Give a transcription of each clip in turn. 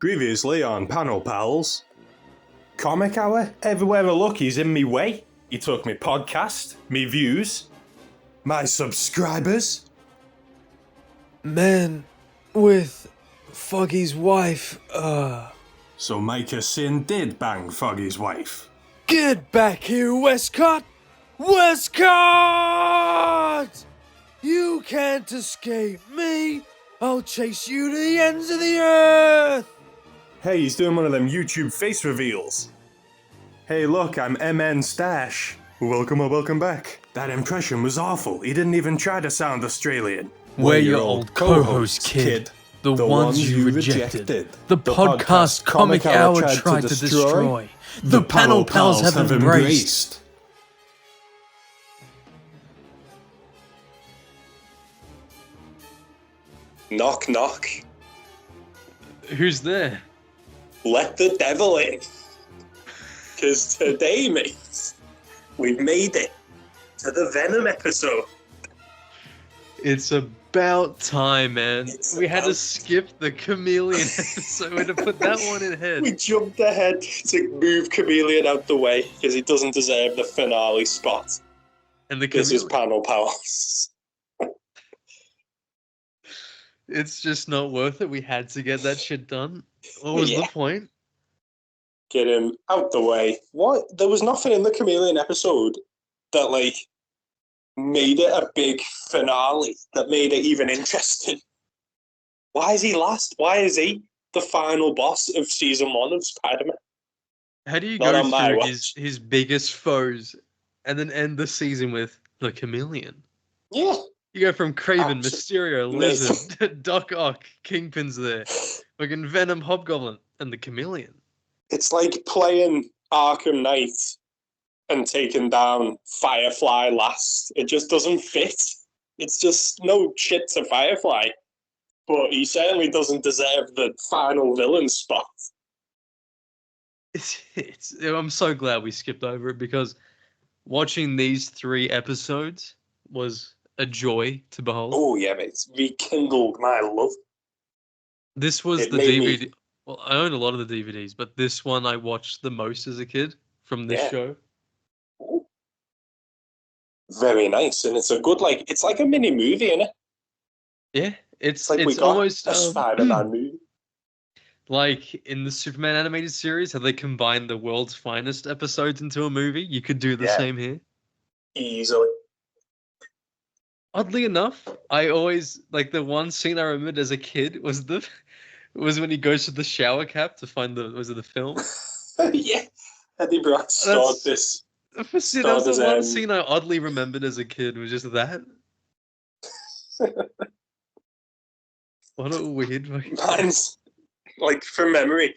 Previously on Panel Pals. Comic Hour? Everywhere I look, he's in me way. He took me podcast, me views, my subscribers. Man with Foggy's wife, So Micah Sin did bang Foggy's wife. Get back here, Westcott! Westcott! You can't escape me! I'll chase you to the ends of the earth! Hey, he's doing one of them YouTube face reveals. Hey look, I'm MN Stash. Welcome back. That impression was awful. He didn't even try to sound Australian. We're your old co-host, kid. The ones you rejected. The podcast Comic Hour tried to destroy. The Panel Pals have embraced. Knock, knock. Who's there? Let the devil in. Because today, mates, we've made it to the Venom episode. It's about time, man. We had to skip the Chameleon episode. We had to put that one in ahead. We jumped ahead to move Chameleon out the way because he doesn't deserve the finale spot. And the This is Panel Pals. It's just not worth it. We had to get that shit done. What was the point? Get him out the way. What? There was nothing in the Chameleon episode that, like, made it a big finale, that made it even interesting. Why is he last? Why is he the final boss of season 1 of Spider-Man? How do you Not go on my through watch. his biggest foes and then end the season with the Chameleon? Yeah. You go from Kraven, Absolutely. Mysterio, Lizard, Doc Ock, Kingpin's there, fucking Venom, Hobgoblin, and the Chameleon. It's like playing Arkham Knight and taking down Firefly last. It just doesn't fit. It's just no shit to Firefly. But he certainly doesn't deserve the final villain spot. I'm so glad we skipped over it because watching these 3 episodes was a joy to behold. Oh, yeah, mate. It's rekindled my love. This was It the made DVD. me- Well, I own a lot of the DVDs, but this one I watched the most as a kid from this Yeah. show. Ooh. Very nice. And it's a good, like, it's like a mini movie, innit? Yeah, It's like we it's got almost a Spider-Man movie. like in the Superman animated series, how they combined the world's finest episodes into a movie. You could do the Yeah. same here. Easily. Oddly enough, I always like the one scene I remembered as a kid was when he goes to the shower cap to find the film. Yeah. Eddie Brock starred this. That was the one scene I oddly remembered as a kid. Was just that. What a weird fucking... Mine's, like, from memory,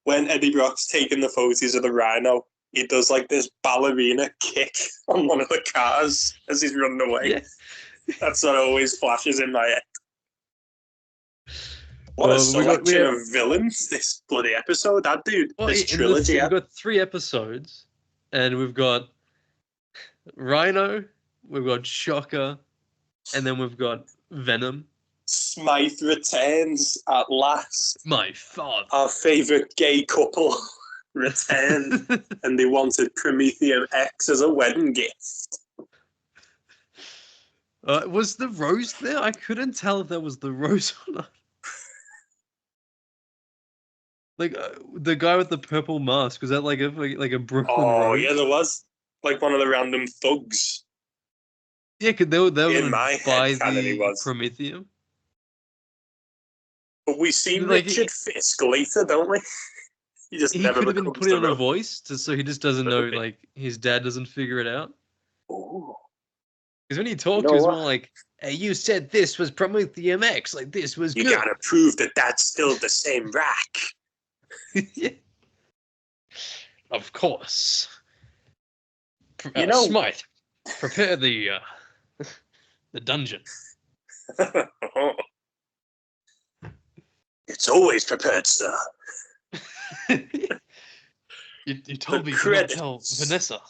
when Eddie Brock's taking the photos of the Rhino, he does, like, this ballerina kick on one of the cars as he's running away. Yeah. That's what always flashes in my head. What a selection of villains this bloody episode, that dude. This trilogy. We've got 3 episodes, and we've got Rhino, we've got Shocker, and then we've got Venom. Smythe returns at last. My father. Our favourite gay couple returned, and they wanted Prometheum X as a wedding gift. Was the rose there? I couldn't tell if there was the rose or not. Like the guy with the purple mask, was that like a Brooklyn Oh, rose? yeah, there was. Like one of the random thugs. Yeah, because they were In my buy head canon, he the was. Prometheum. But we see Like, Richard Fisk later, don't we? He just He never could have been becomes putting on the a role. voice, so he just doesn't know, Maybe. like, his dad doesn't figure it out. Ooh. Because when he talked, know he was what? more like, hey, you said this was Prometheum X, like, this was You good. gotta prove that that's still the same rack. Yeah. Of course. You know- Smythe, prepare the dungeon. It's always prepared, sir. you told The me to not tell credits. Vanessa.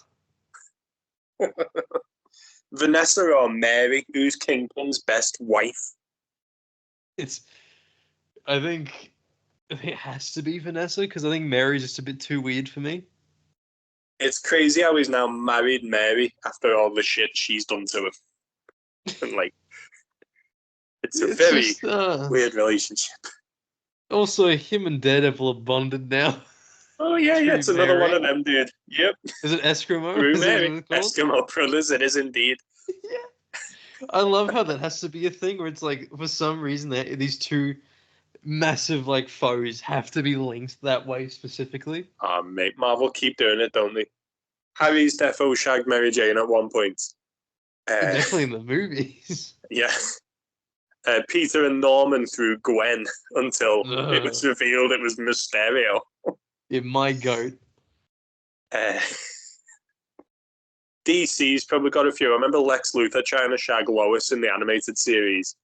Vanessa or Mary, who's Kingpin's best wife? I think it has to be Vanessa because I think Mary's just a bit too weird for me. It's crazy how he's now married Mary after all the shit she's done to him. And like, it's a very weird relationship. Also, him and Daredevil are bonded now. Oh yeah, it's another one of them, dude. Yep. Is it Eskimo? Through Mary. Eskimo Brothers, it is indeed. Yeah. I love how that has to be a thing where it's like, for some reason, these two massive, like, foes have to be linked that way specifically. Mate, Marvel keep doing it, don't they? Harry's defo shagged Mary Jane at one point. Definitely in the movies. Yeah. Peter and Norman through Gwen until it was revealed it was Mysterio. Yeah, my goat. DC's probably got a few. I remember Lex Luthor trying to shag Lois in the animated series.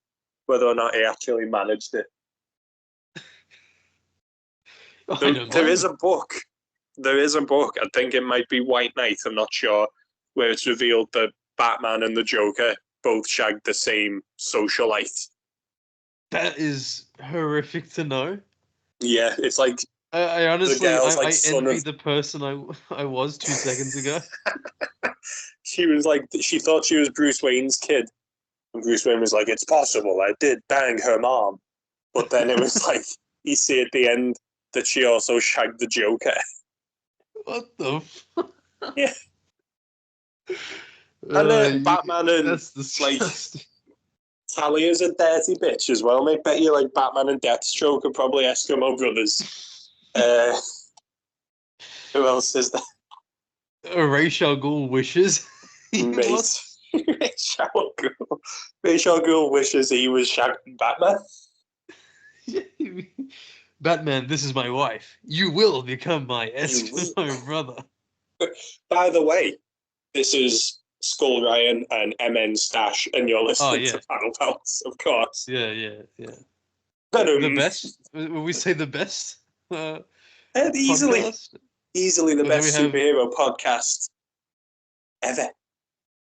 Whether or not he actually managed it. There is a book. I think it might be White Knight, I'm not sure, where it's revealed that Batman and the Joker both shagged the same socialite. That is horrific to know. Yeah, it's like... I honestly, I envy of... the person I was 2 seconds ago. She thought she was Bruce Wayne's kid. And Bruce Wayne was like, it's possible, I did bang her mom. But then it was like, you see at the end that she also shagged the Joker. What the fuck? Yeah. And Batman and, that's disgusting. Like, Talia's a dirty bitch as well, mate. Bet you, like, Batman and Deathstroke are probably Eskimo Brothers. Who else is there? Ra's al Ghul wishes. Mate. Ra's al Ghul wishes he was shagging Batman. Batman, this is my wife. You will become my Eskimo brother. By the way, this is Skull Ryan and MN Stash, and you're listening to Panel Pals, of course. Yeah. Venom. The best? Will we say the best? Easily the best superhero podcast ever.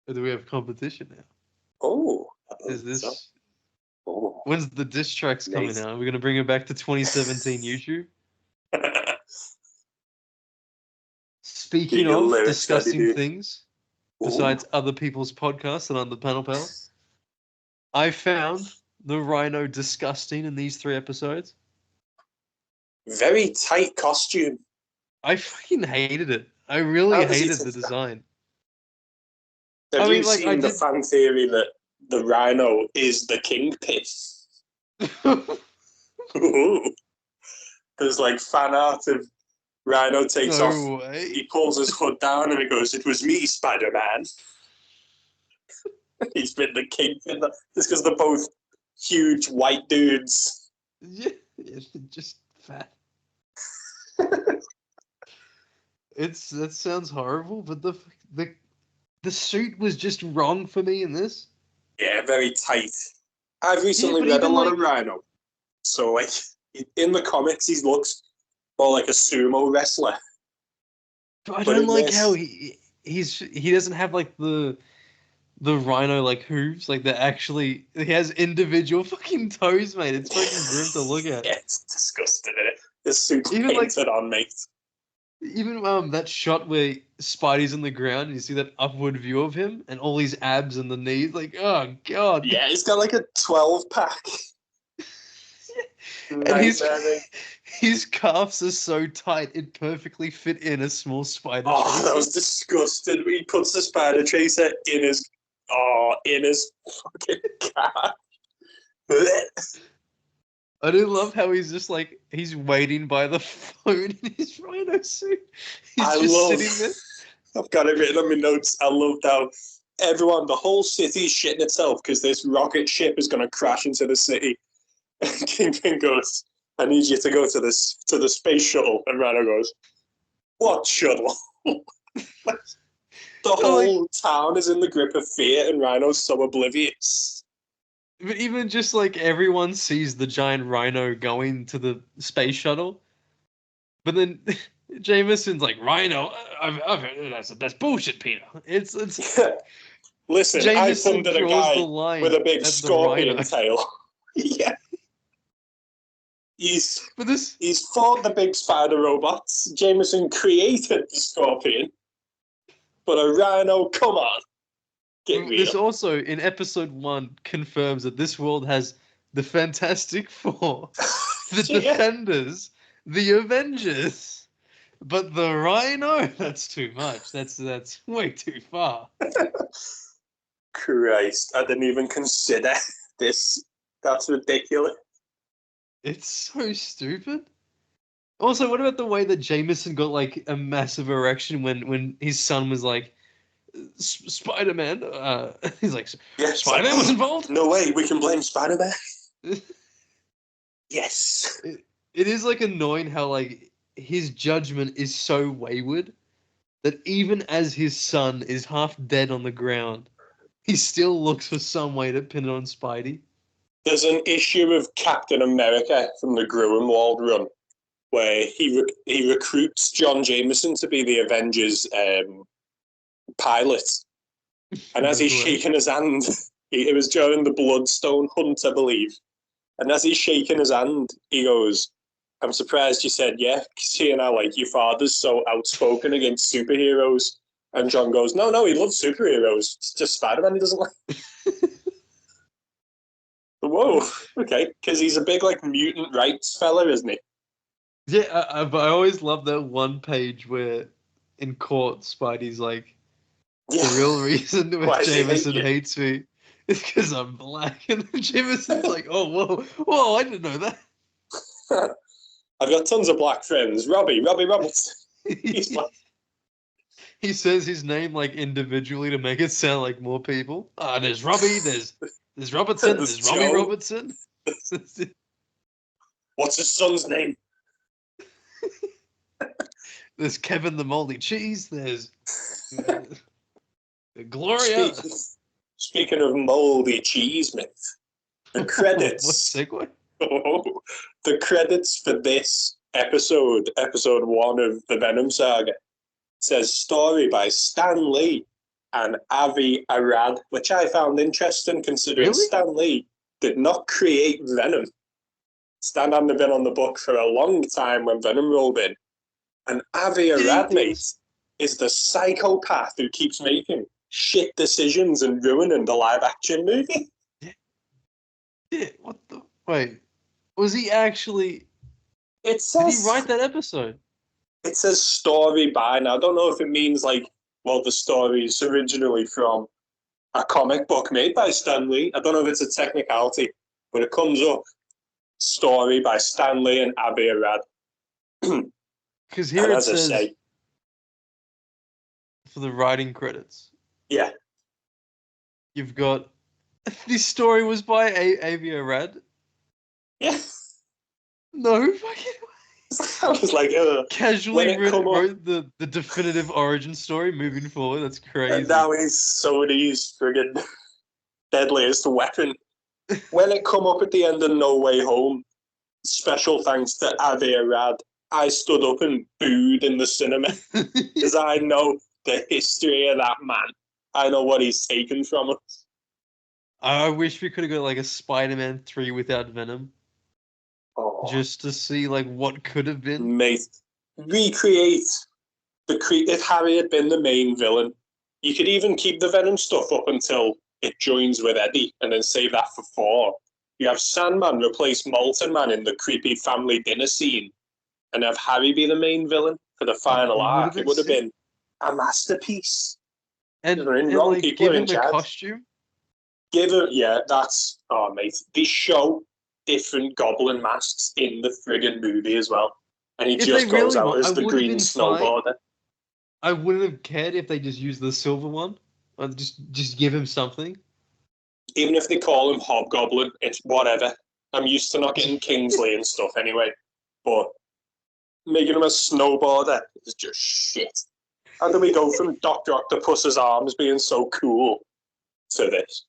Or do we have competition now? Oh. Is this... So. Oh. When's the diss tracks coming out? Are we going to bring it back to 2017 YouTube? Speaking of discussing things besides other people's podcasts and on the Panel Pals, I found the Rhino disgusting in these 3 episodes. Very tight costume. I fucking hated it. I really hated the design. Have you seen the fan theory that the Rhino is the Kingpin? There's like fan art of Rhino takes off. He pulls his hood down and he goes, "It was me, Spider-Man." He's been the Kingpin. Just because they're both huge white dudes. Yeah, just fat. That sounds horrible, but the suit was just wrong for me in this. Yeah, very tight. I've recently read a lot of Rhino. So, like, in the comics, he looks more like a sumo wrestler. But I don't like how he doesn't have, like, the Rhino, like, hooves. Like, he has individual fucking toes, mate. It's fucking grim to look at. Yeah, it's disgusting, isn't it? This suit's painted on, mate. Even that shot where Spidey's on the ground and you see that upward view of him and all his abs and the knees, like, oh god. Yeah, he's got like a 12-pack. And his calves are so tight it perfectly fit in a small spider tracer. Oh, that was disgusting. He puts the spider tracer in his fucking calf. I do love how he's just like, he's waiting by the phone in his Rhino suit. He's sitting there. I've got it written on my notes. I loved how the whole city's shitting itself because this rocket ship is going to crash into the city. And Kingpin goes, "I need you to go to the space shuttle." And Rhino goes, "What shuttle?" The whole town is in the grip of fear and Rhino's so oblivious. But even just like everyone sees the giant Rhino going to the space shuttle, but then Jameson's like, "Rhino, I've heard that's bullshit, Peter." It's Listen, Jameson I funded a guy with a big scorpion tail. Yeah. But this He's fought the big spider robots. Jameson created the scorpion. But a rhino, come on. Get real. this also in episode 1 confirms that this world has the Fantastic Four, the Yeah. Defenders, the Avengers. But the Rhino, that's too much. That's way too far. Christ, I didn't even consider this. That's ridiculous. It's so stupid. Also, what about the way that Jameson got like a massive erection when his son was like, Spider-Man? He's like, Yeah, Spider-Man was involved? No way, we can blame Spider-Man. Yes. It is like annoying how like his judgment is so wayward that even as his son is half dead on the ground, he still looks for some way to pin it on Spidey. There's an issue of Captain America from the Gruenwald run where he recruits John Jameson to be the Avengers pilot. And as he's shaking his hand, it was during the Bloodstone hunt, I believe. And as he's shaking his hand, he goes, I'm surprised you said yeah, seeing how like your father's so outspoken against superheroes. And John goes, no, he loves superheroes. It's just Spider-Man he doesn't like. Whoa, okay, because he's a big like mutant rights fella, isn't he? Yeah, but I always love that one page where in court Spidey's like, Yeah. the real reason Why that does he hate Jameson you? hates me is because I'm black. And then Jameson's like, oh, whoa, I didn't know that. I've got tons of black friends. Robbie Roberts. He's black. He says his name like individually to make it sound like more people. There's Robbie, there's Robertson, there's Robbie Joe. Robertson. What's his son's name? There's Kevin the Moldy Cheese, there's Gloria. Speaking of moldy cheese, myth, the What credits. segue? The credits for this episode 1 of the Venom saga, says story by Stan Lee and Avi Arad, which I found interesting considering Really? Stan Lee did not create Venom. Stan hadn't been on the book for a long time when Venom rolled in. And Avi Arad, mate, is the psychopath who keeps making shit decisions and ruining the live-action movie. Yeah, what the... Wait, was he actually... It Did he says... write that episode? It says story by. Now, I don't know if it means, like, well, the story is originally from a comic book made by Stan Lee. I don't know if it's a technicality, but it comes up story by Stan Lee and Avi Arad. Because here And it as I says, say, for the writing credits, yeah. you've got... This story was by Avi Arad? Yeah. No fucking... I was like, Casually when it come up- wrote the definitive origin story moving forward. That's crazy. and now he's Sony's friggin' deadliest weapon. When it come up at the end of No Way Home, special thanks to Avi Arad, I stood up and booed in the cinema because I know the history of that man. I know what he's taken from us. I wish we could have got like a Spider-Man 3 without Venom, Oh, just to see like what could have been. mate, recreate if Harry had been the main villain. You could even keep the Venom stuff up until it joins with Eddie, and then save that for 4. You have Sandman replace Molten Man in the creepy family dinner scene, and have Harry be the main villain for the final It would've arc. been It would have sick. been a masterpiece. And, They're in and wrong like people are give in him a charge. costume. Give it, yeah, that's mate. They show different goblin masks in the friggin' movie as well, and he If just they goes really out want- as I the would've green been fine. snowboarder. I wouldn't have cared if they just used the silver one. Or just give him something. Even if they call him Hobgoblin, it's whatever. I'm used to not getting Kingsley and stuff anyway, but making him a snowboarder is just shit. How do we go from Dr. Octopus's arms being so cool to this?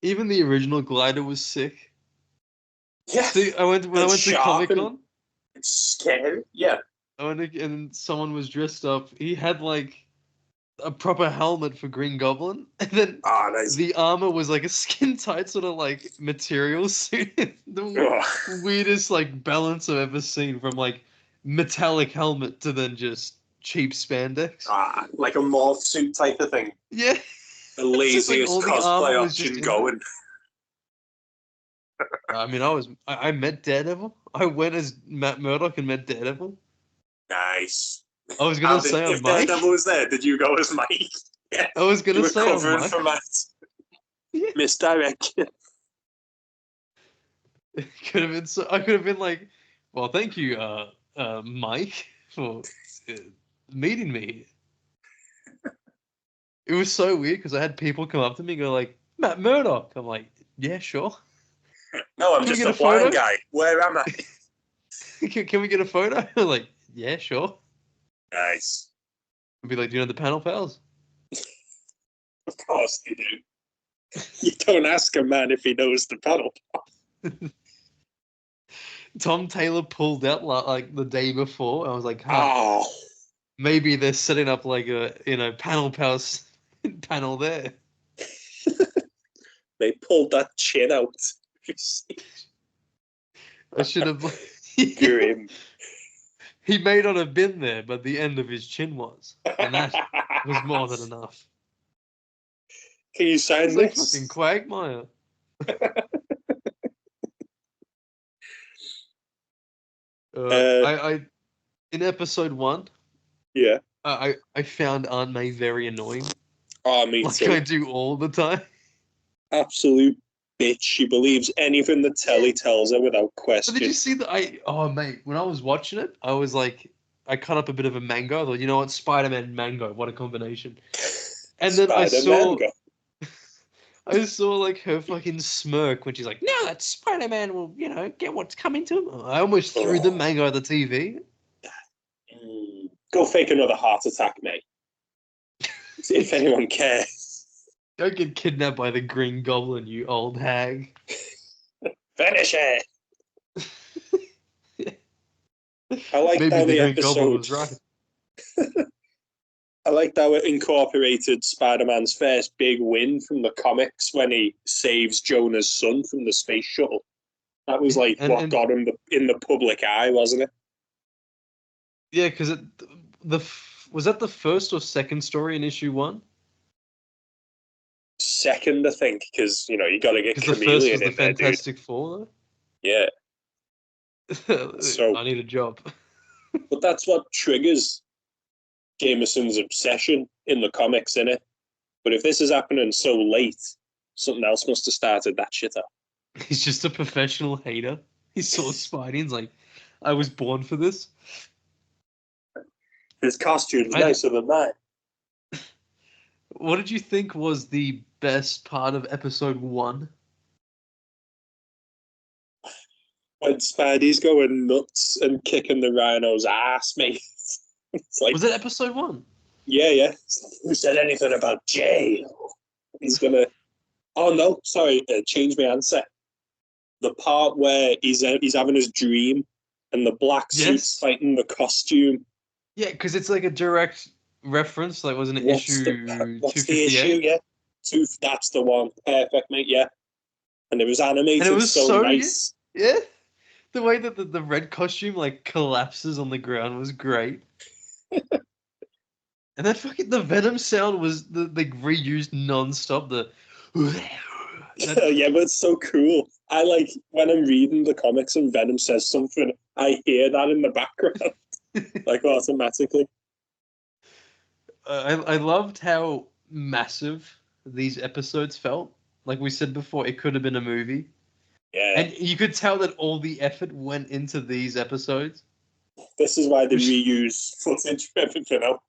Even the original glider was sick. Yeah, See, when I went to sharp Comic and- Con, it's scary. Yeah, and someone was dressed up. He had like a proper helmet for Green Goblin, and then Ah, nice. the armor was like a skin tight sort of like material suit. The Ugh. weirdest like balance I've ever seen, from like metallic helmet to then just cheap spandex. Ah, like a morph suit type of thing. Yeah, The it's just like laziest all the armor cosplay was just option in going. I mean, I met Daredevil. I went as Matt Murdock and met Daredevil. Nice. I was How gonna did, say on if Mike. Daredevil was there, did you go as Mike? Yeah. I was You gonna were say on covering Mike. for Matt. Yeah. Misdirection. Could have been so. I could have been like, well, thank you, Mike, for uh, meeting me. It was so weird because I had people come up to me and go like, Matt Murdock. I'm like, yeah, sure. No, I'm Can we just get a a photo? blind guy. Where am I? Can we get a photo? I'm like, yeah, sure. Nice. I'd be like, do you know the panel pals? Of course you do. You don't ask a man if he knows the panel. Tom Taylor pulled out like the day before. I was like, huh, Oh, maybe they're setting up like a panel pals panel there. they pulled that chin out. I should have. Grim. He may not have been there, but the end of his chin was, and that was more than enough. Can you sign It's like this? fucking Quagmire. I in episode 1, Yeah. I found Aunt May very annoying, Oh, me like too. I do all the time. Absolute bitch. She believes anything the telly tells her without But question. did you see that? Oh mate, when I was watching it, I was like, I cut up a bit of a mango. I thought, you know what, Spider-Man mango, what a combination. And then Spider-Man go. I saw like her fucking smirk when she's like, "No, that Spider-Man will, get what's coming to him." I almost threw the mango at the TV. Go fake another heart attack, mate. See if anyone cares. Don't get kidnapped by the Green Goblin, you old hag. Finish it. I like Maybe how the the Green Goblin episode. was right. I liked how it incorporated Spider-Man's first big win from the comics when he saves Jonah's son from the space shuttle. That was like what got him in the public eye, wasn't it? Yeah, because was that the first or second story in issue 1? Second, I think, because you got to get Because the first Chameleon was the in there, dude. Fantastic Four. Yeah. I need a job. But that's what triggers Jameson's obsession in the comics, innit? But if this is happening so late, something else must have started that shit up. He's just a professional hater. He saw Spidey and's like, I was born for this. His costume's nicer than mine. What did you think was the best part of episode 1? When Spidey's going nuts and kicking the Rhino's ass, mate. It's like, Was it episode 1? yeah. Who said anything about jail? He's gonna. Oh no, sorry. Change my answer. The part where he's having his dream and the black suit's fighting the costume. Yeah, because it's like a direct reference. Like, wasn't it What's issue the issue? 258? Yeah, that's the one. Perfect, mate. Yeah, and it was animated And it was so nice. Yeah, the way that the red costume like collapses on the ground was great. And then fucking the Venom sound was like reused non-stop. Yeah, but it's so cool. I like when I'm reading the comics and Venom says something, I hear that in the background, like automatically. I loved how massive these episodes felt. Like we said before, it could have been a movie. Yeah. And you could tell that all the effort went into these episodes. This is why they reuse footage for everything else.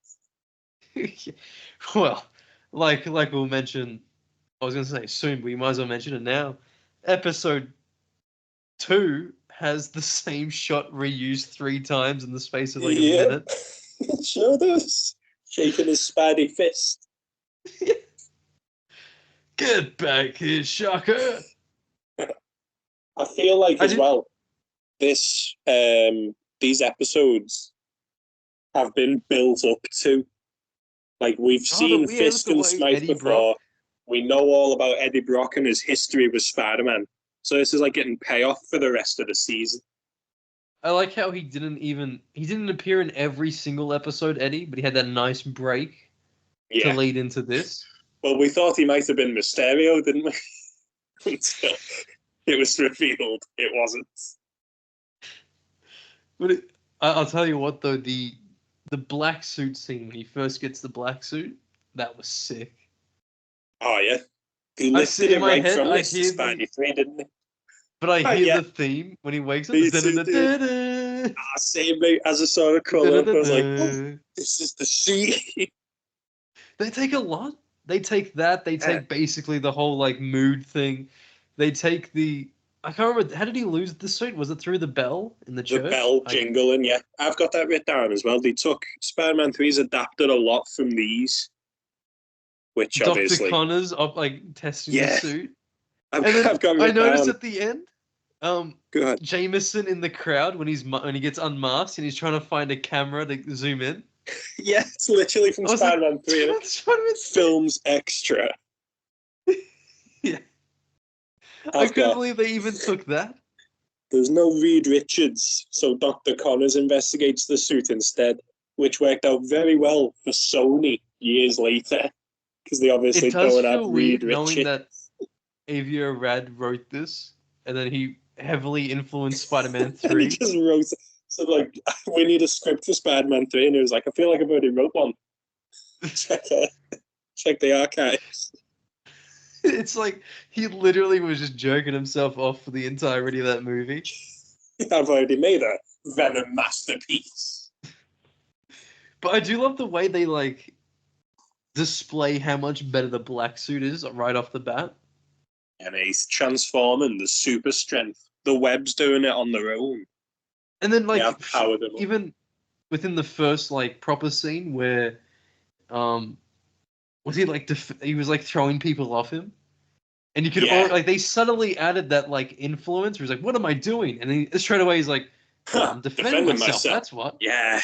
Well, like we'll mention, I was going to say soon, but we might as well mention it now. Episode 2 has the same shot reused 3 times in the space of like a minute. It sure does. Shaking his Spidey fist. Get back here, Shocker! I feel like well, these episodes have been built up to Like, we've seen yeah, Fist look and away, Smite Eddie before. Brock. We know all about Eddie Brock and his history with Spider-Man. So this is like getting payoff for the rest of the season. I like how he didn't appear in every single episode, Eddie, but he had that nice break to Yeah. lead into this. Well, we thought he might have been Mysterio, didn't we? Until it was revealed it wasn't. But I'll tell you what though, the black suit scene when he first gets the black suit, that was sick. Oh, yeah. He I see lifted in it my right head, from I Mr. hear Spidey 3, didn't he? but I hear Yeah. the theme when he wakes up. Me too, dude. Da-da-da-da-da. Same, mate. As I saw the colour up, I was like, oh, this is the sea. They take a lot. They take that. They take basically the whole like mood thing. They take the. I can't remember. How did he lose the suit? Was it through the bell in the The church? bell jingling, yeah. I've got that written down as well. They took Spider-Man 3's adapted a lot from these, which Dr. obviously, Connors up like testing the yeah. suit. I've And then got I written noticed down. at the end, Go ahead. Jameson in the crowd when he gets unmasked and he's trying to find a camera to zoom in. Yeah, it's literally from I was like, Spider-Man 3. And Spider-Man 3. films extra. Yeah. I couldn't believe they even took that. There's no Reed Richards, so Dr. Connors investigates the suit instead, which worked out very well for Sony years later, because they obviously It does don't have feel Reed weird knowing Richards. that Avi Arad wrote this, and then he heavily influenced Spider-Man And he 3. just wrote, so like, we need a script for Spider-Man 3, and he was like, I feel like I've already wrote one. Check the archives. It's like he literally was just jerking himself off for the entirety of that movie. I've already made a Venom masterpiece. But I do love the way they like display how much better the black suit is right off the bat. And he's transforming the super strength. The web's doing it on their own. And then like even within the first like proper scene where was he like he was like throwing people off him, and you could like they subtly added that like influence where he's like, what am I doing? And then straight away he's like, I'm defending myself. That's what. Yeah.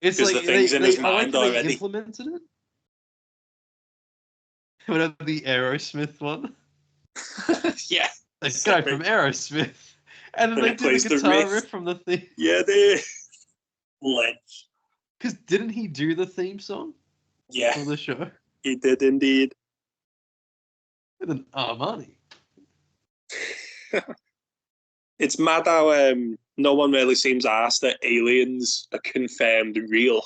It's like the thing's in his I like mind how they already. implemented it. Whatever the Aerosmith one. Yeah. The guy from Aerosmith. And then they do the guitar riff from the theme. Yeah, they Ledge. Because didn't he do the theme song? Yeah. For the show? He did indeed. With an Armani. It's mad how no one really seems asked that aliens are confirmed real.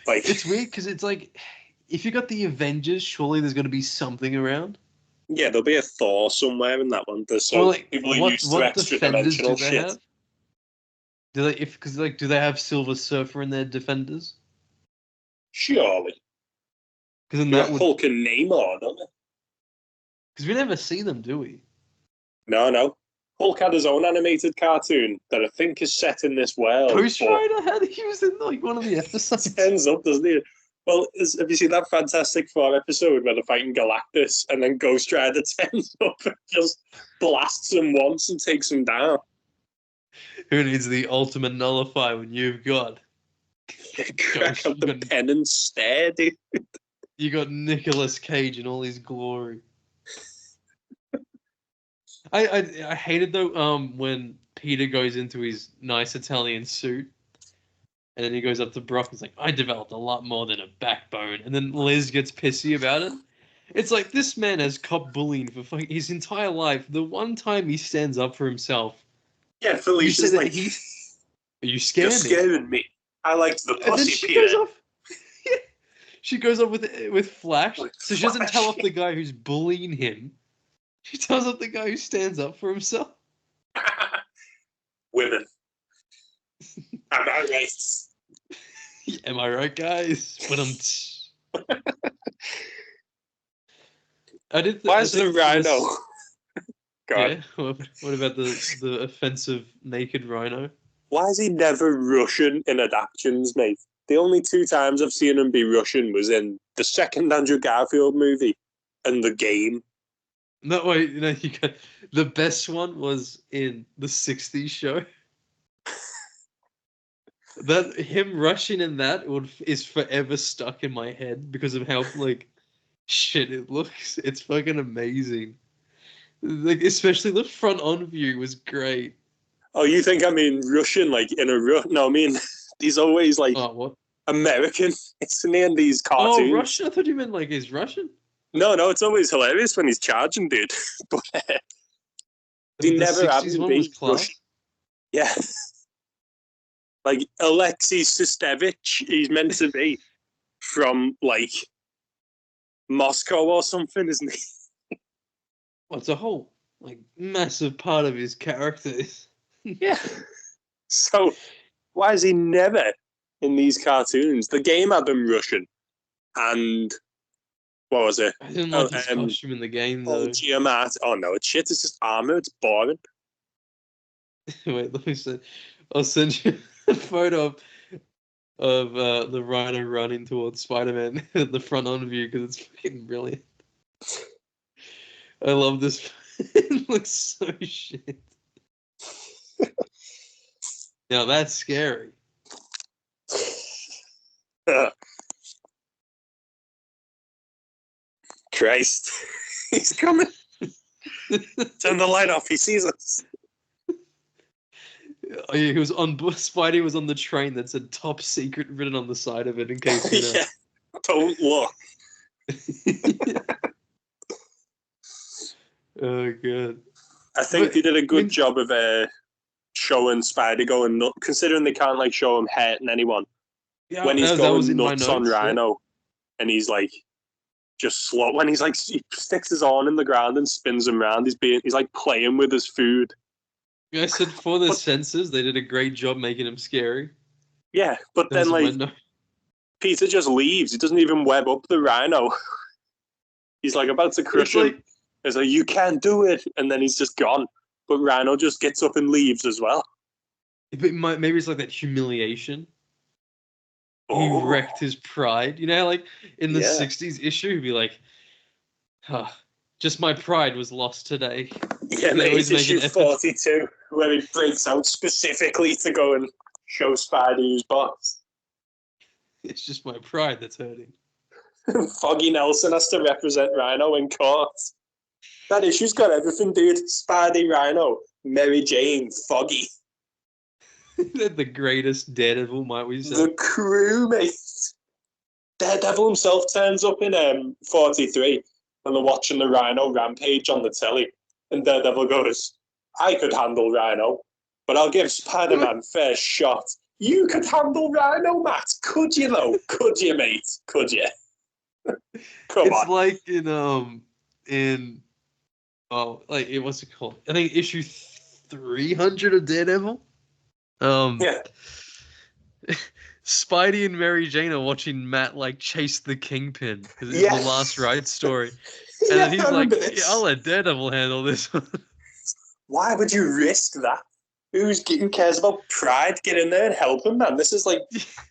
Like, it's weird because it's like, if you got the Avengers, surely there's going to be something around. Yeah, there'll be a Thor somewhere in that one. There's so like, people are used to extra dimensional shit. Have? Do they have Silver Surfer in their Defenders? Surely. Because that would Hulk and Namor, don't they? Because we never see them, do we? No. Hulk had his own animated cartoon that I think is set in this world. Ghost Rider he was in like one of the episodes. Ends up, doesn't he? Well, have you seen that Fantastic Four episode where they're fighting Galactus and then Ghost Rider turns up and just blasts him once and takes him down? Who needs the ultimate nullifier when you've got... Crack up the pen and stare, dude. You got Nicolas Cage in all his glory. I hated though when Peter goes into his nice Italian suit, and then he goes up to Brock and he's like, I developed a lot more than a backbone. And then Liz gets pissy about it. It's like, this man has cop bullying for his entire life. The one time he stands up for himself. Yeah, Felicia's like, are you scared? You're scaring me. I liked the pussy, Peter. Goes off, she goes off with Flash. So she doesn't tell off the guy who's bullying him. She tells off the guy who stands up for himself. Women. Am I right? Am I right, guys? But I did. Why is the Rhino? Yeah. What about the offensive naked Rhino? Why is he never Russian in adaptions, mate? The only two times I've seen him be Russian was in the second Andrew Garfield movie and The Game. No, wait, you got the best one was in the '60s show. That him rushing in that is forever stuck in my head because of how like shit it looks. It's fucking amazing. Like especially the front on view was great. Oh, you think I mean Russian, like in a No, I mean he's always like Oh what? American. It's in these Oh, cartoons. Russian. I thought you meant like he's Russian. No, it's always hilarious when he's charging, dude. But they The never have 60s him one was be class. Russian. Yeah. Like Alexei Sistevich, he's meant to be from like Moscow or something, isn't he? Well, it's a whole like massive part of his character. Yeah. So why is he never in these cartoons? The game had him Russian, and what was it? I didn't like his costume in the game though. Giamat. Oh no, it's shit. It's just armor. It's boring. Wait, let me see. I'll send you a photo of the Rhino running towards Spider-Man at the front on view because it's fucking brilliant. I love this. It looks so shit. Now that's scary. Christ, he's coming. Turn the light off. He sees us. Oh, yeah, he was on. Spidey was on the train that said "Top Secret" written on the side of it in case you know. Yeah. Don't look. Oh god. I think But, they did a good I mean- job of showing Spidey going nuts, considering they can't like show him hurting anyone. Yeah, When he's that was going in my nuts on notes, yeah. Rhino, and he's like just slow. When he's like he sticks his arm in the ground and spins him around, he's like playing with his food. I said for the senses, they did a great job making him scary. Yeah, but then like Peter just leaves. He doesn't even web up the Rhino. He's like about to crush him. like, He's like, "You can't do it," and then he's just gone. But Rhino just gets up and leaves as well. maybe it's like that humiliation. Oh. He wrecked his pride. You know, like in the Yeah. 60s issue, he'd be like, just my pride was lost today. Yeah, They mate, always it's make an issue effort. 42, where he breaks out specifically to go and show Spidey who's boss. It's just my pride that's hurting. Foggy Nelson has to represent Rhino in court. That issue's got everything, dude. Spidey, Rhino, Mary Jane, Foggy. They're the greatest Daredevil, might we say? The crew, mate. Daredevil himself turns up in 43 when they're watching the Rhino rampage on the telly. And Daredevil goes, "I could handle Rhino, but I'll give Spider-Man first shot." You could handle Rhino, Matt. Could you, though? Could you, mate? Could you? Come It's on. like like what's it called? I think issue 300 of Daredevil. Yeah. Spidey and Mary Jane are watching Matt like chase the Kingpin because it's Yeah. the last ride story, and Yeah, then he's I like, remember this. "I'll let Daredevil handle this one." Why would you risk that? Who cares about pride? Get in there and help him, man. This is like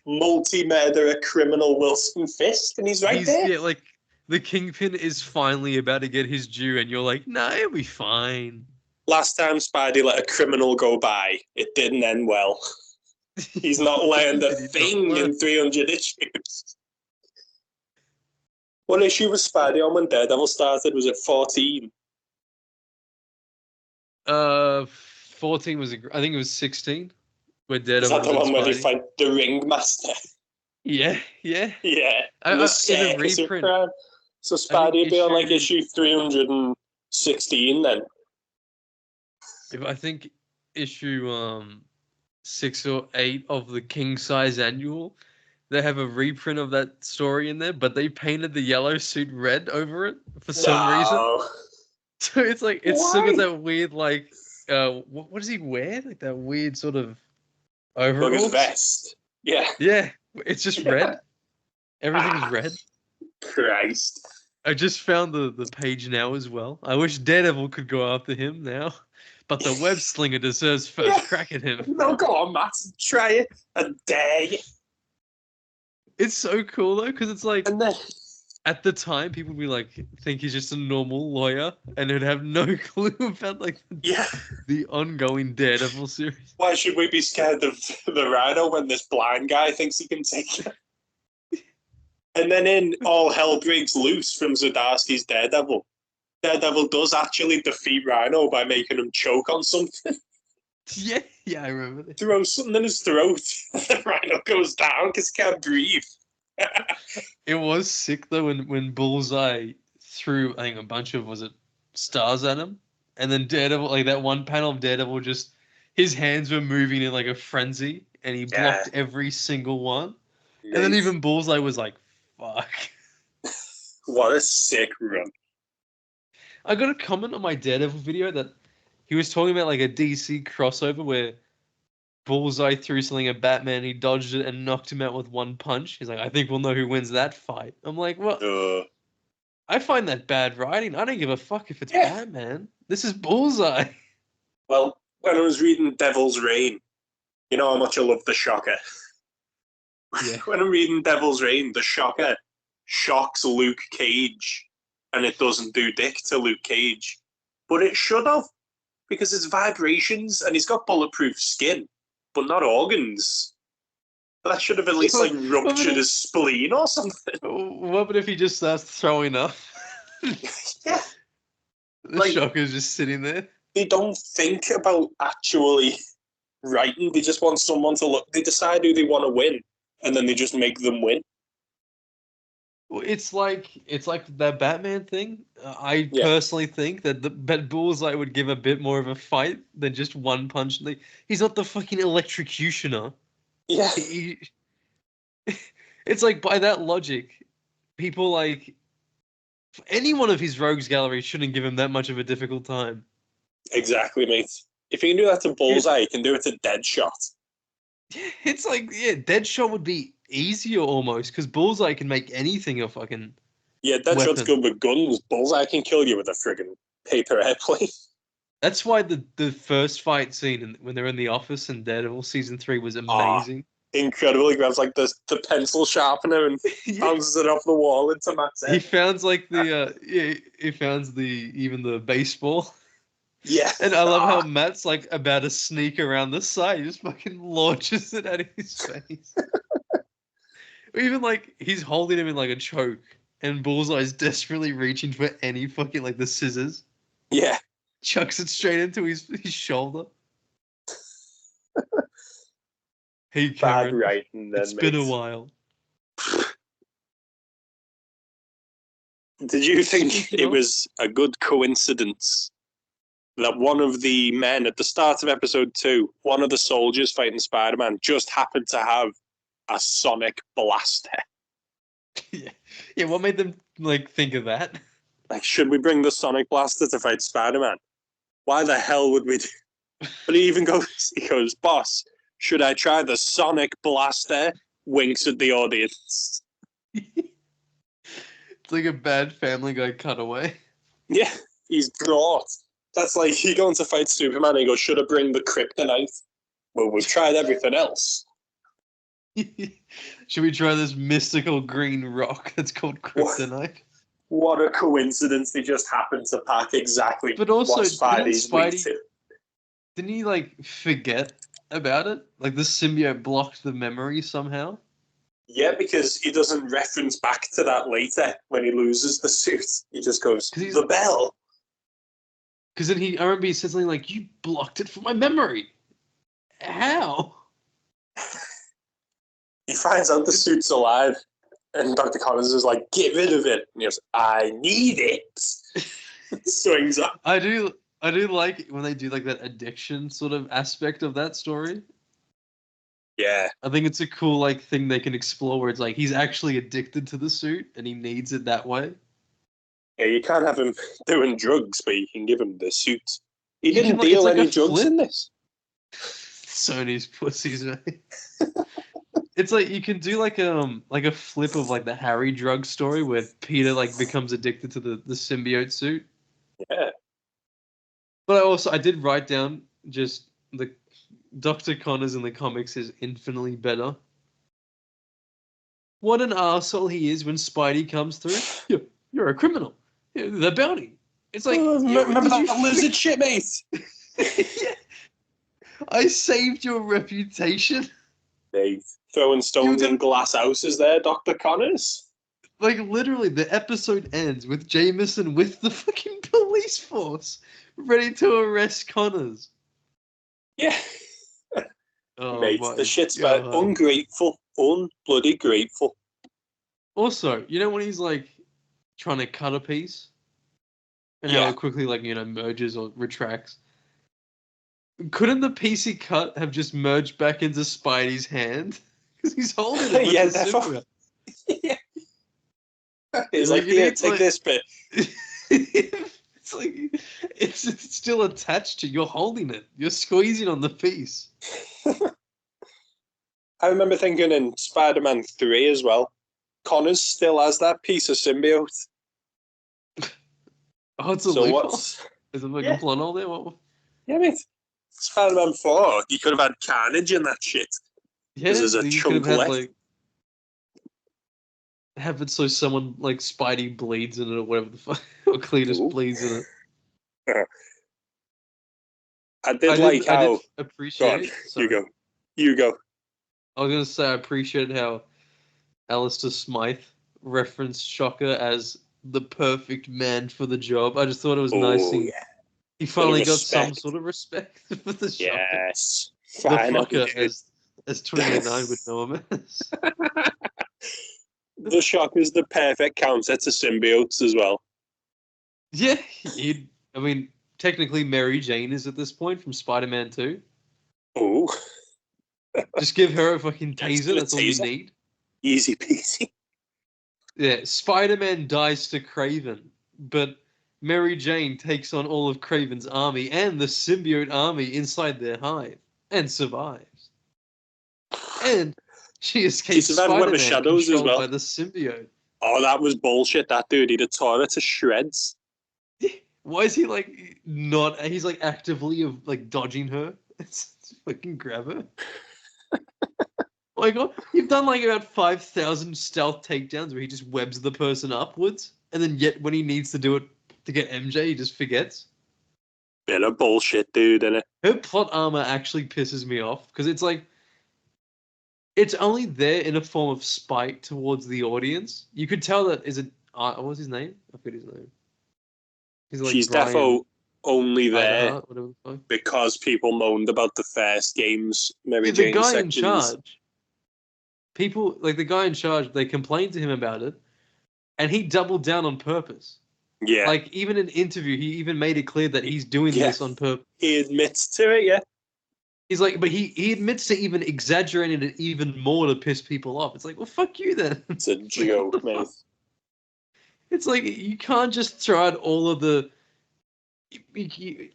multi-murderer criminal Wilson Fisk, and he's right there. Yeah, like the Kingpin is finally about to get his due, and you're like, "Nah, it'll be fine." Last time Spidey let a criminal go by, it didn't end well. He's not learned a Did he not thing learn? in 300 issues. What issue was Spidey on when Daredevil started? Was it 14? 14 was, I think it was 16, where Is Daredevil that the was one where they Spidey. fight the Ringmaster? Yeah. Yeah. In And a the circus of reprint. crime. So Spidey would be on like issue- issue 316 then. I think issue 6 or 8 of the King Size Annual, they have a reprint of that story in there, but they painted the yellow suit red over it for some reason. No. So it's like it's still Why? got that weird like what does he wear? Like that weird sort of Like overall. his vest. Yeah. Yeah, it's just Yeah. red. Everything's Ah. red. Christ. I just found the page now as well. I wish Daredevil could go after him now, but the web slinger deserves first Yeah. crack at him. No, go on, Matt. Try it. I dare you. It's so cool though, because it's like And then at the time, people would be like, think he's just a normal lawyer, and would have no clue about like Yeah. the ongoing Daredevil series. Why should we be scared of the Rhino when this blind guy thinks he can take it? And then in All Hell Breaks Loose from Zdarsky's Daredevil, Daredevil does actually defeat Rhino by making him choke on something. Yeah, I remember that. Throws something in his throat. The Rhino goes down because he can't breathe. It was sick though when Bullseye threw, I think, a bunch of, was it stars at him, and then Daredevil, like that one panel of Daredevil, just his hands were moving in like a frenzy, and he blocked every single one. Nice. And then even Bullseye was like, "Fuck." What a sick run. I got a comment on my Daredevil video that he was talking about like a DC crossover where Bullseye threw something at Batman, he dodged it and knocked him out with one punch. He's like, I think we'll know who wins that fight. I'm like, well, I find that bad writing. I don't give a fuck if it's Batman. This is Bullseye. Well, when I was reading Devil's Reign, you know how much I love the Shocker. Yeah. When I'm reading Devil's Reign, the Shocker shocks Luke Cage, and it doesn't do dick to Luke Cage. But it should have, because it's vibrations, and he's got bulletproof skin, but not organs. That should have at least like ruptured his spleen or something. What if he just starts throwing up? Yeah. The Shocker's just sitting there. They don't think about actually writing. They just want someone to look. They decide who they want to win, and then they just make them win. Well, it's like that Batman thing. I personally think that Bullseye would give a bit more of a fight than just one punch. He's not the fucking electrocutioner. Yeah. It's like, by that logic, people like any one of his rogues gallery shouldn't give him that much of a difficult time. Exactly, mate. If you can do that to Bullseye, you can do it to Deadshot. It's like, Deadshot would be easier almost, because Bullseye can make anything a fucking Deadshot's good with guns. Bullseye can kill you with a friggin' paper airplane. That's why the first fight scene when they're in the office in Daredevil season 3 was amazing. Incredible. He grabs like the pencil sharpener and bounces it off the wall into Matt's head. He founds like he founds even the baseball. Yeah. And I love how Matt's like about to sneak around the side. He just fucking launches it at his face. Even like he's holding him in like a choke, and Bullseye's desperately reaching for any fucking like the scissors. Yeah. Chucks it straight into his shoulder. Hey, Karen. Bad writing then, it's been a while. Did you think it was a good coincidence that one of the men at the start of episode 2, one of the soldiers fighting Spider-Man, just happened to have a sonic blaster? Yeah, what made them like think of that? Like, should we bring the sonic blaster to fight Spider-Man? Why the hell would we do? But he goes, boss, should I try the sonic blaster? Winks at the audience. It's like a bad Family Guy cutaway. Yeah, he's brought. That's like you going to fight Superman and he goes, should I bring the kryptonite? Well, we've tried everything else. Should we try this mystical green rock that's called kryptonite? What a coincidence! They just happened to pack exactly. But also, what Spidey didn't he like forget about it? Like the symbiote blocked the memory somehow. Yeah, because he doesn't reference back to that later when he loses the suit. He just goes, the bell. Because then I remember he said something like, "You blocked it from my memory." How? He finds out the suit's alive. And Dr. Connors is like, get rid of it. And he goes, I need it. Swings up. I do like when they do like that addiction sort of aspect of that story. Yeah. I think it's a cool like thing they can explore where it's like he's actually addicted to the suit and he needs it that way. Yeah, you can't have him doing drugs, but you can give him the suit. He didn't deal any drugs in this. Sony's pussies, mate. It's like you can do like a flip of like the Harry drug story where Peter like becomes addicted to the symbiote suit. Yeah. But I did write down just the Dr. Connors in the comics is infinitely better. what an arsehole he is when Spidey comes through. You're a criminal. The bounty. It's like, remember that lizard shit, mate? Yeah. I saved your reputation. Mate, throwing stones in glass houses there, Dr. Connors. Like, literally, the episode ends with Jameson with the fucking police force ready to arrest Connors. Yeah. Oh, mate, my the shit's God. about ungrateful. Unbloody grateful. Also, you know when he's, like, trying to cut a piece? And how it quickly, like, merges or retracts? Couldn't the piece he cut have just merged back into Spidey's hand? Because he's holding it with Yeah, the symbiote. Yeah. He's Like, like, you yeah, need, take like- this bit. It's like it's still attached to you. You're holding it. You're squeezing on the piece. I remember thinking in Spider-Man 3 as well, Connors still has that piece of symbiote. Oh, it's a So loophole. what's... Is it like Yeah. a plot hole there? What? Yeah, mate. Spider-Man 4, you could have had Carnage in that shit. Yeah, There's a you chunk could have had left. like have it so someone like Spidey bleeds in it or whatever the fuck, or Cletus Ooh. bleeds in it. I did I how... did appreciate. Go on, you go. I was gonna say I appreciated how Alistair Smythe referenced Shocker as the perfect man for the job. I just thought it was nice. Oh, yeah. He finally got some respect. sort of respect for the Shocker. Yes. The Finally, fucker, dude. as 29 would know him as. The Shock is the perfect counter to symbiotes as well. Yeah, I mean, technically Mary Jane is at this point from Spider-Man 2. Oh, Just give her a fucking Just taser, give a that's all you taser. need. easy peasy. Yeah, Spider-Man dies to Kraven, but Mary Jane takes on all of Kraven's army and the symbiote army inside their hive and survives. And she escapes survived Web of Spider-Man Shadows as controlled well. by the symbiote. Oh, that was bullshit, that dude. He'd have torn it to shreds. Why is he like not? He's like actively like dodging her. It's fucking grab her. Like, you've done like about 5,000 stealth takedowns where he just webs the person upwards, and then yet when he needs to do it to get MJ, he just forgets. Bit of bullshit, dude, innit? Her plot armor actually pisses me off because it's like it's only there in a form of spite towards the audience. You could tell that what was his name? I forget his name. He's like She's Brian defo only there Idaho, whatever the fuck. because people moaned about the first game's Mary The Jane guy in sections. charge. People like the guy in charge. They complained to him about it, and he doubled down on purpose. Yeah, Like even in an interview, he even made it clear that he's doing Yeah. this on purpose. he admits to it, yeah. He's like, but he admits to even exaggerating it even more to piss people off. It's like, well, fuck you then. It's a Like, what joke, the mate. fuck? It's like you can't just throw out all of the.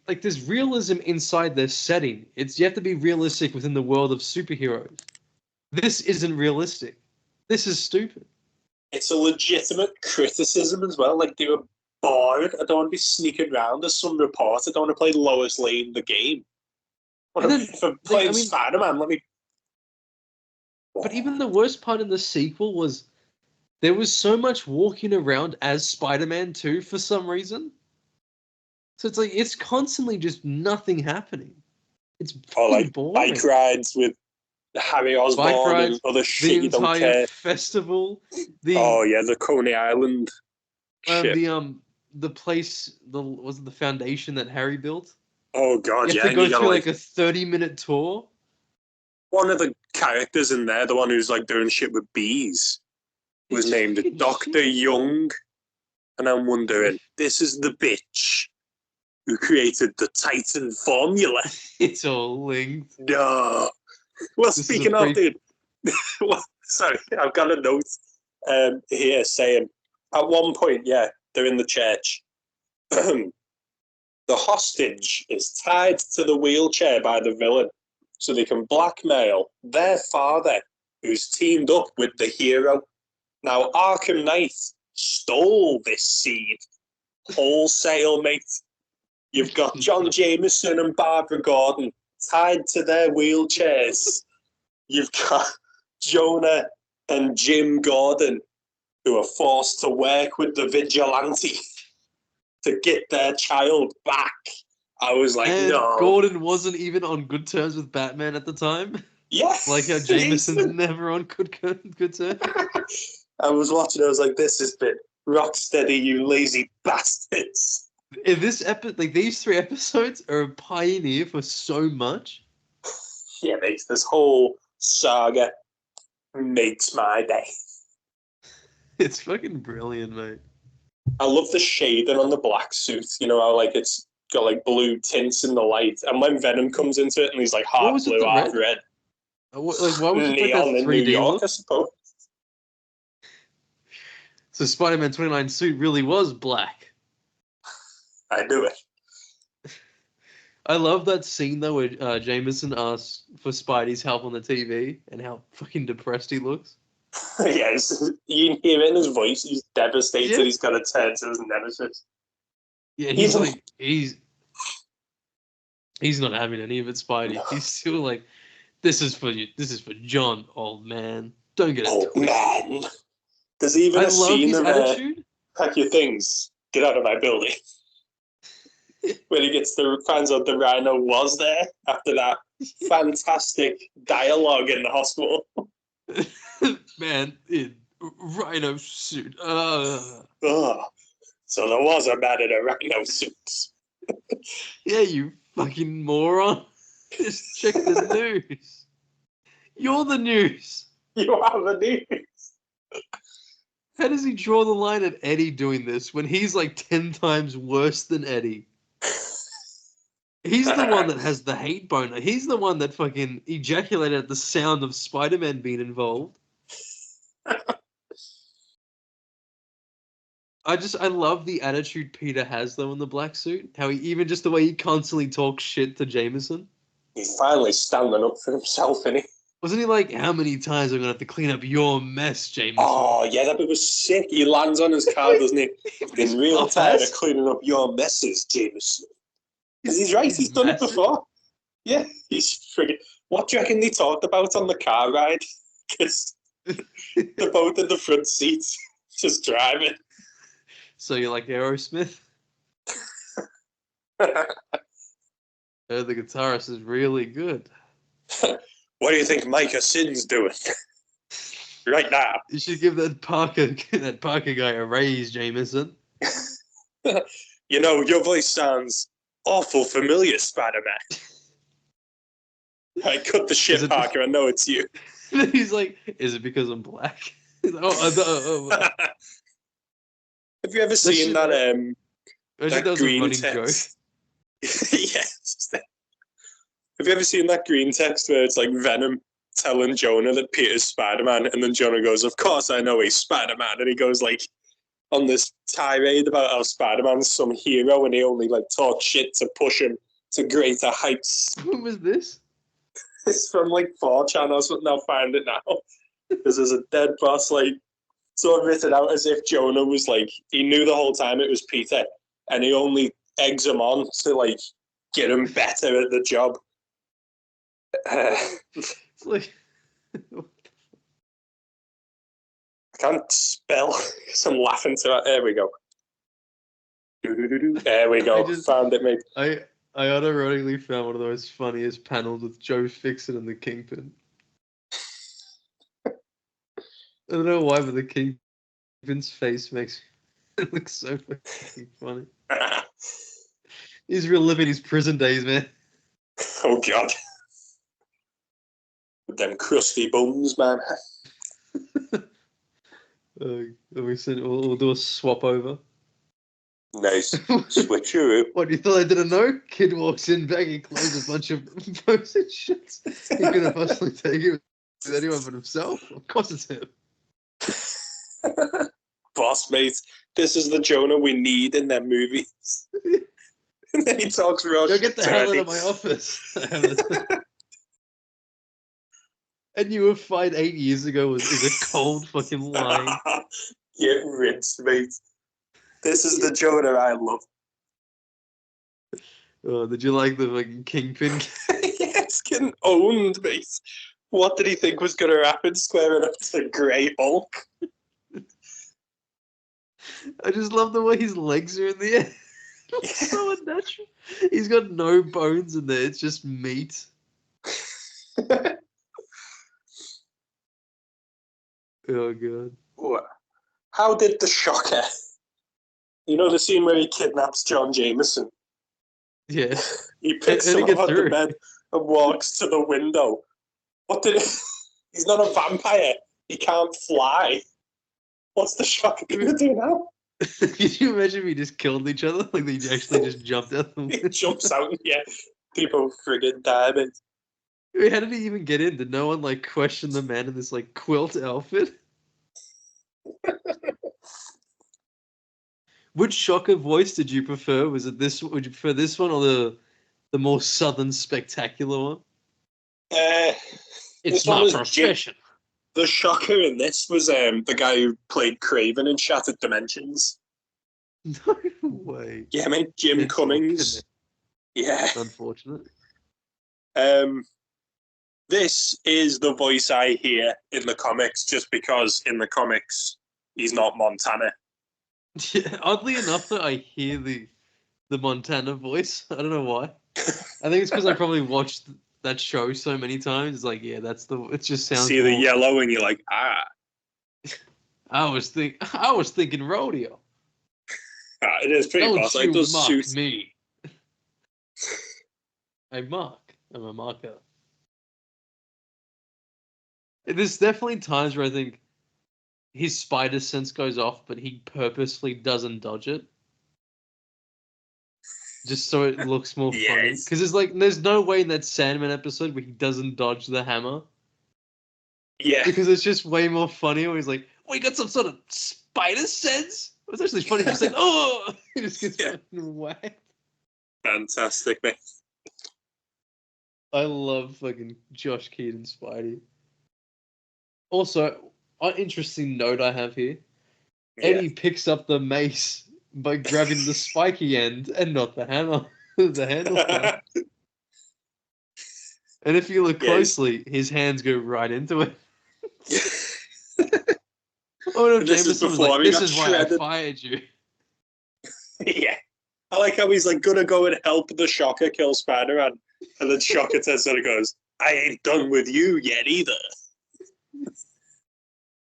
Like there's realism inside their setting. You have to be realistic within the world of superheroes. This isn't realistic. This is stupid. It's a legitimate criticism as well. Like, they were bored. I don't want to be sneaking around. There's some reports. I don't want to play Lois Lane the game. And then, If I'm playing I mean- Spider-Man, let me... But even the worst part in the sequel was there was so much walking around as Spider-Man 2 for some reason. So it's like it's constantly just nothing happening. It's Or, like, boring. bike rides with Harry Osborn rides, and other the shit you don't entire care. festival, Oh, yeah, the Coney Island shit. the place, was it the foundation that Harry built? Oh, God, You yeah. have to And go you got, through like, like a 30-minute tour. one of the characters in there, the one who's, like, doing shit with bees, was It's named fucking Dr. shit. Young. And I'm wondering, this is the bitch who created the Titan formula. It's all linked. No. Well, This is speaking a of, dude, well, sorry, I've got a note here saying, at one point, yeah, they're in the church. The hostage is tied to the wheelchair by the villain so they can blackmail their father, who's teamed up with the hero. Now, Arkham Knight stole this seed wholesale, mate. You've got John Jameson and Barbara Gordon tied to their wheelchairs. You've got Jonah and Jim Gordon, who are forced to work with the vigilante to get their child back. I was like, And no. Gordon wasn't even on good terms with Batman at the time. Yes. Like how Jameson's never on good terms. I was watching, I was like, this has been rock steady, you lazy bastards. In this like these 3 episodes are a pioneer for so much. Yeah, mate, this whole saga makes my day. It's fucking brilliant, mate. I love the shading on the black suit. You know how like it's got like blue tints in the light, and when Venom comes into it and he's like half blue, half red. Like, why was it like Neon that in New 3D York, look? I suppose. So Spider-Man 29 suit really was black. I knew it. I love that scene though where Jameson asks for Spidey's help on the TV and how fucking depressed he looks. Yes, you can hear it in his voice. He's devastated. Yeah. He's got to turn to his nemesis. Yeah, he's not having any of it, Spidey. No. He's still like, this is for you. This is for John, old man. Don't get it Oh twisted. man, there's even I a love scene his of attitude. pack your things, get out of my building. When he finds out the Rhino was there after that fantastic dialogue in the hospital. Man, in Rhino suit. Oh, so there was a man in a Rhino suit. Yeah, you fucking moron. Just check the news. You're the news. You have the news. How does he draw the line at Eddie doing this when he's like 10 times worse than Eddie? He's the one that has the hate boner. He's the one that fucking ejaculated at the sound of Spider-Man being involved. I love the attitude Peter has though in the black suit. How he even just the way he constantly talks shit to Jameson. He's finally standing up for himself, isn't he? Wasn't he like, how many times am I gonna have to clean up your mess, Jameson? Oh yeah, that bit was sick. He lands on his car, doesn't he? He's real tired of cleaning up your messes, Jameson. Because he's right, he's done it before. Yeah, he's friggin'. What do you reckon they talked about on the car ride? Because they're both in the front seats, just driving. So you like Aerosmith? The guitarist is really good. What do you think Micah Sin's doing right now? You should give that Parker guy a raise, Jameson. You know, your voice sounds awful familiar, Spider-Man. I cut the shit, Parker. I know it's you. He's like, is it because I'm black? Oh. Have you ever seen that green text? Yes. Have you ever seen that green text where it's like Venom telling Jonah that Peter's Spider-Man, and then Jonah goes, "Of course I know he's Spider-Man," and he goes like on this tirade about how Spider-Man's some hero and he only like talks shit to push him to greater heights. What was this? It's from like 4chan or something. I'll find it now. Because there's a dead boss like sort of written out as if Jonah was like, he knew the whole time it was Peter and he only eggs him on to like get him better at the job. It's like, I can't spell because I'm laughing to it. There we go. There we go. Found it, mate. I unironically found one of those funniest panels with Joe Fixit and the Kingpin. I don't know why, but the Kingpin's face makes it look so fucking funny. He's reliving his prison days, man. Oh, God. With them crusty buns, man. We'll do a swap over. Nice. Switcheroo. What, you thought I didn't know? Kid walks in, bagging clothes, a bunch of posted shits. He couldn't possibly take it with anyone but himself. Of course it's him. Boss, mate. This is the Jonah we need in their movies. And then he talks Russian. Go get the hell out of my office. And you were fine 8 years ago is a cold fucking line. Get rinsed, mate. This is the Jonah I love. Oh, did you like the fucking Kingpin? Yeah, it's getting owned, mate. What did he think was going to happen squaring up to the Grey Hulk? I just love the way his legs are in the air. It's so unnatural. He's got no bones in there. It's just meat. Oh, God. How did the Shocker... You know the scene where he kidnaps John Jameson? Yeah. He picks How did him he up get out through? the bed and walks to the window. What did it... He's not a vampire. He can't fly. What's the Shocker going to do now? Could you imagine if we just killed each other? Like they actually just jumped out the window? He jumps out and, yeah, people friggin' diamond. Wait, how did he even get in? Did no one like question the man in this like quilt outfit? Which Shocker voice did you prefer? Was it this? Would you prefer this one or the more southern spectacular one? This It's one my was profession. The Shocker in this was the guy who played Craven in Shattered Dimensions. No way. Yeah, I mean Jim It's all Cummings. Yeah. Unfortunate. This is the voice I hear in the comics, just because in the comics he's not Montana. Yeah, oddly enough, though, I hear the Montana voice. I don't know why. I think it's because I probably watched that show so many times. It's like, yeah, that's the. It just sounds. See the more, yellow and you're like, ah. I was thinking rodeo. It is pretty Don't boss. you Like those mock suits. me. I mock. I'm a mocker. There's definitely times where I think his spider sense goes off, but he purposefully doesn't dodge it. Just so it looks more funny. Yes. Because there's no way in that Sandman episode where he doesn't dodge the hammer. Yeah. Because it's just way more funny when he's like, oh, he got some sort of spider sense? It was actually funny. He's like, oh! He just gets fucking whacked. Fantastic, man. I love fucking Josh Keaton Spidey. Also, an interesting note I have here. Eddie picks up the mace by grabbing the spiky end and not the hammer. The handle. And if you look closely, his hands go right into it. Oh no, This is Jameson was before like, he this got is why shredded. I fired you. Yeah. I like how he's like gonna go and help the Shocker kill Spider-Man. And then Shocker turns and goes, I ain't done with you yet either.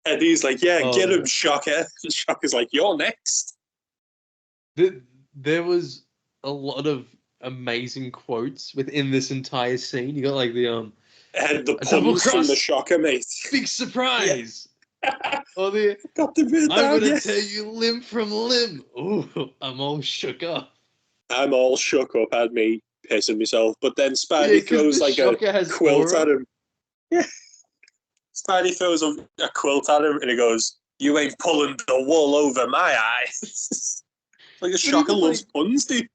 And he's like, yeah, get him, Shocker. And Shocker's like, you're next. There was a lot of amazing quotes within this entire scene. You got like the And the double puns from cross. the Shocker, mate. big surprise. Yeah. Or the Got the bit I'm down, gonna yeah. tear you limb from limb. Ooh, I'm all shook up. I'm all shook up at me pissing myself. But then Yeah, Spidey 'cause throws the like Shocker a has quilt aura. at him. Yeah. Spidey throws a quilt at him and he goes, you ain't pulling the wool over my eyes. Like the Shocker even, loves puns, dude.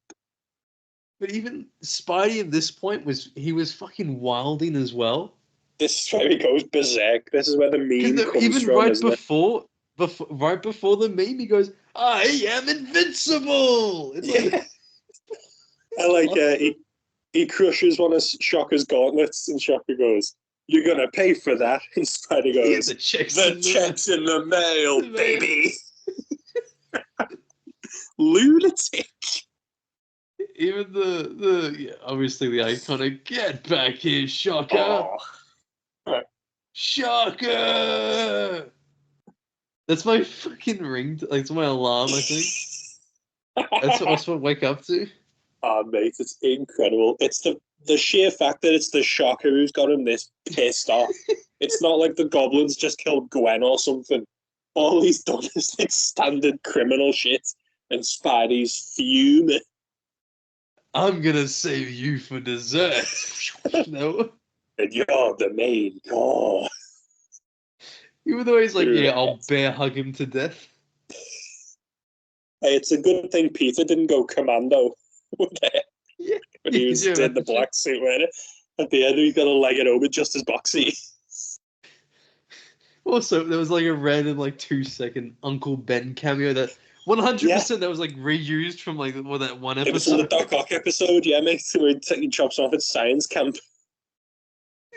But even Spidey at this point was fucking wilding as well. This is where he goes berserk. This is where the meme comes Even from, right isn't it? right before the meme, he goes, "I am invincible." It's like, I like he crushes one of Shocker's gauntlets, and Shocker goes, "You're gonna pay for that." And Spidey yeah, goes, the checks. "The check's in the mail, baby." Lunatic. Even obviously the iconic "Get back here, Shocker!" Oh. Shocker! That's my fucking ring. Like, it's my alarm. I think that's what I wake up to. Oh, mate, it's incredible. It's the sheer fact that it's the Shocker who's got him this pissed off. It's not like the goblins just killed Gwen or something. All he's done is like standard criminal shit, and Spidey's fuming. I'm gonna save you for dessert. No. And you're the main core. Even though he's like, yeah, I'll bear hug him to death. Hey, it's a good thing Peter didn't go commando Yeah. when he was in the black suit wearing it. At the end, he's got to leg it over just as boxy. Also, there was like a random 2-second Uncle Ben cameo that 100% that was reused from that one episode. It was in the Doc Ock episode, yeah, mate, where he chops off at science camp.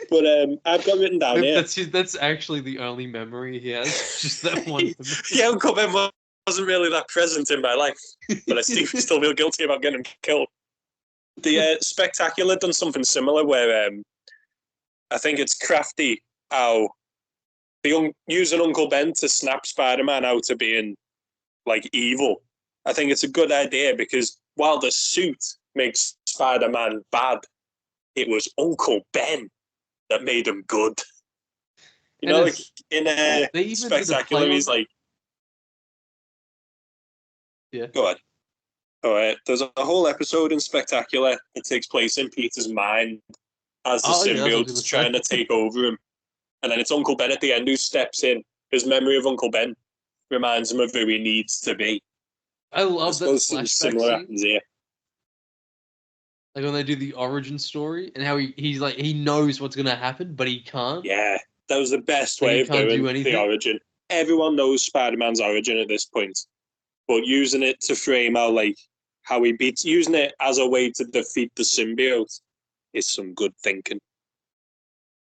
But I've got written down here. That's actually the only memory he has. Just that one. Yeah, Uncle Ben wasn't really that present in my life, but I still feel guilty about getting him killed. The Spectacular done something similar where I think it's crafty how using Uncle Ben to snap Spider-Man out of being like evil. I think it's a good idea because while the suit makes Spider-Man bad, it was Uncle Ben that made him good. You know, like in Spectacular, he's like, yeah. Go ahead. All right. There's a whole episode in Spectacular. It takes place in Peter's mind as the symbiote's trying to take over him. And then it's Uncle Ben at the end who steps in. His memory of Uncle Ben reminds him of who he needs to be. I love that flashback similar scene. Happens here. Like when they do the origin story and how he's like, he knows what's going to happen, but he can't. Yeah, that was the best way of doing the origin. Everyone knows Spider-Man's origin at this point. But using it to frame how he beats, using it as a way to defeat the symbiote is some good thinking.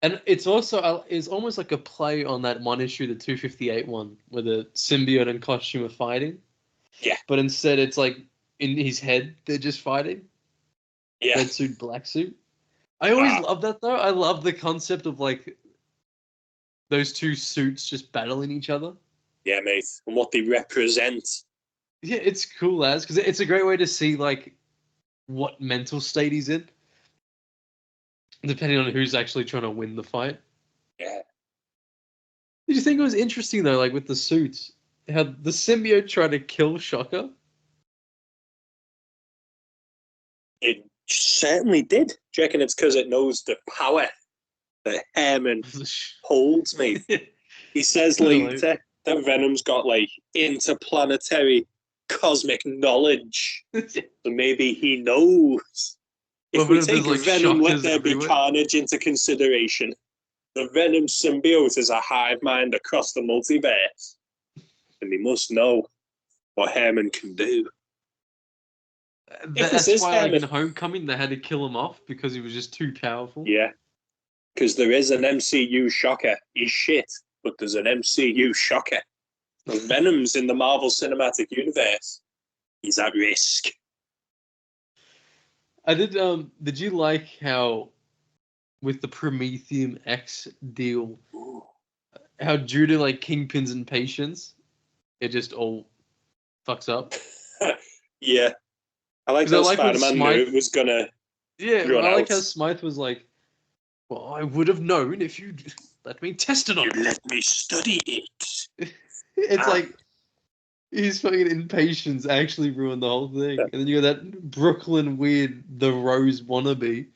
And it's also almost like a play on that one issue, the 258 one, where the symbiote and costume are fighting. Yeah. But instead it's like in his head, they're just fighting. Yeah. Red suit, black suit. I always love that though. I love the concept of like those two suits just battling each other. Yeah, mate. And what they represent. Yeah, it's cool because it's a great way to see like what mental state he's in, depending on who's actually trying to win the fight. Yeah. Did you think it was interesting though, like with the suits, how the symbiote tried to kill Shocker? It certainly did. Do you reckon it's because it knows the power that Herman holds, mate? He says later that Venom's got like interplanetary cosmic knowledge. So maybe he knows. If we take like Venom, let there be carnage into consideration, the Venom symbiote is a hive mind across the multiverse. And he must know what Herman can do. That's why like, in Homecoming they had to kill him off because he was just too powerful. Yeah. Because there is an MCU Shocker. He's shit, but there's an MCU Shocker. So Venom's in the Marvel Cinematic Universe. He's at risk. I did. Did you like how, with the Prometheum X deal, how due to like Kingpin's impatience, it just all fucks up? Yeah. I like how Spider-Man knew it was gonna. Yeah, I like how Smythe was like, "Well, I would have known if you'd let me test it on you. Let me study it." It's like his fucking impatience actually ruined the whole thing. And then you got that Brooklyn weird, the Rose wannabe.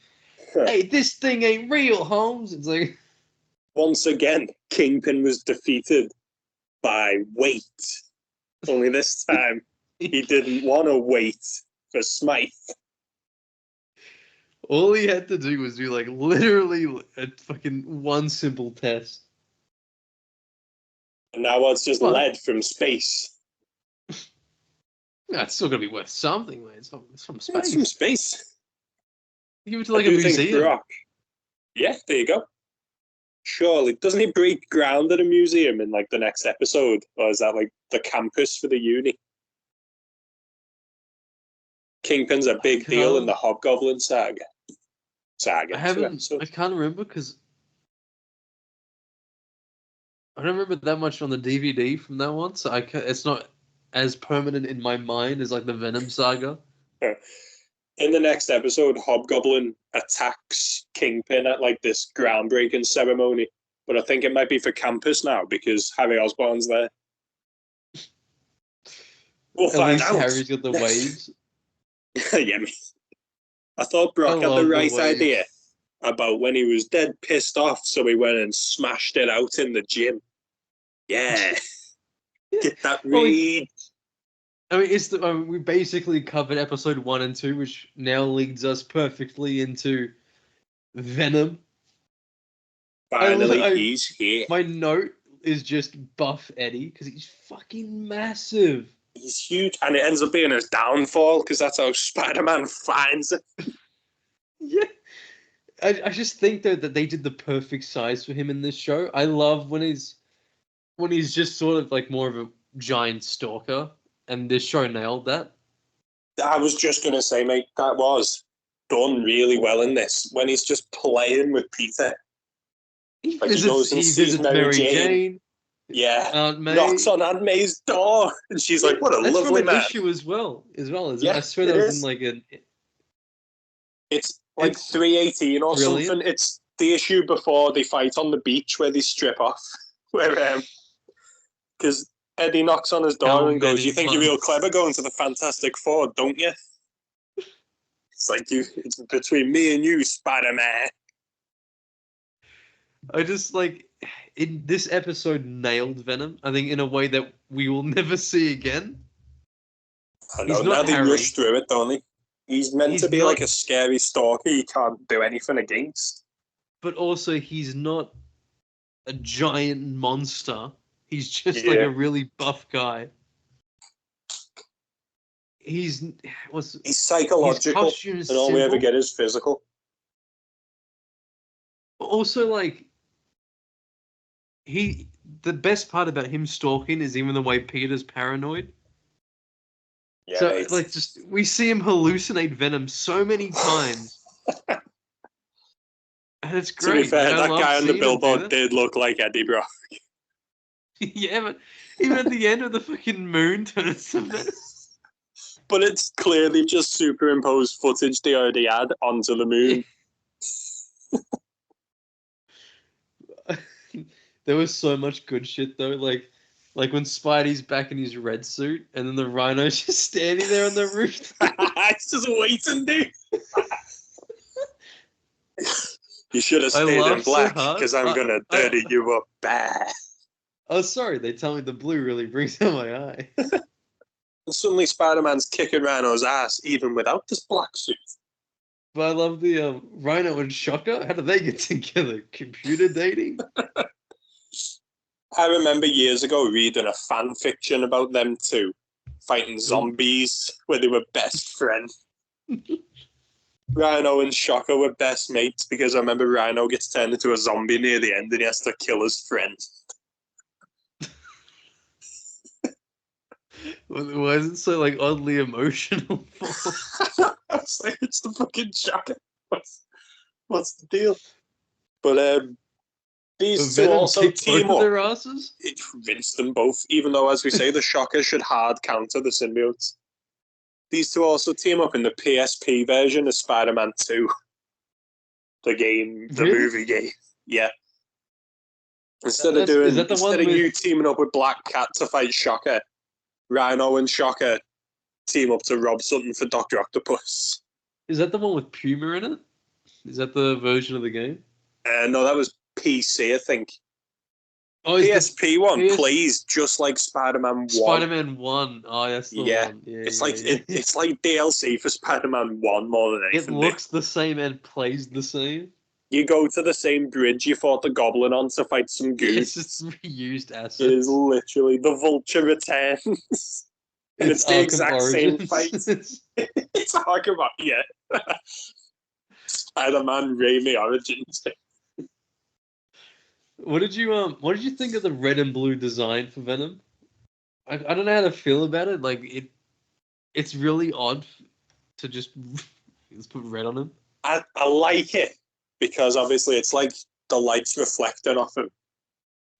Hey, this thing ain't real, Holmes. It's like once again, Kingpin was defeated by weight. Only this time, he didn't want to wait for Smythe. All he had to do was do like literally a fucking one simple test. And now it's just lead from space. It's still gonna be worth something, man. It's from space. It's from space. Give it to like a museum. Yeah, there you go. Surely, doesn't he break ground at a museum in like the next episode, or is that like the campus for the uni? Kingpin's a big deal in the Hobgoblin saga. I can't remember because I don't remember that much on the DVD from that one, so it's not as permanent in my mind as like the Venom saga. In the next episode, Hobgoblin attacks Kingpin at like this groundbreaking ceremony, but I think it might be for campus now because Harry Osborn's there. We'll find out. Harry's got the waves. Yeah, I thought Brock had the right idea about when he was dead pissed off, so he went and smashed it out in the gym. Yeah. Get that read. I mean, we basically covered episode 1 and 2, which now leads us perfectly into Venom. Finally, he's here. My note is just buff Eddie, because he's fucking massive. He's huge, and it ends up being his downfall, because that's how Spider-Man finds it. Yeah. I just think though that they did the perfect size for him in this show. I love when he's just sort of like more of a giant stalker, and this show nailed that. I was just going to say, mate, that was done really well in this. When he's just playing with Peter. He Like he goes and sees visits Mary Jane. Yeah. Aunt May. Knocks on Aunt May's door. And she's like, what a That's lovely from an man. issue as well, isn't it? Yeah, I swear it that was is. in like a... It's like It's 318 or brilliant. something. It's the issue before they fight on the beach where they strip off. Where, because Eddie knocks on his door How and goes, many you think you're real months? clever going to the Fantastic Four, don't you? It's like, it's between me and you, Spider-Man. I just like in this episode nailed Venom. I think in a way that we will never see again. I know, He's now not they Harry. rush through it, don't they? He's meant to be not- like a scary stalker you can't do anything against. But also he's not a giant monster. He's just like Yeah. a really buff guy. He's He's psychological, his costume is and all we ever simple. get is physical. Also, like the best part about him stalking is even the way Peter's paranoid. Yeah, So mate. like just we see him hallucinate Venom so many times. And it's To be great. fair, Like, I that love guy on the seeing him do billboard that. did look like Eddie Brock. Yeah, but even at the end of the fucking moon turns to Venom. But it's clearly just superimposed footage they already had onto the moon. There was so much good shit though, like when Spidey's back in his red suit, and then the Rhino's just standing there on the roof. It's just waiting, dude. You should have I stayed in laughed so black, hard. because I'm going to dirty you up bad. Oh, sorry, they tell me the blue really brings out my eye. And suddenly Spider-Man's kicking Rhino's ass, even without this black suit. But I love the Rhino and Shocker. How do they get together? Computer dating? I remember years ago reading a fan fiction about them two fighting zombies where they were best friends. Rhino and Shocker were best mates because I remember Rhino gets turned into a zombie near the end and he has to kill his friend. Why is it so like oddly emotional? I was like, it's the fucking Shocker. What's the deal? But these two Venom also kicked team both of up. their asses? It rinsed them both, even though, as we say, the Shocker should hard counter the symbiotes. These two also team up in the PSP version of Spider-Man 2. The game, the Really? movie game. Yeah. Instead Is that the one of with- you teaming up with Black Cat to fight Shocker, Rhino and Shocker team up to rob something for Dr. Octopus. Is that the one with Puma in it? Is that the version of the game? No, that was PC, I think. Oh, is PSP one PS plays just like Spider-Man 1. Spider-Man 1. Oh, that's the Yeah. one. Yeah, It's yeah, like yeah. it's like DLC for Spider-Man 1 more than It anything. looks the same and plays the same. You go to the same bridge you fought the Goblin on to fight some goons. It's just reused assets. It is literally the Vulture returns. And it's the Arkham exact same Origins. fight. It's Arkham, yeah. Spider-Man Raimi Origins. What did you think of the red and blue design for Venom? I don't know how to feel about it. Like it's really odd to just put red on him. I like it because obviously it's like the light's reflecting off him.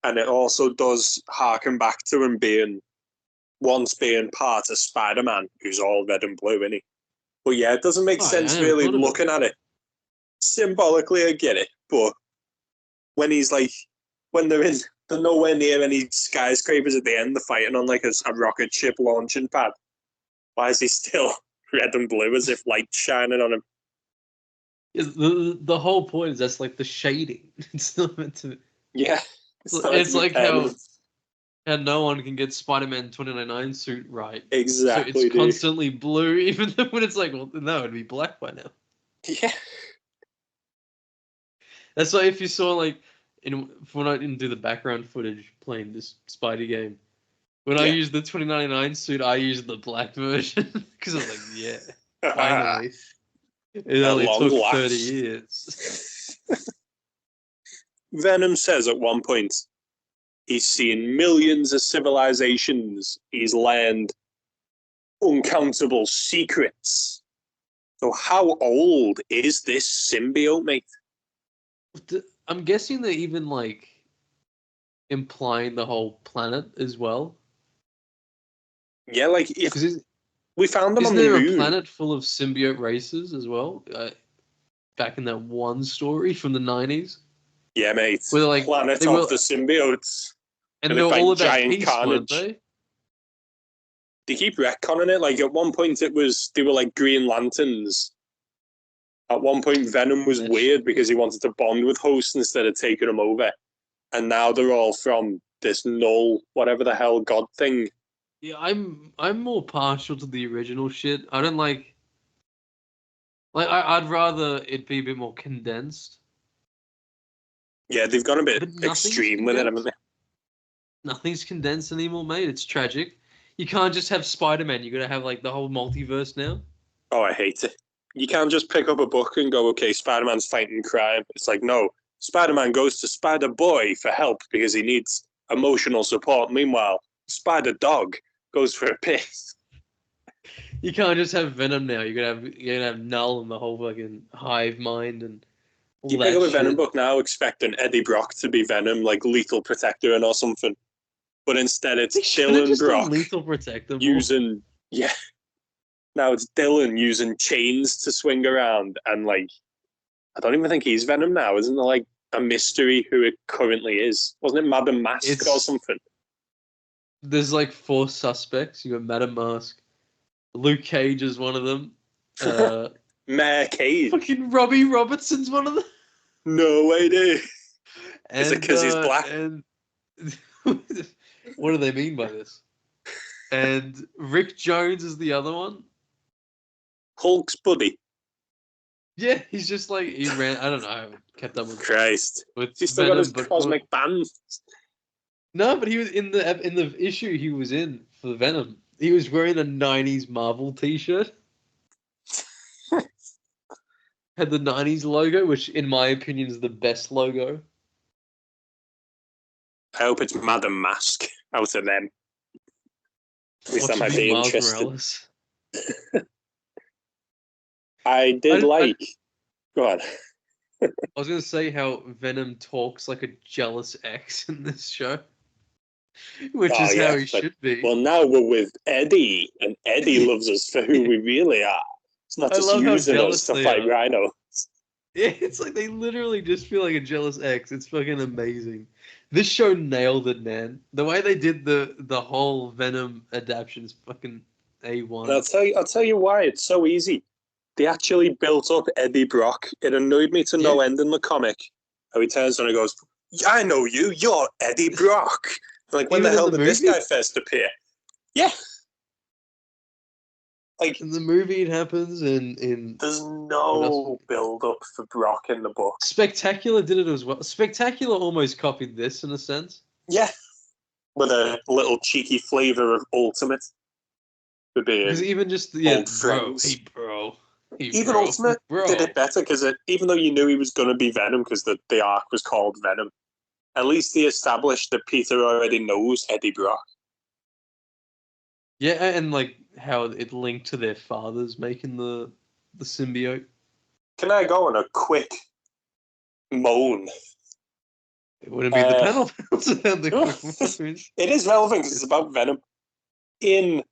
And it also does harken back to him once being part of Spider-Man, who's all red and blue, isn't he? But yeah, it doesn't make sense I never really thought of it. looking at it. Symbolically, I get it, but when he's like, when they're nowhere near any skyscrapers at the end, they're fighting on like a rocket ship launching pad. Why is he still red and blue as if light's shining on him? The whole point is that's like the shading. It's not meant to. Yeah. It's like how no one can get Spider-Man 2099 suit right. Exactly. So it's dude. constantly blue, even though when it's like, well, no, it'd be black by now. Yeah. That's why if you saw like, when I didn't do the background footage playing this Spidey game, when I used the 2099 suit, I used the black version because I was like, yeah, finally. It only long took lapse. 30 years. Venom says at one point he's seen millions of civilizations. He's learned uncountable secrets. So how old is this symbiote, mate? I'm guessing they're even like implying the whole planet as well. Yeah, like if Because we found them on isn't the there a moon. planet full of symbiote races as well? Back in that one story from the 90s, Yeah, mate. where like Planet they of were, the symbiotes. and And they they were fight all about giant peace, weren't carnage. they? They keep retconning it. Like at one point, they were like Green Lanterns. At one point, Venom was weird because he wanted to bond with Host instead of taking him over. And now they're all from this null, whatever the hell god thing. Yeah, I'm more partial to the original shit. I don't like I'd rather it be a bit more condensed. Yeah, they've gone a bit But nothing's extreme with it, haven't condensed. they? Nothing's condensed anymore, mate. It's tragic. You can't just have Spider-Man. You gotta have like the whole multiverse now. Oh, I hate it. You can't just pick up a book and go, okay, Spider-Man's fighting crime. It's like, no, Spider-Man goes to Spider-Boy for help because he needs emotional support. Meanwhile, Spider-Dog goes for a piss. You can't just have Venom now. You gotta have Null and the whole fucking hive mind and all You that pick up a shit. Venom book now expecting Eddie Brock to be Venom, like Lethal Protector or something. But instead it's They should have Dylan just done Brock Lethal Protector more. using... Yeah. Now it's Dylan using chains to swing around, and like, I don't even think he's Venom now. Isn't there like a mystery who it currently is? Wasn't it Madam Mask or something? There's like 4 suspects. You got Madam Mask. Luke Cage is one of them. Mayor Cage. Fucking Robbie Robertson's one of them. No way, dude. And, Is it because he's black? And what do they mean by this? And Rick Jones is the other one. Hulk's buddy. Yeah, he's just like he ran. I don't know. I haven't kept up with. Christ. With He's still got his cosmic band. No, but he was in the issue he was in for Venom. He was wearing a '90s Marvel T-shirt. Had the '90s logo, which, in my opinion, is the best logo. I hope it's Madam Mask out of them. At least I Watch might it be Miles interested. Morales. I did Go on. I was gonna say how Venom talks like a jealous ex in this show, which is how he should be. Well, now we're with Eddie, and Eddie loves us for who we really are. It's not just using us to fight Rhino. Yeah, it's like they literally just feel like a jealous ex. It's fucking amazing. This show nailed it, man. The way they did the whole Venom adaptation is fucking A1. And I'll tell you why. It's so easy. They actually built up Eddie Brock. It annoyed me to no end in the comic. How he turns around and goes, I know you. You're Eddie Brock. Like, when the hell did this guy first appear? Yeah. Like, in the movie, it happens. There's no build-up for Brock in the book. Spectacular did it as well. Spectacular almost copied this in a sense. Yeah. With a little cheeky flavour of Ultimate. Because even just bro. Even Ultimate did it better because even though you knew he was going to be Venom because the arc was called Venom, at least they established that Peter already knows Eddie Brock. Yeah, and like how it linked to their fathers making the symbiote. Can I go on a quick moan? It wouldn't be the panel. It is relevant because it's about Venom. In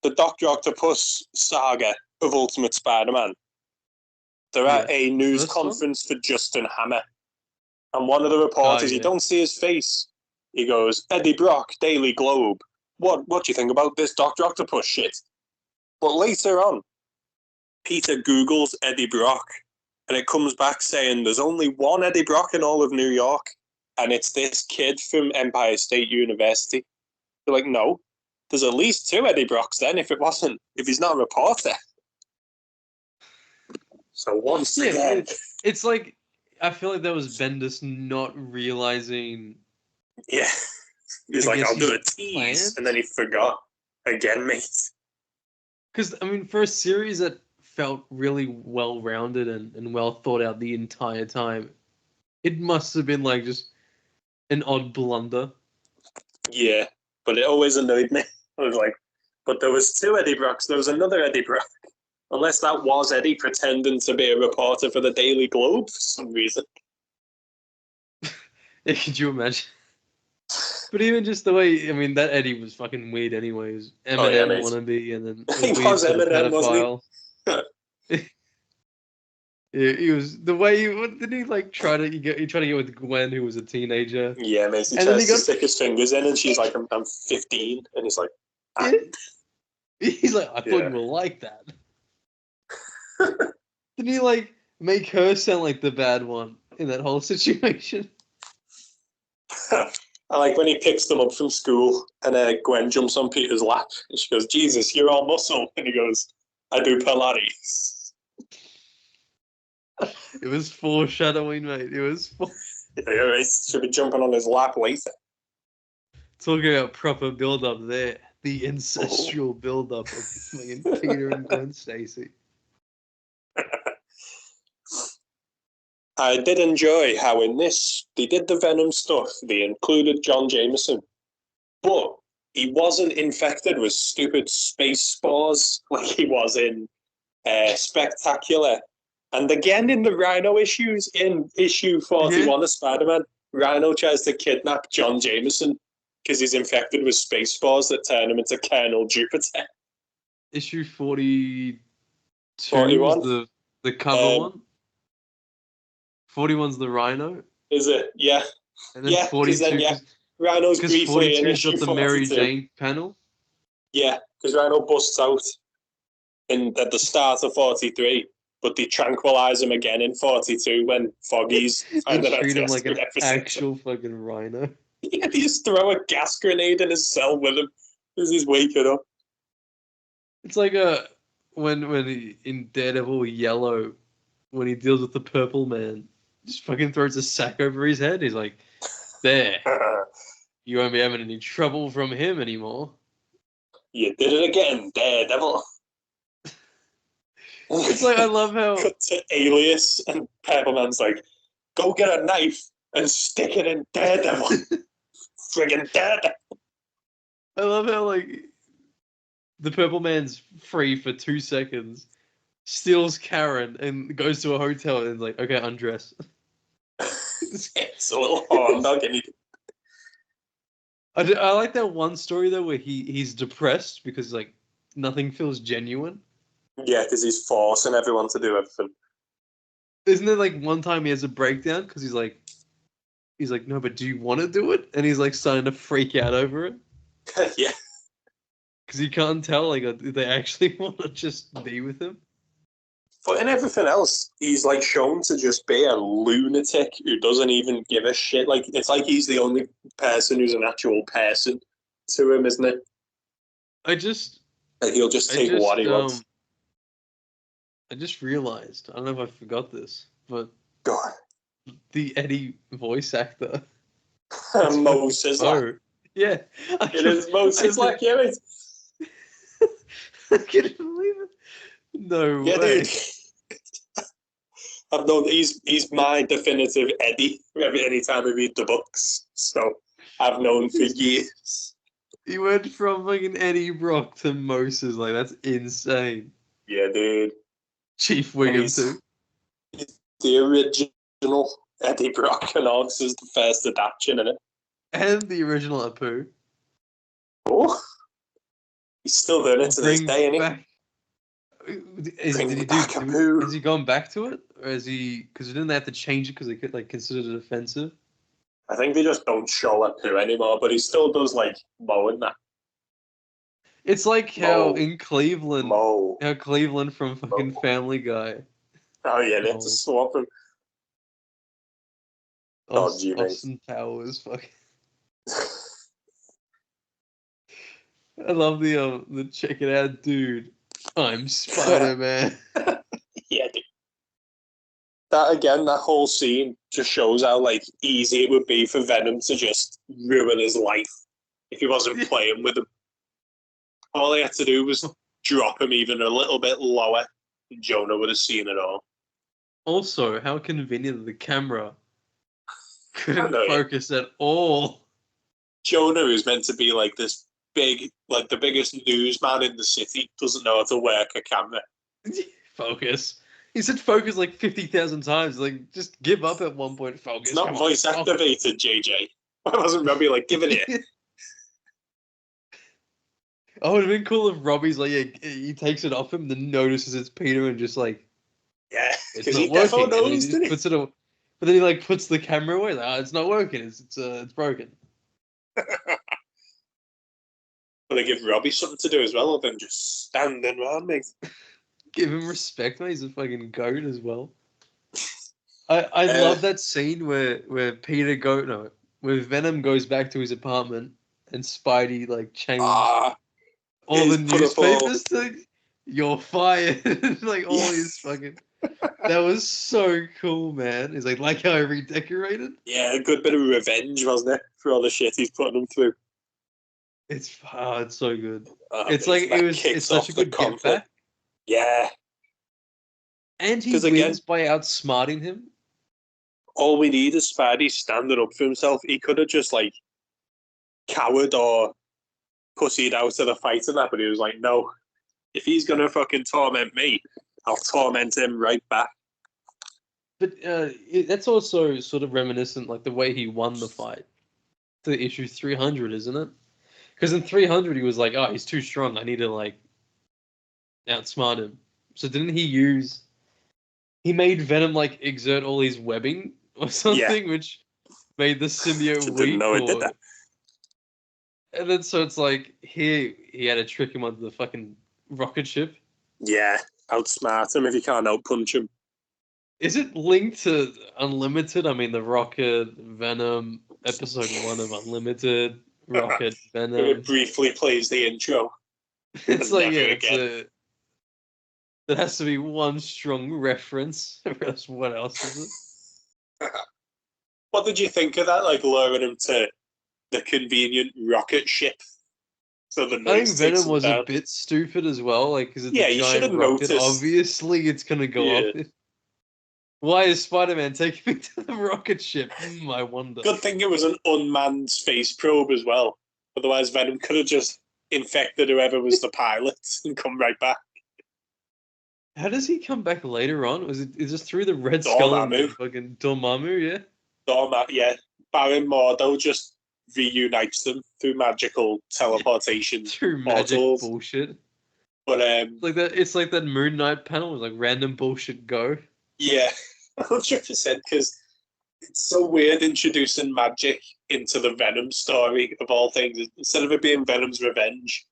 the Dr. Octopus saga of Ultimate Spider-Man, they're at a news conference for Justin Hammer. And one of the reporters, you don't see his face. He goes, Eddie Brock, Daily Globe. What do you think about this Dr. Octopus shit? But later on, Peter Googles Eddie Brock, and it comes back saying there's only one Eddie Brock in all of New York, and it's this kid from Empire State University. They're like, no, there's at least 2 Eddie Brocks then if he's not a reporter. So once again... It's like, I feel like that was Bendis not realizing... Yeah. He's like, I'll do a tease, and then he forgot. Again, mate. Because, I mean, for a series that felt really well-rounded and well thought out the entire time, It must have been like just an odd blunder. Yeah, but it always annoyed me. I was like, but there was two Eddie Brocks. There was another Eddie Brock. Unless that was Eddie pretending to be a reporter for the Daily Globe for some reason. Yeah, could you imagine? But even just the way, I mean, that Eddie was fucking weird anyway. He was Eminem mate. wannabe, and then a He weird was sort of Eminem, pedophile. wasn't Yeah, he was the way he what did he like try to get? He tried to get with Gwen, who was a teenager. he? Yeah, mate. He And then tries he to got- stick his fingers in, and she's like, I'm 15. And he's like, Yeah. He's like, I thought Yeah. you were like that. Didn't he like make her sound like the bad one in that whole situation? I like when he picks them up from school, and Gwen jumps on Peter's lap, and she goes, Jesus, you're all muscle. And he goes, I do Pilates. It was foreshadowing, mate. It was Yeah, he should be jumping on his lap later. talking about proper build up there. The ancestral build up of fucking Peter and Gwen Stacy. I did enjoy how in this, they did the Venom stuff, they included John Jameson, but he wasn't infected with stupid space spores like he was in Spectacular. And again in the Rhino issues, in issue 41 of Spider-Man, Rhino tries to kidnap John Jameson because he's infected with space spores that turn him into Colonel Jupiter. Issue 42 41? is the cover one. 41's the Rhino. Is it? Yeah. And then Yeah, 'cause 42 then, yeah. Rhino's because briefly in 42's issue got the 42. Mary Jane panel. Yeah, because Rhino busts out at the start of 43, but they tranquilise him again in 42 when Foggy's They finding out treat he him has like to an do everything. actual fucking rhino. Yeah, they just throw a gas grenade in his cell with him as he's waking up. It's like when he, in Daredevil Yellow, when he deals with the Purple Man, just fucking throws a sack over his head. He's like, "There, you won't be having any trouble from him anymore." You did it again, Daredevil. It's like I love how Cut to Alias, and Pepperman's like, go get a knife and stick it in Daredevil. Friggin' Daredevil. I love how like the Purple Man's free for 2 seconds, steals Karen and goes to a hotel and is like, "Okay, undress." It's a little hard dog, and I like that one story though where he's depressed because like nothing feels genuine. yeah, because he's forcing everyone to do everything. Isn't there like one time he has a breakdown because he's like, "No, but do you want to do it?" And he's like starting to freak out over it Yeah. because he can't tell like they actually want to just be with him. But in everything else, he's like shown to just be a lunatic who doesn't even give a shit. Like it's like he's the only person who's an actual person to him, isn't it? I just Like he'll just take what he wants. I just realized, I don't know if I forgot this, but Go on. the Eddie voice actor. Mo Sislak. Oh, yeah. It is Mo Sislak, yeah, mate. I can't believe it. No Yeah, way. dude. I've known he's my definitive Eddie anytime I read the books. So I've known for years. He went from fucking Eddie Brock to Moses. Like, that's insane. Yeah, dude. Chief Wiggum, He's- too. The original Eddie Brock, and all this is the first adaptation in it. And the original Apu. Oh, he's still doing it to this day, isn't he? back. Bring back Apu. Has he gone back to it? Or is he. Because didn't they have to change it because they could, like, considered it offensive? I think they just don't show Apu anymore, but he still does like Mo and that. It's like how Mo. in Cleveland. Mo. How Cleveland from fucking Mo. Family Guy. Oh yeah, they have to swap him. Oh, gee, mate. Austin Powers, fucking. I love the check it out, dude. I'm Spider-Man. Yeah, dude. That again, that whole scene just shows how like easy it would be for Venom to just ruin his life if he wasn't playing with him. All he had to do was drop him even a little bit lower, and Jonah would have seen it all. Also, how convenient that the camera couldn't know, yeah. focus at all. Jonah, who's meant to be like this big, like the biggest newsman in the city, doesn't know how to work a camera. Focus. He said focus like 50,000 times. Like, just give up at one point. Focus. It's not Come on, voice focus. activated, JJ. Why wasn't Robbie like, give it here? Oh, it would have been cool if Robbie's like, yeah, he takes it off him, then notices it's Peter and just like, Yeah, it's because not he defo working. And then he knows, just didn't he? puts it away. But then he like puts the camera away. Like, oh, it's not working. It's broken. But they give Robbie something to do as well, other than just standing around me. Give him respect, mate. He's a fucking goat as well. I love that scene where Peter where Venom goes back to his apartment and Spidey like changed all the he's put up all- newspapers thing. You're fired. Like all his fucking. That was so cool, man. He's like how I redecorated. Yeah, a good bit of revenge, wasn't it, for all the shit he's putting them through. It's so good. It's It's such a good get back. Yeah. And he 'Cause wins again- by outsmarting him. All we need is Spidey standing up for himself. He could have just like cowered or pussied out of the fight and that, but he was like, no. If he's gonna fucking torment me, I'll torment him right back. But that's also sort of reminiscent, like the way he won the fight to issue 300, isn't it? Because in 300 he was like, oh, he's too strong. I need to like outsmart him. So didn't he made Venom like exert all his webbing or something, which made the symbiote weak? Didn't know it did that. And then so it's like he had to trick him onto the fucking rocket ship. Yeah, outsmart him if you can't outpunch him. Is it linked to Unlimited? I mean, the Rocket Venom episode 1 of Unlimited Rocket Venom. It briefly plays the intro. It's like Never there has to be one strong reference. What else is it? What did you think of that? Like luring him to the convenient rocket ship. So the I think noise takes Venom him was down. a bit stupid as well. Like, because it's Yeah, a you should giant have rocket. noticed. Obviously, it's gonna go Yeah. off. Why is Spider-Man taking me to the rocket ship? I wonder. Good thing it was an unmanned space probe as well. Otherwise, Venom could have just infected whoever was the pilot and come right back. How does he come back later on? Is it through the Red Skull and Dormammu. fucking Dormammu? Yeah. Yeah, Baron Mordo just reunites them through magical teleportation Through magic portals. bullshit. But Like that. It's like that Moon Knight panel. It was like random bullshit go. yeah, 100%. Because it's so weird introducing magic into the Venom story of all things. Instead of it being Venom's revenge,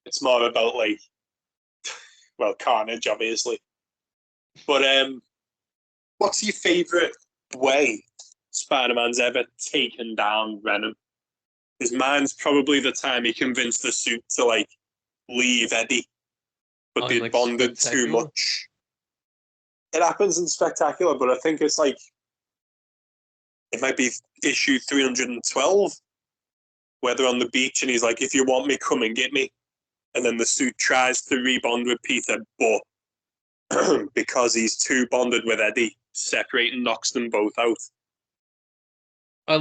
it's more about like, well, carnage, obviously. But what's your favourite way Spider-Man's ever taken down Venom? Because mine's probably the time he convinced the suit to like leave Eddie, but they like bonded too Spectacular? much. It happens in Spectacular, but I think it's like it might be issue 312, where they're on the beach and he's like, "If you want me, come and get me." And then the suit tries to rebond with Peter, but because he's too bonded with Eddie, separating knocks them both out. I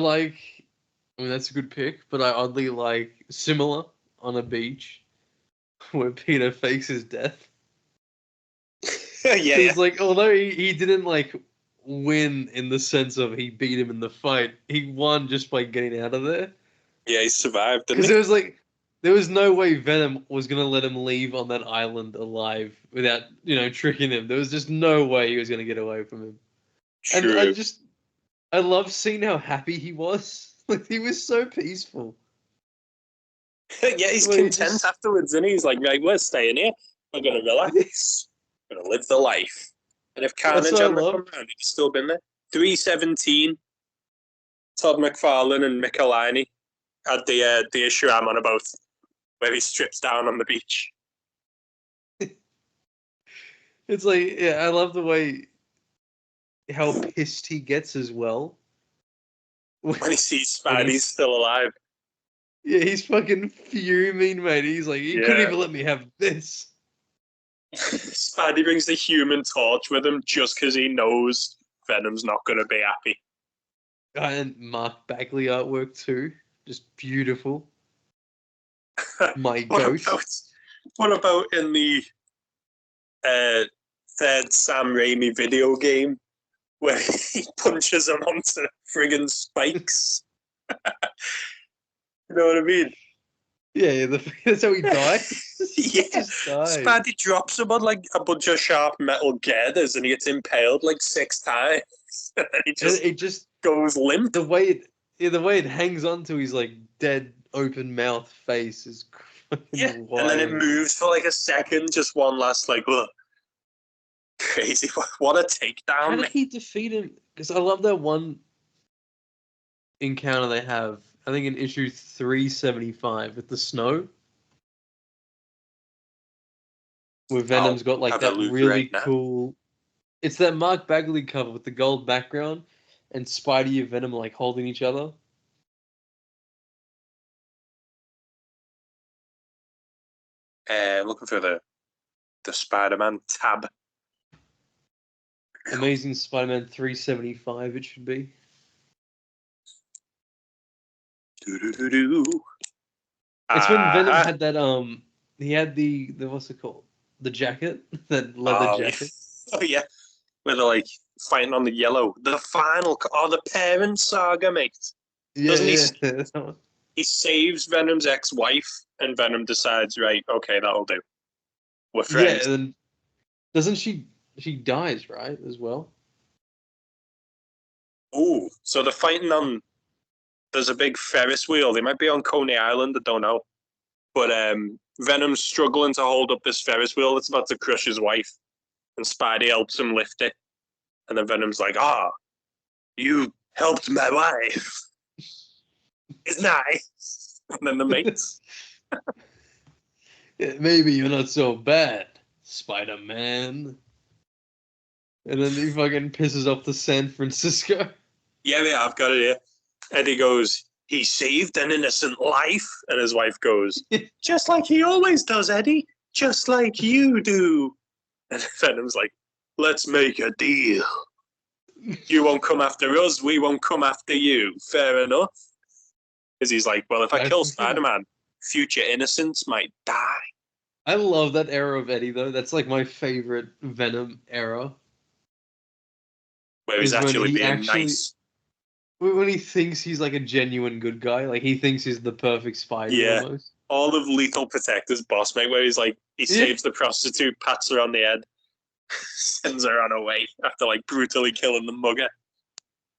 mean, that's a good pick, but I oddly like Similar on a beach where Peter fakes his death. yeah. It's like, although he didn't like win in the sense of he beat him in the fight, he won just by getting out of there. Yeah, he survived, didn't Because he? it was like, there was no way Venom was going to let him leave on that island alive without, tricking him. There was just no way he was going to get away from him. True. And I love seeing how happy he was. Like, he was so peaceful. Yeah, he's Well, he content just- afterwards, and he's like, right, we're staying here. We're going to relax. We're going to live the life. And if Carnage what I hadn't come love. around, he'd still been there. 317, Todd McFarlane and Michelini had the issue I'm on about, where he strips down on the beach. It's like, yeah, I love the way how pissed he gets as well. When he sees When Spidey's he's- still alive. Yeah, he's fucking fuming, mate. He's like, he couldn't Yeah. even let me have this. Spidey brings the Human Torch with him just because he knows Venom's not going to be happy. And Mark Bagley artwork too. Just beautiful. My What goat. what about in the third Sam Raimi video game where he punches him onto friggin' spikes? You know what I mean? Yeah, that's how he died. Yeah, Just died. Spidey drops him on like a bunch of sharp metal girders and he gets impaled like 6 times. And he just, It just goes limp. the way it hangs onto his like dead open mouth face is Yeah, wild. and then it moves for like a second, just one last like, ugh. Crazy. What a takedown. How did he defeat him? Because I love that one encounter they have. I think in issue 375 with the snow, where Venom's got like have a that look really right now. cool. It's that Mark Bagley cover with the gold background, and Spidey and Venom like holding each other. Looking for the Spider-Man tab. Amazing Spider-Man 375. It should be. Doo-doo-doo-doo. It's when Venom had that he had the what's it called? The jacket, that leather jacket. Oh yeah, where they're like fighting on the yellow. The final, the parent saga, mate. Yeah, Doesn't he saves Venom's ex-wife, and Venom decides, right, okay, that'll do. We're friends. Yeah, and doesn't she dies, right, as well? Ooh, so they're fighting on. There's a big Ferris wheel. They might be on Coney Island. I don't know, but Venom's struggling to hold up this Ferris wheel that's about to crush his wife, and Spidey helps him lift it, and then Venom's like, you helped my wife. It's nice. And then the mates. Yeah, maybe you're not so bad, Spider-Man. And then he fucking pisses off to San Francisco. Yeah, I've got it here. And he goes, he saved an innocent life. And his wife goes, just like he always does, Eddie. Just like you do. And Venom's like, let's make a deal. You won't come after us, we won't come after you. Fair enough. Because he's like, well, if I kill Spider-Man, future innocents might die. I love that era of Eddie, though. That's like my favorite Venom era. Where he's actually being nice. When he thinks he's like a genuine good guy, like he thinks he's the perfect Spider. Yeah, almost. All of Lethal Protector's boss, mate, where he's like, he saves the prostitute, pats her on the head, sends her on her way after like brutally killing the mugger.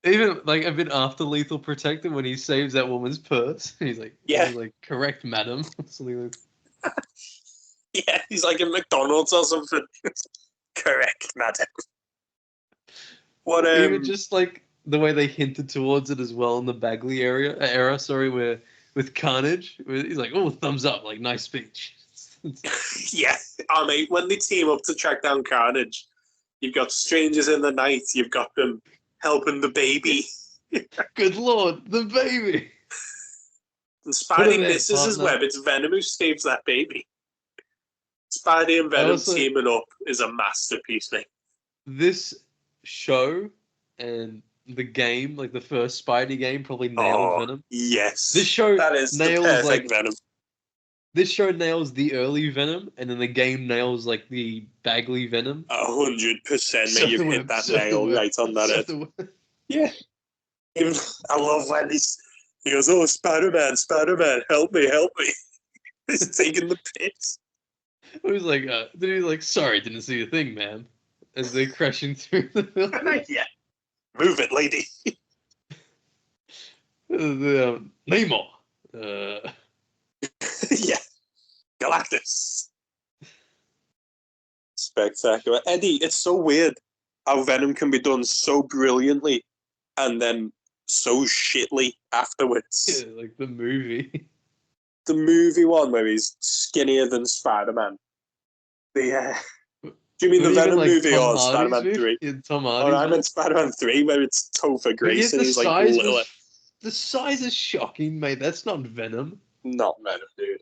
Even like a bit after Lethal Protector, when he saves that woman's purse, he's like, correct, madam. Something like. Yeah, he's like in McDonald's or something. Correct, madam. What even just like the way they hinted towards it as well in the Bagley era, where with Carnage, where he's like, oh, thumbs up, like nice speech. Yeah, mate, when they team up to track down Carnage, you've got strangers in the night, you've got them helping the baby. Good lord, the baby. And Spidey misses his web. It's Venom who saves that baby. Spidey and Venom teaming up is a masterpiece, mate. This show and the game, like the first Spidey game, probably nailed Venom. Yes. This show that is nails the perfect like Venom. This show nails the early Venom, and then the game nails like the Bagley Venom. 100%, mate. You've hit that nail right on that head. Yeah. I love when he goes, oh, Spider-Man, help me. He's taking the piss. It was like, sorry, didn't see a thing, man. As they're crashing through the building. Yeah. Move it, lady. Namor. Yeah. Galactus. Spectacular. Eddie, it's so weird how Venom can be done so brilliantly and then so shitly afterwards. Yeah, like the movie. The movie one where he's skinnier than Spider-Man. Do you mean the Venom movie or Spider-Man 3? Tom Hardy's I meant Spider-Man 3 where it's Topher Grace and he's like little. The size is shocking, mate. That's not Venom. Not Venom, dude.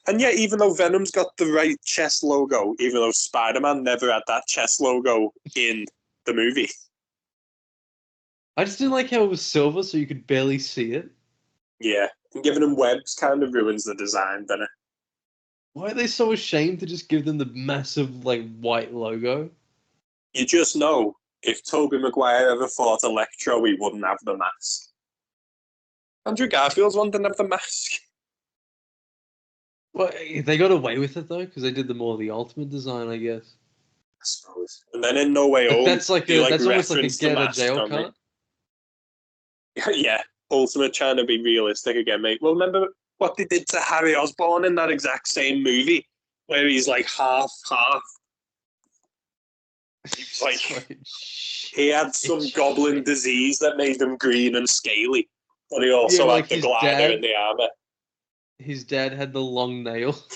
And yet, even though Venom's got the right chest logo, even though Spider-Man never had that chest logo in the movie. I just didn't like how it was silver, so you could barely see it. Yeah, and giving them webs kind of ruins the design, doesn't it? Why are they so ashamed to just give them the massive like white logo? You just know if Tobey Maguire ever fought Electro, he wouldn't have the mask. Andrew Garfield's one didn't have the mask. Well, they got away with it though, because they did the more the ultimate design, I guess. I suppose. And then in No Way But Home, that's like they that's almost like a reference the get a mask, jail don't they? card. Yeah, Ultimate trying to be realistic again, mate. Well, remember what they did to Harry Osborn in that exact same movie, where he's like half. He's like he had some goblin disease that made him green and scaly, but he also like had the glider and the armor. His dad had the long nails.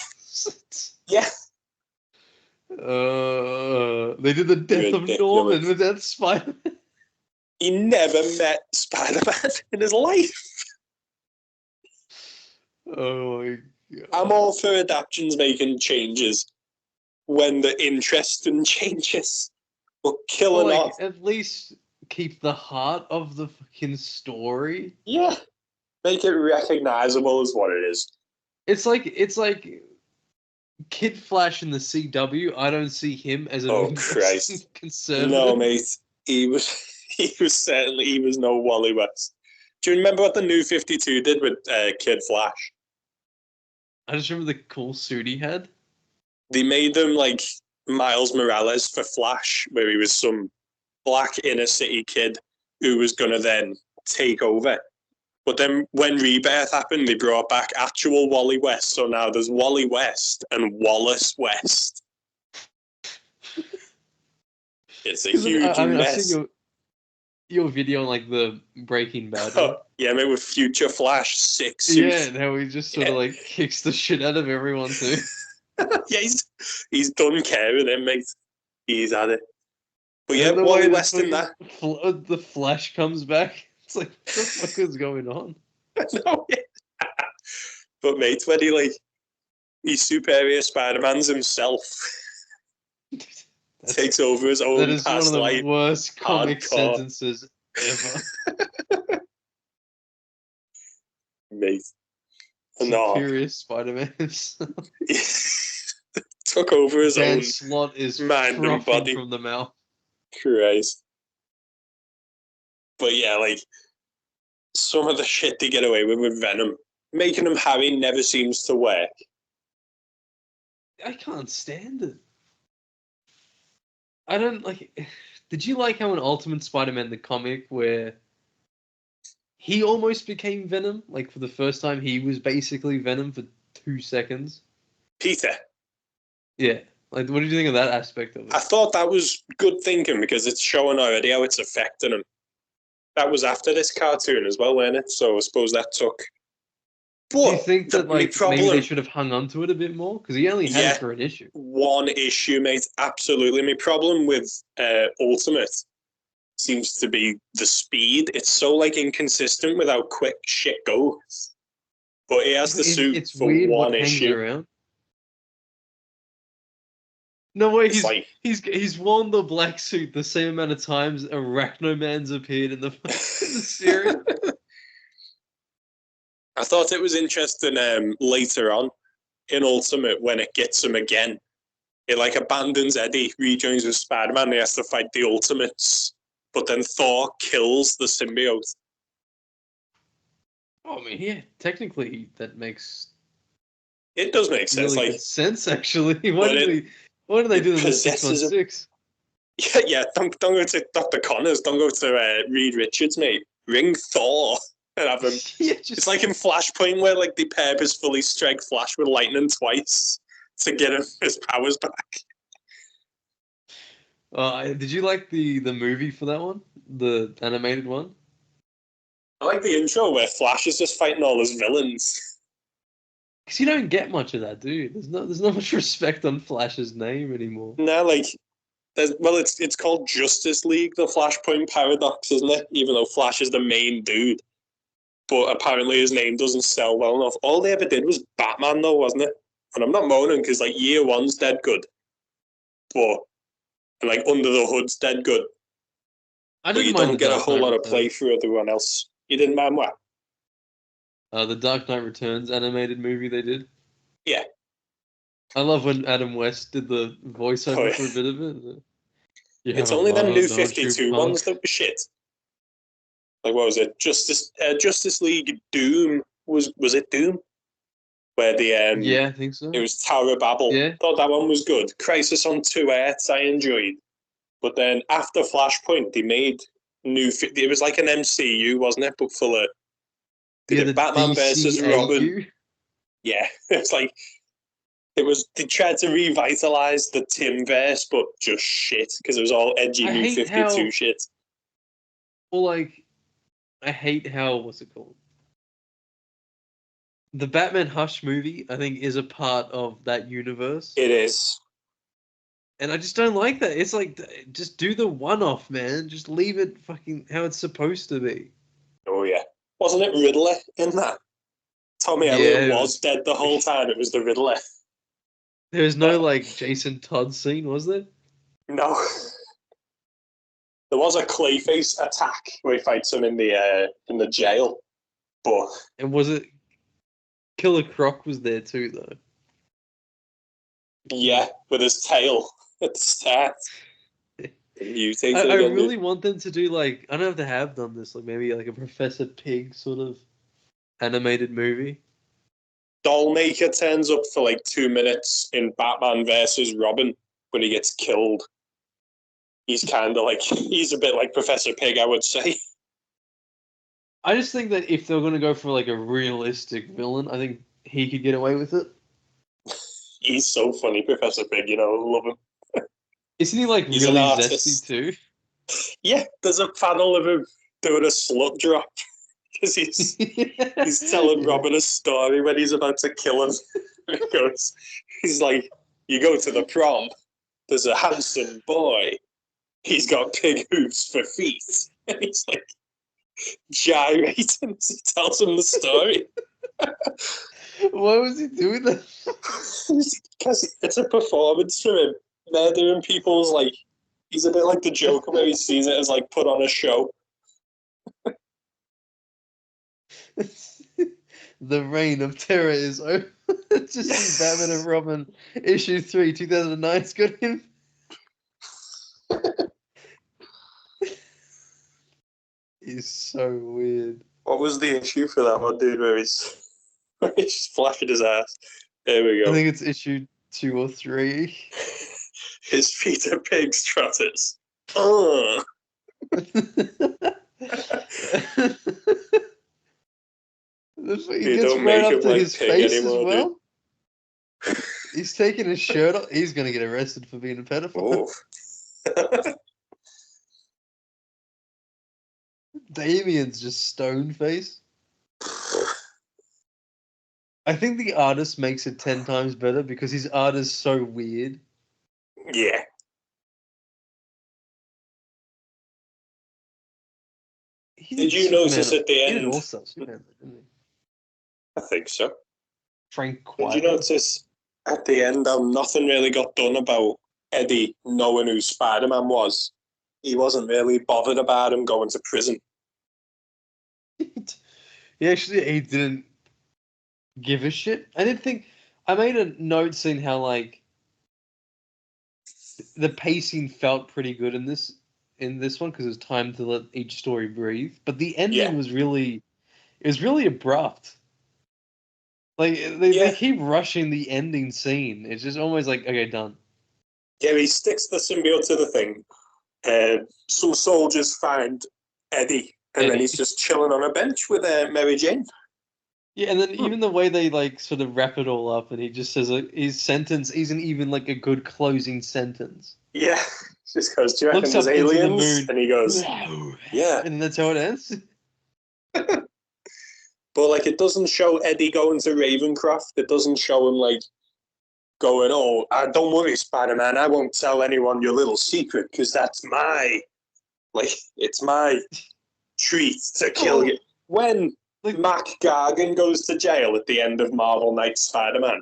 Yeah. They did the death of Norman without Spider-Man. He never met Spider-Man in his life. Oh my god. I'm all for adaptions making changes when the interesting changes. But killing off. At least keep the heart of the fucking story. Yeah. Make it recognizable as what it is. It's like Kid Flash in the CW. I don't see him as a conservative. No, mate. He was no Wally West. Do you remember what the New 52 did with Kid Flash? I just remember the cool suit he had. They made him like Miles Morales for Flash, where he was some black inner city kid who was going to then take over. But then when Rebirth happened, they brought back actual Wally West. So now there's Wally West and Wallace West. It's a huge mess. I've seen your video on like the Breaking Bad. Yeah, mate, with Future Flash 6. Yeah, and how he just sort of like kicks the shit out of everyone too. Yeah, he's done caring him, mate. He's had it. But yeah, Wally West in that. The Flash comes back. It's like, what the fuck is going on? No, yeah. But mate, when he's superior Spider-Man's himself. Takes over his own past life. That is one of the worst comic sentences ever. Mate. Superior Spider-Man. Took over his own slot is mind and body from the mouth. Christ. But yeah, like some of the shit they get away with Venom, making him Harry never seems to work. I can't stand it. I don't like. Did you like how in Ultimate Spider-Man the comic where he almost became Venom? Like for the first time, he was basically Venom for 2 seconds. Peter. Yeah. Like, what did you think of that aspect of it? I thought that was good thinking because it's showing already how it's affecting him. That was after this cartoon as well, wasn't it? So I suppose that took. But do you think that maybe they should have hung on to it a bit more? Because he only had it for an issue. One issue, mate. Absolutely. My problem with Ultimate seems to be the speed. It's so inconsistent with how quick shit goes. But he has the suit for one issue. Around. No way, he's worn the black suit the same amount of times Arachnoman's appeared in the series. I thought it was interesting later on in Ultimate when it gets him again. It abandons Eddie, rejoins with Spider-Man, he has to fight the Ultimates. But then Thor kills the symbiote. Oh, I mean, yeah, technically that makes... It does make sense. Really good sense, actually. Why do they do this in 616? Yeah, don't go to Dr. Connors, don't go to Reed Richards, mate. Ring Thor and have him. It's like in Flashpoint where they purposefully strike Flash with lightning twice to get him his powers back. Did you like the movie for that one? The animated one? I like the intro where Flash is just fighting all his villains. Because you don't get much of that, dude. There's not much respect on Flash's name anymore. No, it's called Justice League, the Flashpoint paradox, isn't it? Even though Flash is the main dude. But apparently his name doesn't sell well enough. All they ever did was Batman, though, wasn't it? And I'm not moaning because year one's dead good. But Under the Hood's dead good. I But didn't you mind don't the get a Dark whole Knight lot of play Returns. for everyone else. You didn't mind what? The Dark Knight Returns animated movie they did. Yeah. I love when Adam West did the Oh, voiceover yeah. for a bit of it. You have It's a only them mother, new don't you, 52 punk? ones that were shit. Like, what was it? Justice League Doom. Was it Doom? Where Yeah, I think so. it was Tower of Babel. Yeah. Thought that one was good. Crisis on Two Earths I enjoyed. But then after Flashpoint, they made it was like an MCU, wasn't it? But full of Yeah, did the it Batman versus Robin. DCAU. Yeah, it's like they tried to revitalize the Timverse, but just shit because it was all edgy I new hate 52 how- shit. Well, like, I hate how, what's it called? The Batman Hush movie, I think, is a part of that universe. It is. And I just don't like that. It's like, just do the one-off, man. Just leave it fucking how it's supposed to be. Oh yeah, wasn't it Riddler in that? Tommy Elliot was dead the whole time. It was the Riddler. There was no, like, Jason Todd scene, was there? No. There was a Clayface attack where he fights him in the jail, but And was it... Killer Croc was there too, though. yeah, with his tail at the start. I really want them to do, like... I don't know if they have done this, like, maybe like a Professor Pig sort of animated movie. Dollmaker turns up for like 2 minutes in Batman versus Robin when he gets killed. He's kind of like, he's a bit like Professor Pig, I would say. I just think that if they're going to go for like a realistic villain, I think he could get away with it. He's so funny, Professor Pig, love him. Isn't he like He's really an zesty artist. too? Yeah, there's a panel of him doing a slut drop because he's telling Robin a story when he's about to kill him. He's like, you go to the prom, there's a handsome boy. He's got pig hooves for feet. And he's like gyrating as he tells him the story. Why was he doing that? Because it's a performance from him. Murdering people's, like, he's a bit like the Joker where he sees it as, like, put on a show. The reign of terror is over. Just see Batman and Robin, issue 3, 2009's got him. He's so weird. What was the issue for that one, dude, where he's just flashing his ass? There we go. I think it's issue 2 or 3. His feet are pigs' trotters. Oh. He gets right up to his face anymore, as well. Dude. He's taking his shirt off. He's going to get arrested for being a pedophile. Oh. Damien's just stone face. I think the artist makes it 10 times better because his art is so weird. Yeah. Did you notice at the end? He did also Superman, didn't he? I think so. Frank Quire. Did you notice at the end how nothing really got done about Eddie knowing who Spider-Man was? He wasn't really bothered about him going to prison. He didn't give a shit. I made a note seeing how, like, the pacing felt pretty good in this one because it was time to let each story breathe. But the ending was really abrupt. Like they keep rushing the ending scene. It's just almost like, okay, done. Yeah, he sticks the symbiote to the thing. Some soldiers find Eddie, and then he's just chilling on a bench with Mary Jane. Yeah, and then even the way they like sort of wrap it all up, and he just says like, his sentence isn't even like a good closing sentence. Yeah, just goes, "Do you reckon there's aliens?" And he goes, "Yeah." And that's how it ends. But like, it doesn't show Eddie going to Ravencroft. It doesn't show him like going, "Oh, don't worry, Spider-Man. I won't tell anyone your little secret because that's it's my treat to kill you." When Mac Gargan goes to jail at the end of Marvel Knights Spider-Man,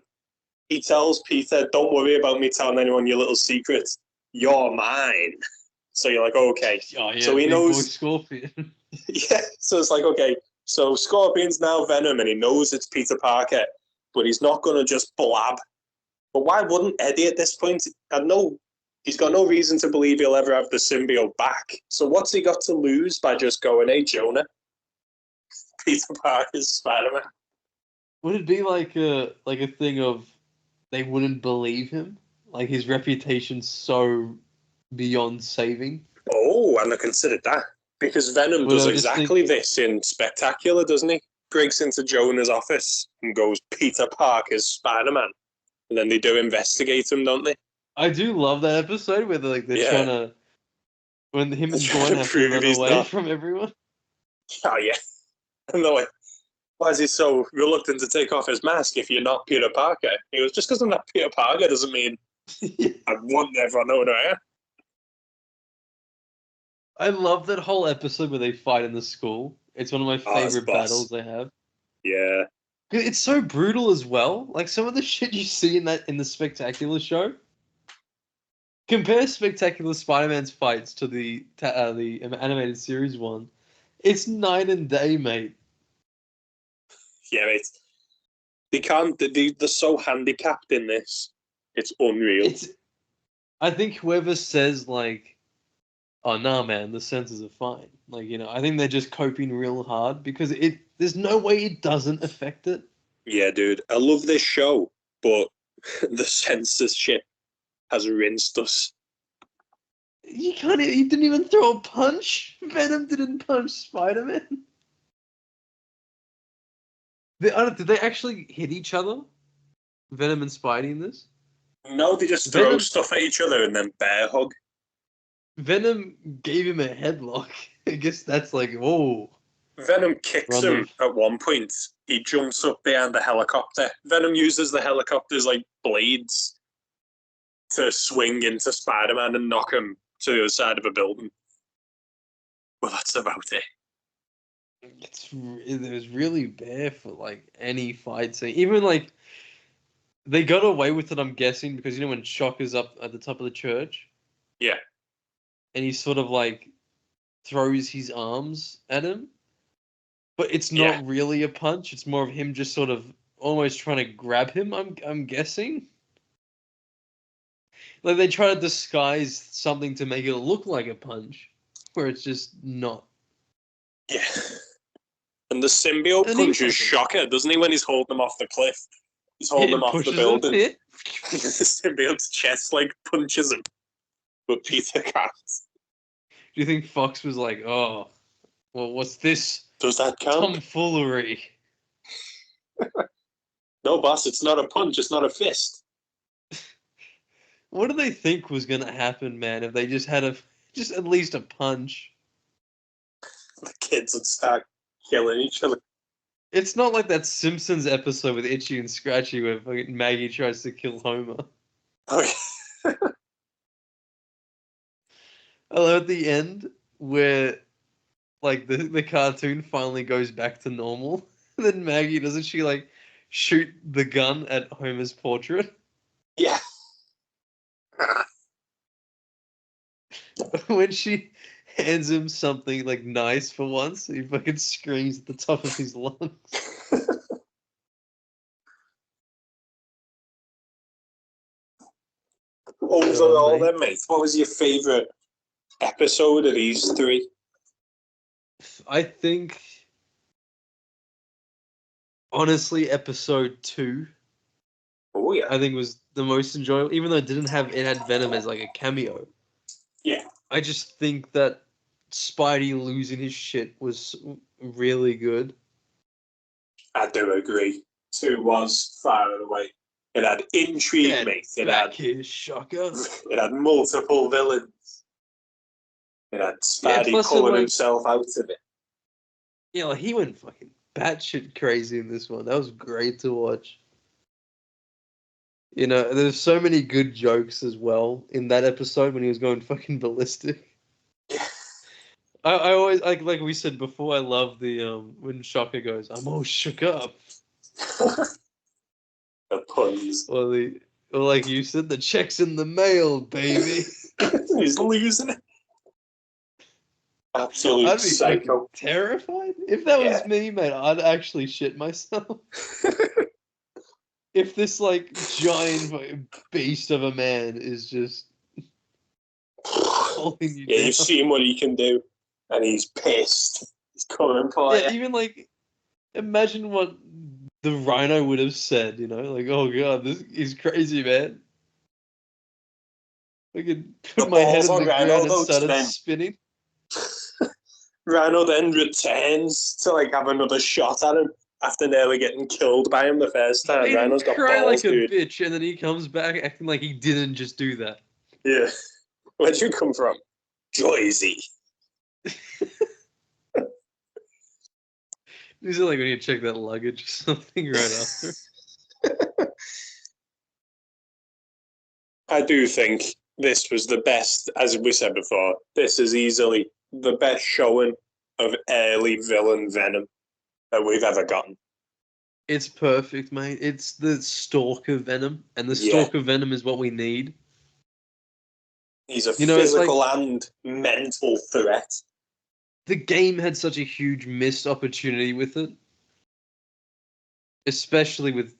he tells Peter, "Don't worry about me telling anyone your little secret. You're mine." So you're like, okay. Oh yeah, So he big boy knows. Scorpion. Yeah. So it's like, okay. So Scorpion's now Venom, and he knows it's Peter Parker, but he's not gonna just blab. But why wouldn't Eddie at this point? He's got no reason to believe he'll ever have the symbiote back. So what's he got to lose by just going, hey, Jonah, Peter Parker's Spider-Man? Would it be like a thing of they wouldn't believe him? Like his reputation's so beyond saving? Oh, and I considered that. Because Venom Well, does I just exactly this in Spectacular, doesn't he? Breaks into Jonah's office and goes, Peter Parker's Spider-Man. And then they do investigate him, don't they? I do love that episode where they're Yeah. trying to, when him and They're trying Gwen to have to prove run he's away not. from everyone. Oh, yeah. And they're like, why is he so reluctant to take off his mask if you're not Peter Parker? He goes, just because I'm not Peter Parker doesn't mean I want everyone to know who I am. I love that whole episode where they fight in the school. It's one of my Oh, it's favorite boss. battles they have. Yeah. It's so brutal as well. Like some of the shit you see in the Spectacular show. Compare Spectacular Spider-Man's fights to the animated series one. It's night and day, mate. Yeah, mate. They can't, they're so handicapped in this. It's unreal. I think whoever says like, "Oh nah, man, the senses are fine." Like I think they're just coping real hard because there's no way it doesn't affect it. Yeah, dude. I love this show, but the censorship has rinsed us. He didn't even throw a punch. Venom didn't punch Spider-Man. Did they actually hit each other? Venom and Spidey in this? No, they just throw stuff at each other and then bear hug. Venom gave him a headlock. I guess that's like, whoa. Venom kicks him at one point. He jumps up behind the helicopter. Venom uses the helicopter's like blades to swing into Spider-Man and knock him to the other side of a building. Well, that's about it. It was really bare for like any fight scene. Even like they got away with it, I'm guessing, because when Shocker's up at the top of the church. Yeah. And he sort of like throws his arms at him. But it's not really a punch. It's more of him just sort of almost trying to grab him, I'm guessing. Like they try to disguise something to make it look like a punch, where it's just not. Yeah. And the symbiote punches Shocker, doesn't he, when he's holding him off the cliff? He's holding him off the building. The symbiote's chest like punches him. But Peter can't. Do you think Fox was like, oh, well, what's this? Does that count? Tomfoolery. No, boss, it's not a punch, it's not a fist. What do they think was gonna happen, man, if they just had at least a punch? The kids would start killing each other. It's not like that Simpsons episode with Itchy and Scratchy where fucking Maggie tries to kill Homer. Oh, yeah. I love at the end where like the cartoon finally goes back to normal. And then Maggie, doesn't she like shoot the gun at Homer's portrait? Yeah. When she hands him something like nice for once, he fucking screams at the top of his lungs. Overall, then, mate, what was your favourite episode of these three? I think, honestly, episode 2. Oh yeah. I think was the most enjoyable, even though it had Venom as like a cameo. Yeah. I just think that Spidey losing his shit was really good. I do agree. 2 was far and away. It had intrigue, mate. It had his Shocker. It had multiple villains. It had Spidey pulling himself out of it. Yeah, like he went fucking batshit crazy in this one. That was great to watch. There's so many good jokes as well in that episode when he was going fucking ballistic. I always like we said before. I love the when Shocker goes, "I'm all shook up." The puns. Or like you said, the check's in the mail, baby. He's losing it. Absolute I'd be fucking psycho. terrified. If that was Yeah. me, man, I'd actually shit myself. If this like giant fucking beast of a man is just holding you Yeah, down. you've seen what he can do, and he's pissed. He's coming for Yeah, you. even like imagine what the Rhino would have said, you know, like, oh god, this is crazy, man. I could The put my head balls in on the Rhino, ground and though, to started then spinning. Rhino then returns to like have another shot at him after nearly getting killed by him the first time. Made him Rhino's got cry balls, like a dude. bitch, and then he comes back acting like he didn't just do that. Yeah. Where'd you come from? Joyzy. He's like, we need to check that luggage or something right after. I do think this was the best, as we said before, this is easily the best showing of early villain Venom that we've ever gotten. It's perfect, mate. It's the stalker Venom, and the Yeah. stalker Venom is what we need. He's a You know, it's like- physical and mental threat. The game had such a huge missed opportunity with it, especially with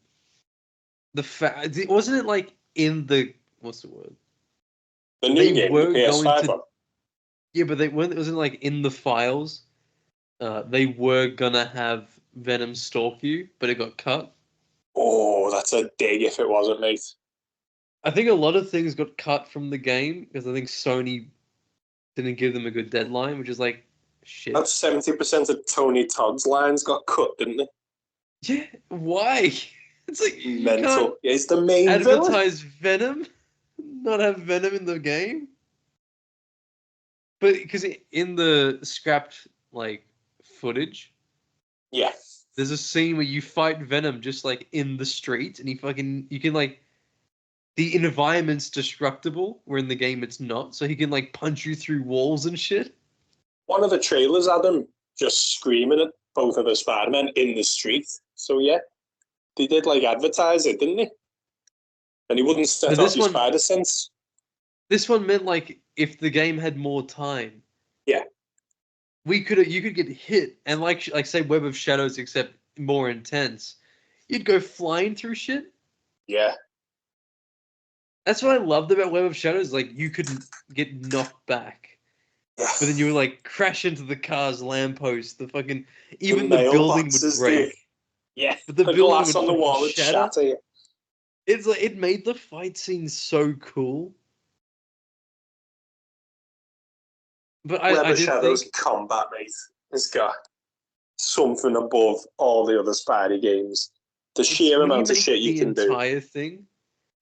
the fact. Wasn't it like in the what's the word? The new They game, were the PS5 going to- one. Yeah, but they weren't. It wasn't like in the files. They were gonna have Venom stalk you, but it got cut. Oh, that's a dig if it wasn't, mate. I think a lot of things got cut from the game because I think Sony didn't give them a good deadline, which is like shit. That's 70% of Tony Todd's lines got cut, didn't they? Yeah, why? It's like you can't Mental. Yeah, he's the main villain. advertise Venom, not have Venom in the game. But because in the scrapped like footage, Yeah. there's a scene where you fight Venom just like in the street, and you can like the environment's destructible, where in the game it's not, so he can like punch you through walls and shit. One of the trailers had him just screaming at both of the Spider-Men in the street. So yeah, they did like advertise it, didn't they? And he wouldn't set But off this his one- spider sense. This one meant like if the game had more time, Yeah. you could get hit and like say Web of Shadows except more intense. You'd go flying through shit. Yeah. That's what I loved about Web of Shadows. Like you could get knocked back, Yeah. but then you would like crash into the car's lamppost. The fucking even The the building mailboxes, would break. dude. Yeah. But the The building glass would on the fucking wall would shatter you. It's like it made the fight scene so cool. But Web I of did Shadows think combat, mate. It's got something above all the other Spidey games. The sheer when amount of make shit you the can do. entire thing,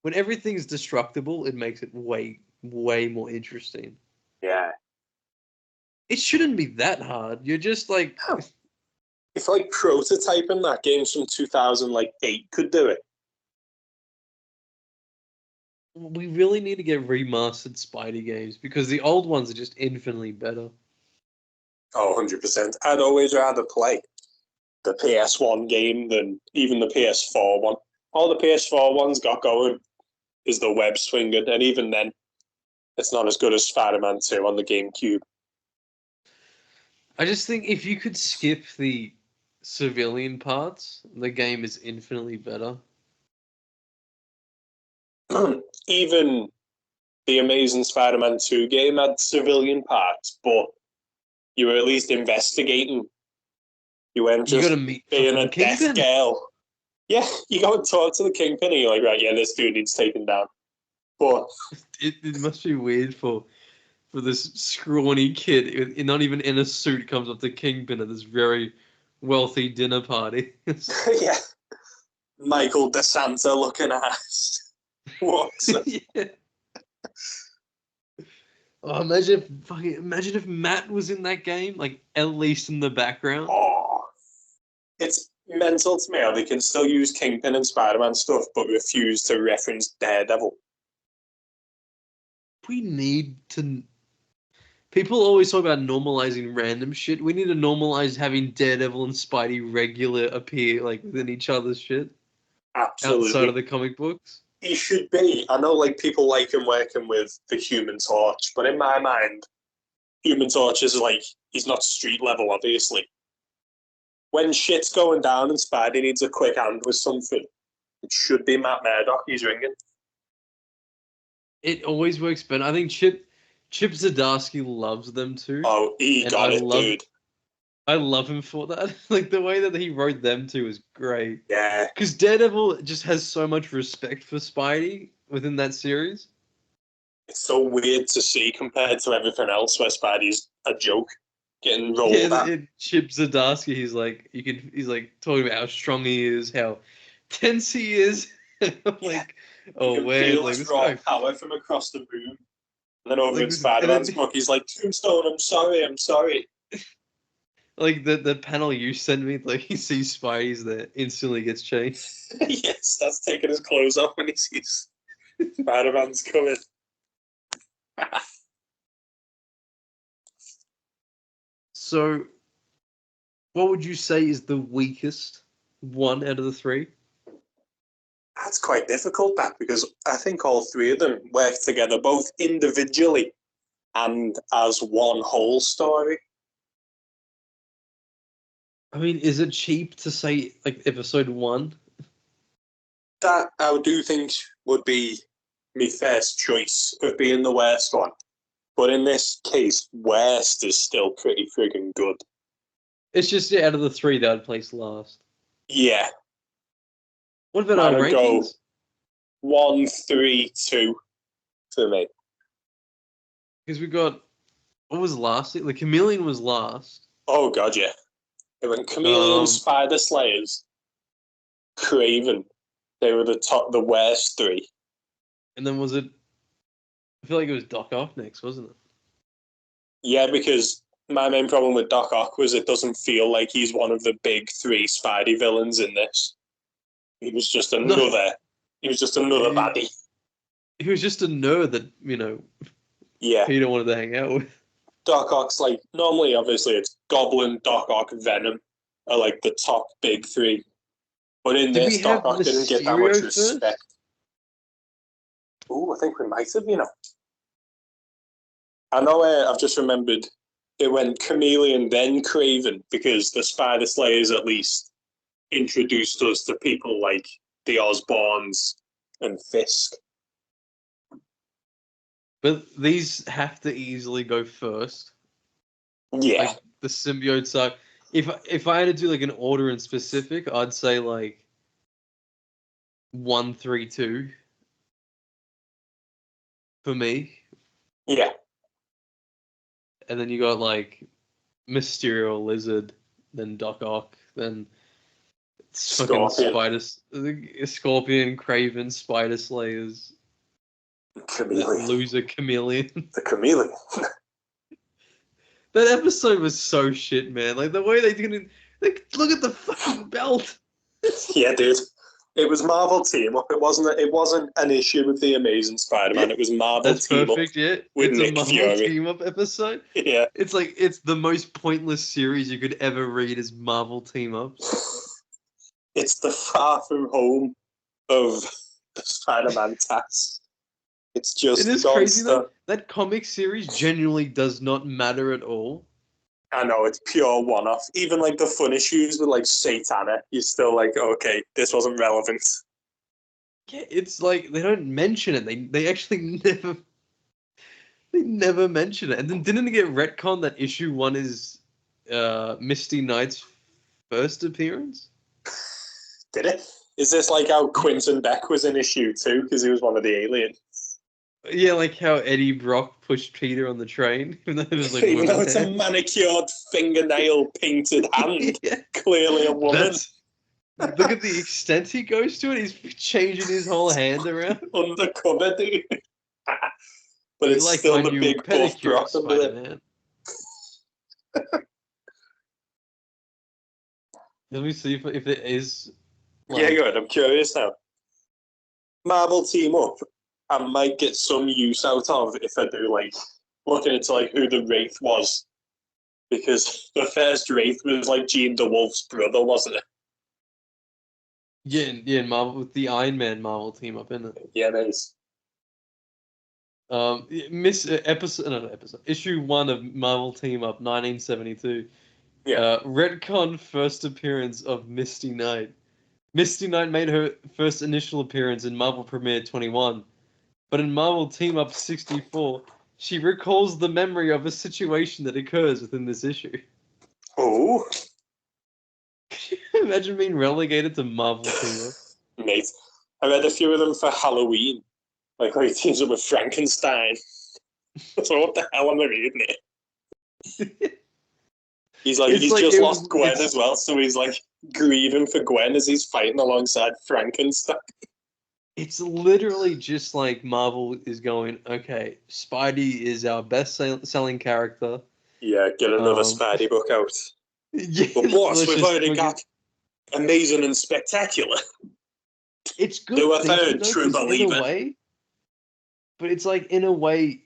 when everything's destructible, it makes it way more interesting. Yeah. It shouldn't be that hard. You're just like If like prototyping that games from 2008 could do it. we really need to get remastered Spidey games because the old ones are just infinitely better. Oh, 100%. I'd always rather play the PS1 game than even the PS4 one. All the PS4 ones got going is the web swinging, and even then, it's not as good as Spider-Man 2 on the GameCube. I just think if you could skip the civilian parts, the game is infinitely better. Even the Amazing Spider-Man 2 game had civilian parts, but you were at least investigating. You weren't You just gotta meet being a fucking death Kingpin. girl. Yeah, you go and talk to the Kingpin and you're like, right, yeah, this dude needs taken down. But It must be weird for this scrawny kid, not even in a suit, comes up to Kingpin at this very wealthy dinner party. yeah, Michael DeSanta looking ass walks up. Yeah. Oh, imagine if Matt was in that game, like at least in the background. Oh, it's mental to me how they can still use Kingpin and Spider-Man stuff, but refuse to reference Daredevil. We need to. People always talk about normalizing random shit. We need to normalize having Daredevil and Spidey regular appear like within each other's shit Absolutely. outside of the comic books. He should be. I know, like, people like him working with the Human Torch, but in my mind, Human Torch is like, he's not street level, obviously. When shit's going down and Spidey needs a quick hand with something, it should be Matt Murdock he's ringing. It always works better. I think Chip Zdarsky loves them too. Oh, he got it, dude. I love him for that. Like, the way that he wrote them two is great. Yeah. Because Daredevil just has so much respect for Spidey within that series. It's so weird to see compared to everything else where Spidey's a joke getting rolled at. Chip Zdarsky, he's like talking about how strong he is, how tense he is. Like, oh, where like this raw guy power from across the room. And then over in Spider-Man's book, he's like, Tombstone, I'm sorry. Like the panel you sent me, like he sees Spidey's there, instantly gets changed. Yes, that's taking his clothes off when he sees Spider-Man's coming. So, what would you say is the weakest one out of the three? That's quite difficult, that, because I think all three of them work together, both individually and as one whole story. I mean, is it cheap to say, like, episode 1? That, I do think, would be my first choice of being the worst one. But in this case, worst is still pretty friggin' good. It's just, yeah, out of the three that I'd place last. Yeah. What about our rankings? Go 1, 3, 2 for me. Because we got, what was last? The Chameleon was last. Oh, God, yeah. It went Chameleon, Spider Slayers, Craven. They were the worst three. And then was it, I feel like it was Doc Ock next, wasn't it? Yeah, because my main problem with Doc Ock was it doesn't feel like he's one of the big three Spidey villains in this. He was just another. He was just another baddie. He was just a nerd that, Yeah. Peter wanted to hang out with. Doc Ock's like, normally, obviously, it's Goblin, Doc Ock, Venom are like the top big three. But in this, Doc Ock didn't get that much respect. Oh, I think we might have, I know I've just remembered it went Chameleon, then Craven, because the Spider Slayers at least introduced us to people like the Osborns and Fisk. But these have to easily go first. Yeah. Like, the symbiotes are... If I had to do, like, an order in specific, I'd say, like, 1, 3, 2 for me. Yeah. And then you got, like, Mysterio, Lizard, then Doc Ock, then fucking Scorpion, Craven, Spider Slayers, Chameleon. Loser Chameleon. The Chameleon. That episode was so shit, man. Like, the way they didn't... Like, look at the fucking belt. Yeah, dude. It was Marvel team up. It wasn't an issue with the Amazing Spider-Man. It was Marvel team up. Yeah. With It's Nick a Marvel Fury. team up episode. Yeah. It's like, it's the most pointless series you could ever read is Marvel team ups. It's the Far From Home of the Spider-Man TAS. It's just... It is crazy though. That comic series genuinely does not matter at all. I know, it's pure one-off. Even like the fun issues with like Satana, you're still like, okay, this wasn't relevant. Yeah, it's like they don't mention it. They actually never mention it. And then didn't it get retconned that issue 1 is Misty Knight's first appearance? Did it? Is this like how Quentin Beck was in issue 2 because he was one of the aliens? Yeah, like how Eddie Brock pushed Peter on the train. Even though it was like even though it's a manicured fingernail painted hand. Yeah. Clearly a woman. Look at the extent he goes to it. He's changing his whole hand around. Undercover, dude. But it's like still the big buff Brock under it. Let me see if it is... Like... Yeah, good. I'm curious now. Marvel team up. I might get some use out of if I do, like, looking into, like, who the Wraith was. Because the first Wraith was, like, Jean DeWolf's brother, wasn't it? Yeah, Marvel, with the Iron Man Marvel team up, isn't it? Yeah, it is. Issue 1 of Marvel Team Up 1972. Yeah. Retcon first appearance of Misty Knight. Misty Knight made her first initial appearance in Marvel Premiere 21, but in Marvel Team Up 64, she recalls the memory of a situation that occurs within this issue. Oh, Can you imagine being relegated to Marvel Team Up? mate. I read a few of them for Halloween. Like where he teams up with Frankenstein. So what the hell am I reading it? He's just lost Gwen as well, so he's like grieving for Gwen as he's fighting alongside Frankenstein. It's literally just like Marvel is going, okay, Spidey is our best selling character. Yeah, get another Spidey book out. Yeah, but boss, we've already got Amazing and Spectacular. It's good. Do a third, true believer. In a way, but it's like in a way,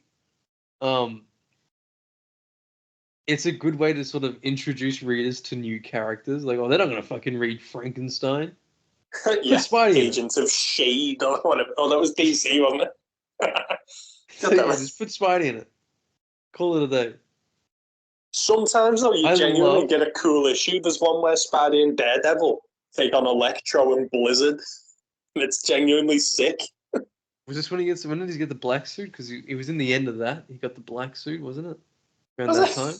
it's a good way to sort of introduce readers to new characters. Like, oh, they're not gonna fucking read Frankenstein. Yeah, Spidey Agents of Shade or whatever. Oh, that was DC, wasn't it? Just put Spidey in it. Call it a day. Sometimes, though, you genuinely get a cool issue. There's one where Spidey and Daredevil take on Electro and Blizzard, and it's genuinely sick. Was this when when did he get the black suit? Because he was in the end of that. He got the black suit, wasn't it? Around that time?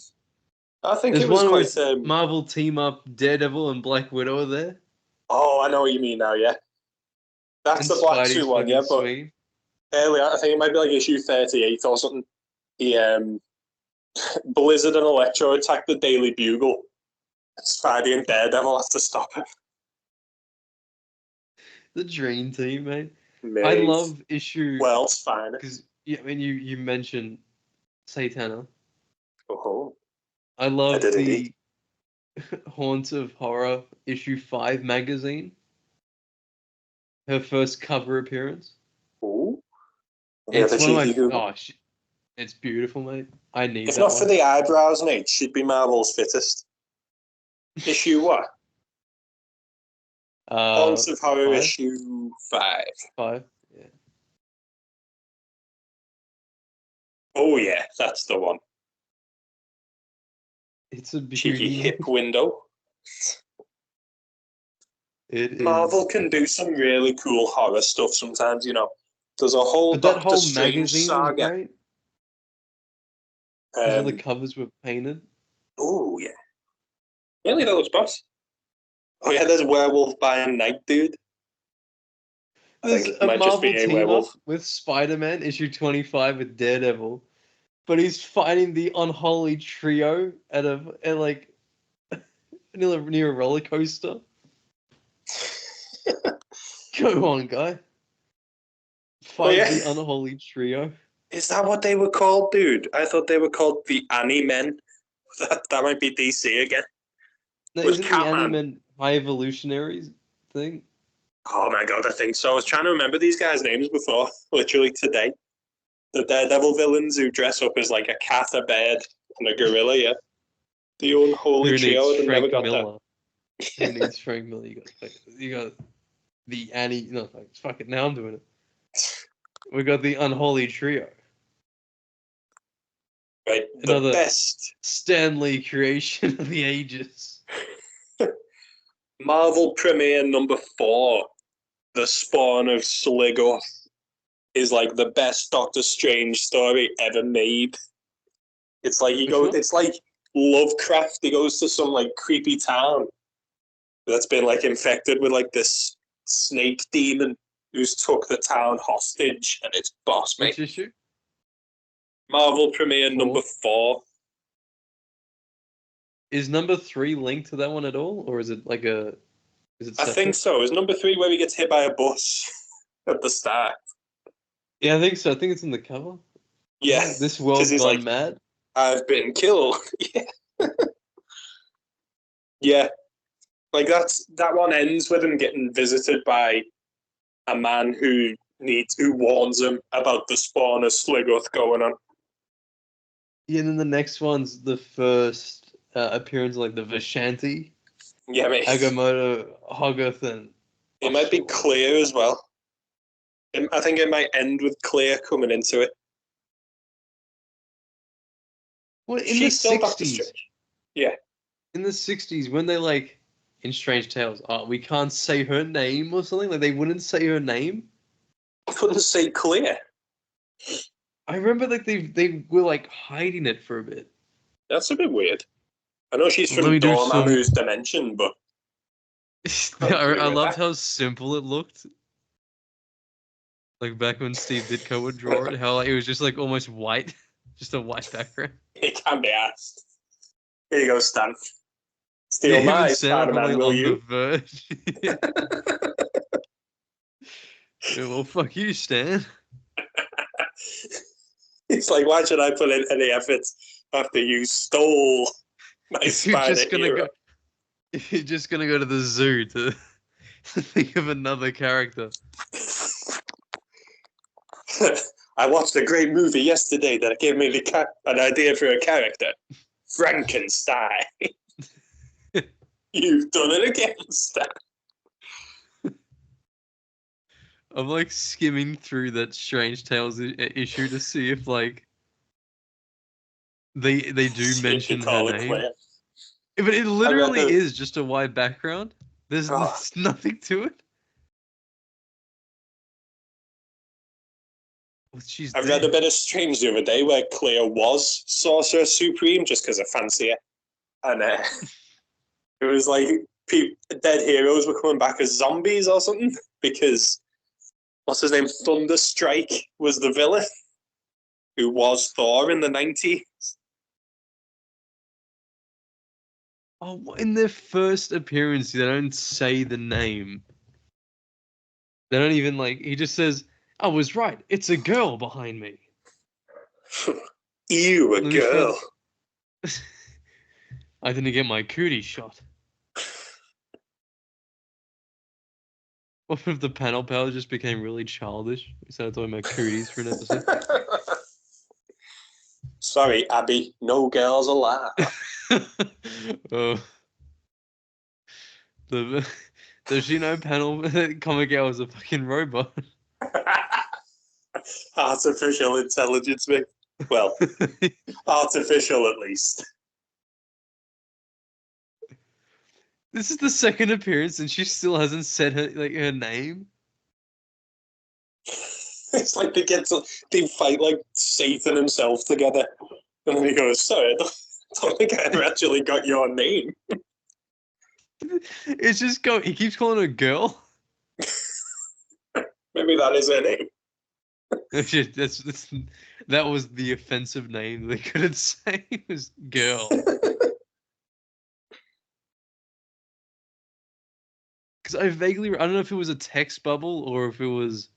I think it was quite... Marvel Team Up, Daredevil and Black Widow are there. Oh, I know what you mean now, yeah. That's the black suit one, yeah, but earlier, I think it might be like issue 38 or something. Blizzard and Electro attack the Daily Bugle. Spidey and Daredevil have to stop it. The dream team, mate. I love issue... Well, it's fine. Because, yeah, I mean, you mentioned Satana. Oh. I love the Haunts of Horror issue 5 magazine. Her first cover appearance. Ooh. It's one of my... it's beautiful, mate. I need If not for the eyebrows, mate, she'd be Marvel's fittest. Issue what? Haunts of Horror 5? issue 5. 5, yeah. Oh, yeah, that's the one. It's a cheeky hip window. Marvel can do some really cool horror stuff sometimes, you know. There's a whole Doctor Strange saga. Right? All the covers were painted. Oh, yeah. Really, that looks boss. Oh, yeah, there's Werewolf by Night, dude. There's a Marvel team up with Spider-Man, issue 25 with Daredevil. But he's fighting the unholy trio at like near a roller coaster. Go on, guy. Fight the unholy trio. Is that what they were called, dude? I thought they were called the Annie Men. That might be DC again. No, isn't the Annie Men High Evolutionaries thing? Oh my god, I think so. I was trying to remember these guys' names before, literally today. The Daredevil villains who dress up as like a cat, a bird, and a gorilla, yeah. The unholy trio. I never got that. Who needs Frank Miller? You got the Annie. No, fuck it. Now I'm doing it. We got the unholy trio. Right, another best Stan Lee creation of the ages. Marvel Premiere number 4, The Spawn of Sligoth, is like the best Doctor Strange story ever made. It's like it's like Lovecraft. He goes to some like creepy town that's been like infected with like this snake demon who's took the town hostage, and it's boss, mate. Which issue? Marvel Premiere number 4. Is number 3 linked to that one at all, or is it like a? Is it separate? I think so. Is number 3 where he gets hit by a bus at the start? Yeah, I think so. I think it's in the cover. Yeah, this world's gone mad. I've been killed. Yeah, yeah. Like that one ends with him getting visited by a man who warns him about the spawn of Sligoth going on. Yeah, and then the next one's the first appearance of like the Vishanti. Yeah, mate. Agamotto, Hogarth, and it might be Clear as well. I think it might end with Clear coming into it. Well, in the She's still Doctor 60s, Strange. Yeah. in the 60s, when they like in Strange Tales, we can't say her name or something, like they wouldn't say her name. I couldn't say clear. I remember like they were like hiding it for a bit. That's a bit weird. I know she's Let from me do some- Dormammu's dimension, but I loved how simple it looked. Like back when Steve Ditko would draw it, how like, it was just like almost white, just a white background. it can be asked. Here you go, Stan. Steal Yeah, him my and Santa Spider-Man, probably will on you? the verge. Yeah, well, fuck you, Stan. It's like, why should I put in any effort after you stole my If you're spider just gonna hero? go, if you're just gonna go to the zoo to think of another character. I watched a great movie yesterday that gave me an idea for a character. Frankenstein. You've done it again, Stan. I'm like skimming through that Strange Tales issue to see if like they do mention her name. Clear. But it literally the- is just a white background. There's nothing to it. Well, she's I read a dead. bit of Strange the other day where Clea was Sorcerer Supreme just because I fancy it. And it was like dead heroes were coming back as zombies or something because, what's his name? Thunderstrike was the villain who was Thor in the 90s. Oh, in their first appearance, they don't say the name. They don't even like. He just says, "I was right. It's a girl behind me." Ew, a girl. I didn't get my cootie shot. What if the panel pal just became really childish? We started talking about cooties for an episode. Sorry, Abby. No girls allowed. Oh. Does she know panel Comic Gal is a fucking robot? Artificial intelligence, mate. Well, artificial at least. This is the second appearance and she still hasn't said her name. It's like they fight like Satan himself together. And then he goes, sorry, I don't think I ever actually got your name. It's just he keeps calling her girl. Maybe that is her name. That was the offensive name they couldn't say. It was girl. Because I don't know if it was a text bubble or if it was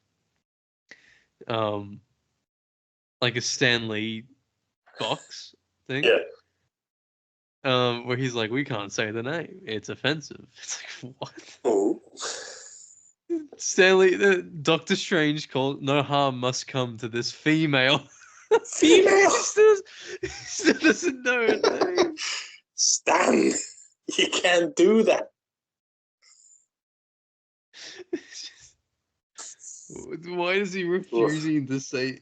like a Stan Lee box thing. Yeah. Where he's like, we can't say the name. It's offensive. It's like, what? Oh. Stanley, Doctor Strange called, no harm must come to this female. Female? He still doesn't know her name. Stan, you can't do that. Why is he refusing to say?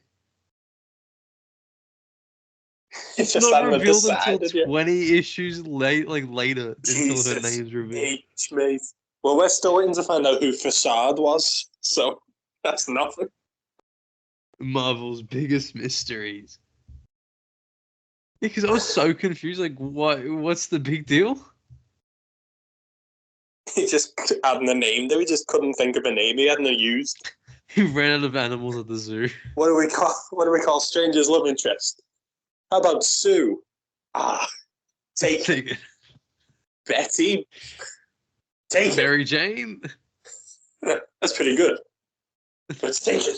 It's just not on revealed the until side, 20 issues later Jesus until her name's revealed. H, mate. Well, we're still waiting to find out who Facade was, so that's nothing. Marvel's biggest mysteries. Because I was so confused. Like, what's the big deal? He just hadn't a name there. He just couldn't think of a name. He hadn't used. He ran out of animals at the zoo. What do we call Stranger's love interest? How about Sue? Take it. Betty. Take Mary Jane. it. That's pretty good. Let's take it.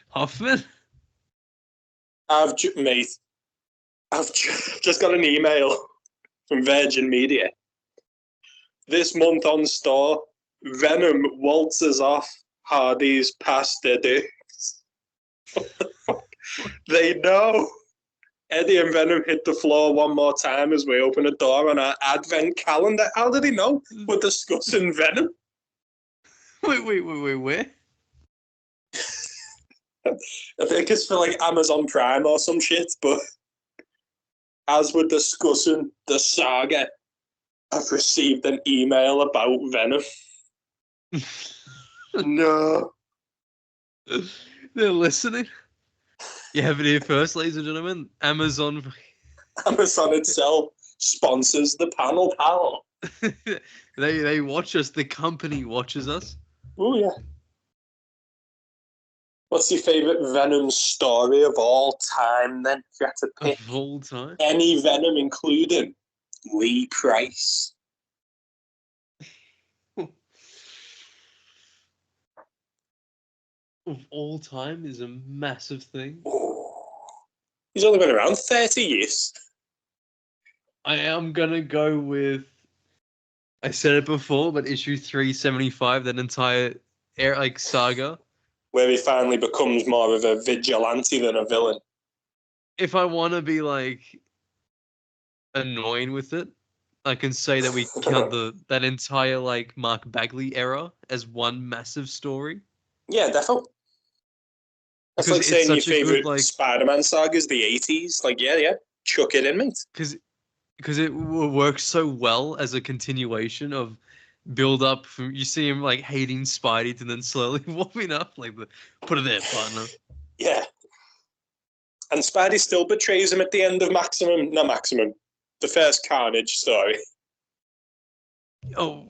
Hoffman. I've just got an email from Virgin Media. This month on store, Venom waltzes off Hardy's pasta dukes. What the fuck? They know. Eddie and Venom hit the floor one more time as we open a door on our advent calendar. How did he know we're discussing Venom? Wait, where? I think it's for like Amazon Prime or some shit, but as we're discussing the saga, I've received an email about Venom. No. They're listening. You have it here first, ladies and gentlemen. Amazon. Amazon itself sponsors the panel pal. they watch us. The company watches us. Oh, yeah. What's your favourite Venom story of all time, then? If you had to pick Of all time. any Venom, including Lee Price. Of all time is a massive thing. Oh. He's only been around 30 years. I am gonna go with. I said it before, but issue 375, that entire saga. Where he finally becomes more of a vigilante than a villain. If I want to be annoying with it, I can say that we count that entire Mark Bagley era as one massive story. Yeah, definitely. That's Because like saying your such a good, favourite Spider-Man saga is the 80s. Yeah. Chuck it in, mate. Because it works so well as a continuation of build up from, you see him hating Spidey to then slowly warming up, put it there, partner. Yeah. And Spidey still betrays him at the end of the first Carnage story. Oh,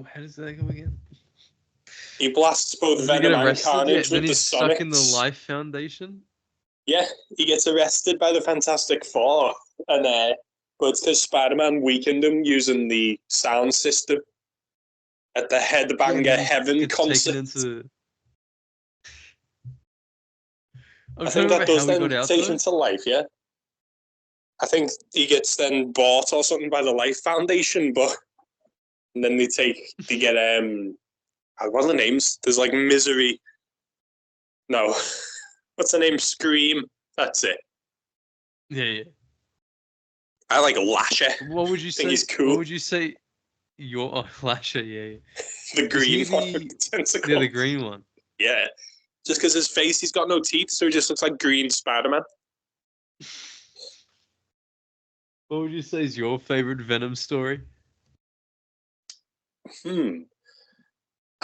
how does that go again? He blasts both Does he get Venom and arrested? Carnage Then with the he's stuck in the Sonics. Life Foundation. Yeah, he gets arrested by the Fantastic Four, and but it's because Spider-Man weakened him using the sound system at the Headbanger Heaven concert. I think that does then take him to life, yeah. I think he gets then bought or something by the Life Foundation, and then they get what are the names? There's Misery. No. What's the name? Scream. That's it. Yeah. I like Lasher. What would you say? He's cool. What would you say? Your Lasher, yeah. The green one with the tentacles. Yeah, the green one. Yeah. Just because his face, he's got no teeth, so he just looks like green Spider-Man. What would you say is your favorite Venom story?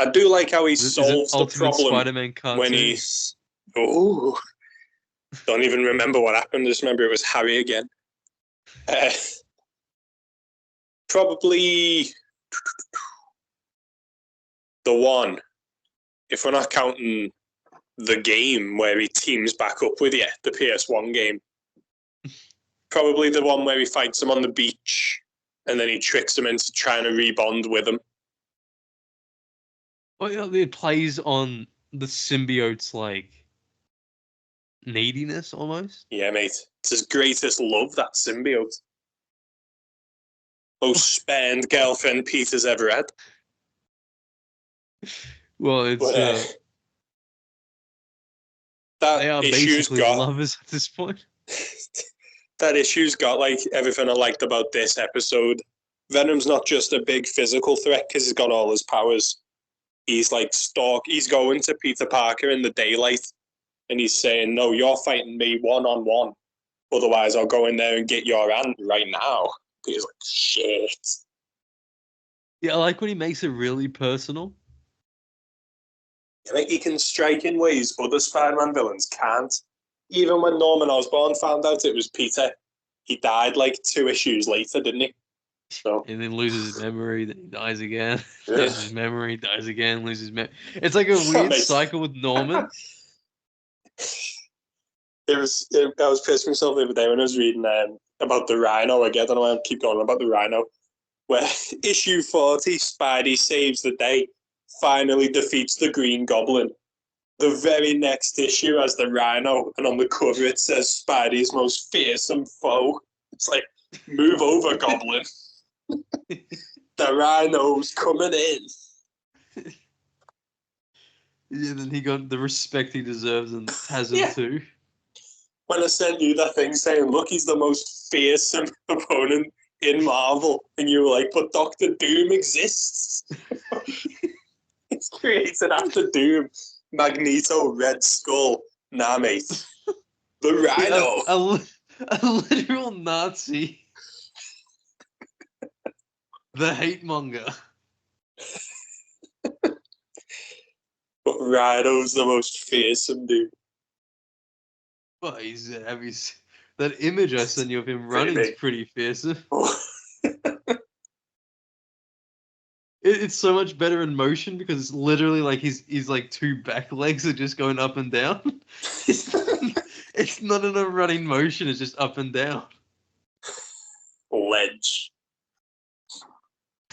I do like how he solves the problem Spider-Man cartoon? when he's... Oh, don't even remember what happened. Just remember it was Harry again. Probably the one, if we're not counting the game where he teams back up with you, the PS1 game. Probably the one where he fights him on the beach and then he tricks him into trying to rebond with him. Well, it plays on the symbiote's neediness almost. Yeah, mate. It's his greatest love, that symbiote. Most spurned girlfriend Peter's ever had. Well, it's that they are issue's basically lovers at this point. That issue's got everything I liked about this episode. Venom's not just a big physical threat because he's got all his powers. He's he's going to Peter Parker in the daylight and he's saying, no, you're fighting me one-on-one. Otherwise, I'll go in there and get your hand right now. He's like, shit. Yeah, I like when he makes it really personal. He can strike in ways other Spider-Man villains can't. Even when Norman Osborn found out it was Peter, he died 2 issues later, didn't he? So. And then loses his memory, then he dies again. Loses his memory, dies again, loses memory. It's like a weird cycle with Norman. I was pissing myself the other day when I was reading about the Rhino again. I don't know why I keep going about the Rhino. Where issue 40, Spidey saves the day, finally defeats the Green Goblin. The very next issue has the Rhino, and on the cover it says Spidey's most fearsome foe. It's like, move over, Goblin. The Rhino's coming in. Yeah, then he got the respect he deserves and has him too. When I sent you that thing saying, look, he's the most fearsome opponent in Marvel, and you were like, but Doctor Doom exists. It's created after Doom. Magneto, Red Skull. Nah, mate. The Rhino. A literal Nazi. The hate monger. But Rhino's the most fearsome dude. Well, that image I sent you of him running is big. pretty fearsome. It's so much better in motion because it's literally like he's like two back legs are just going up and down. It's not in a running motion, it's just up and down. Ledge.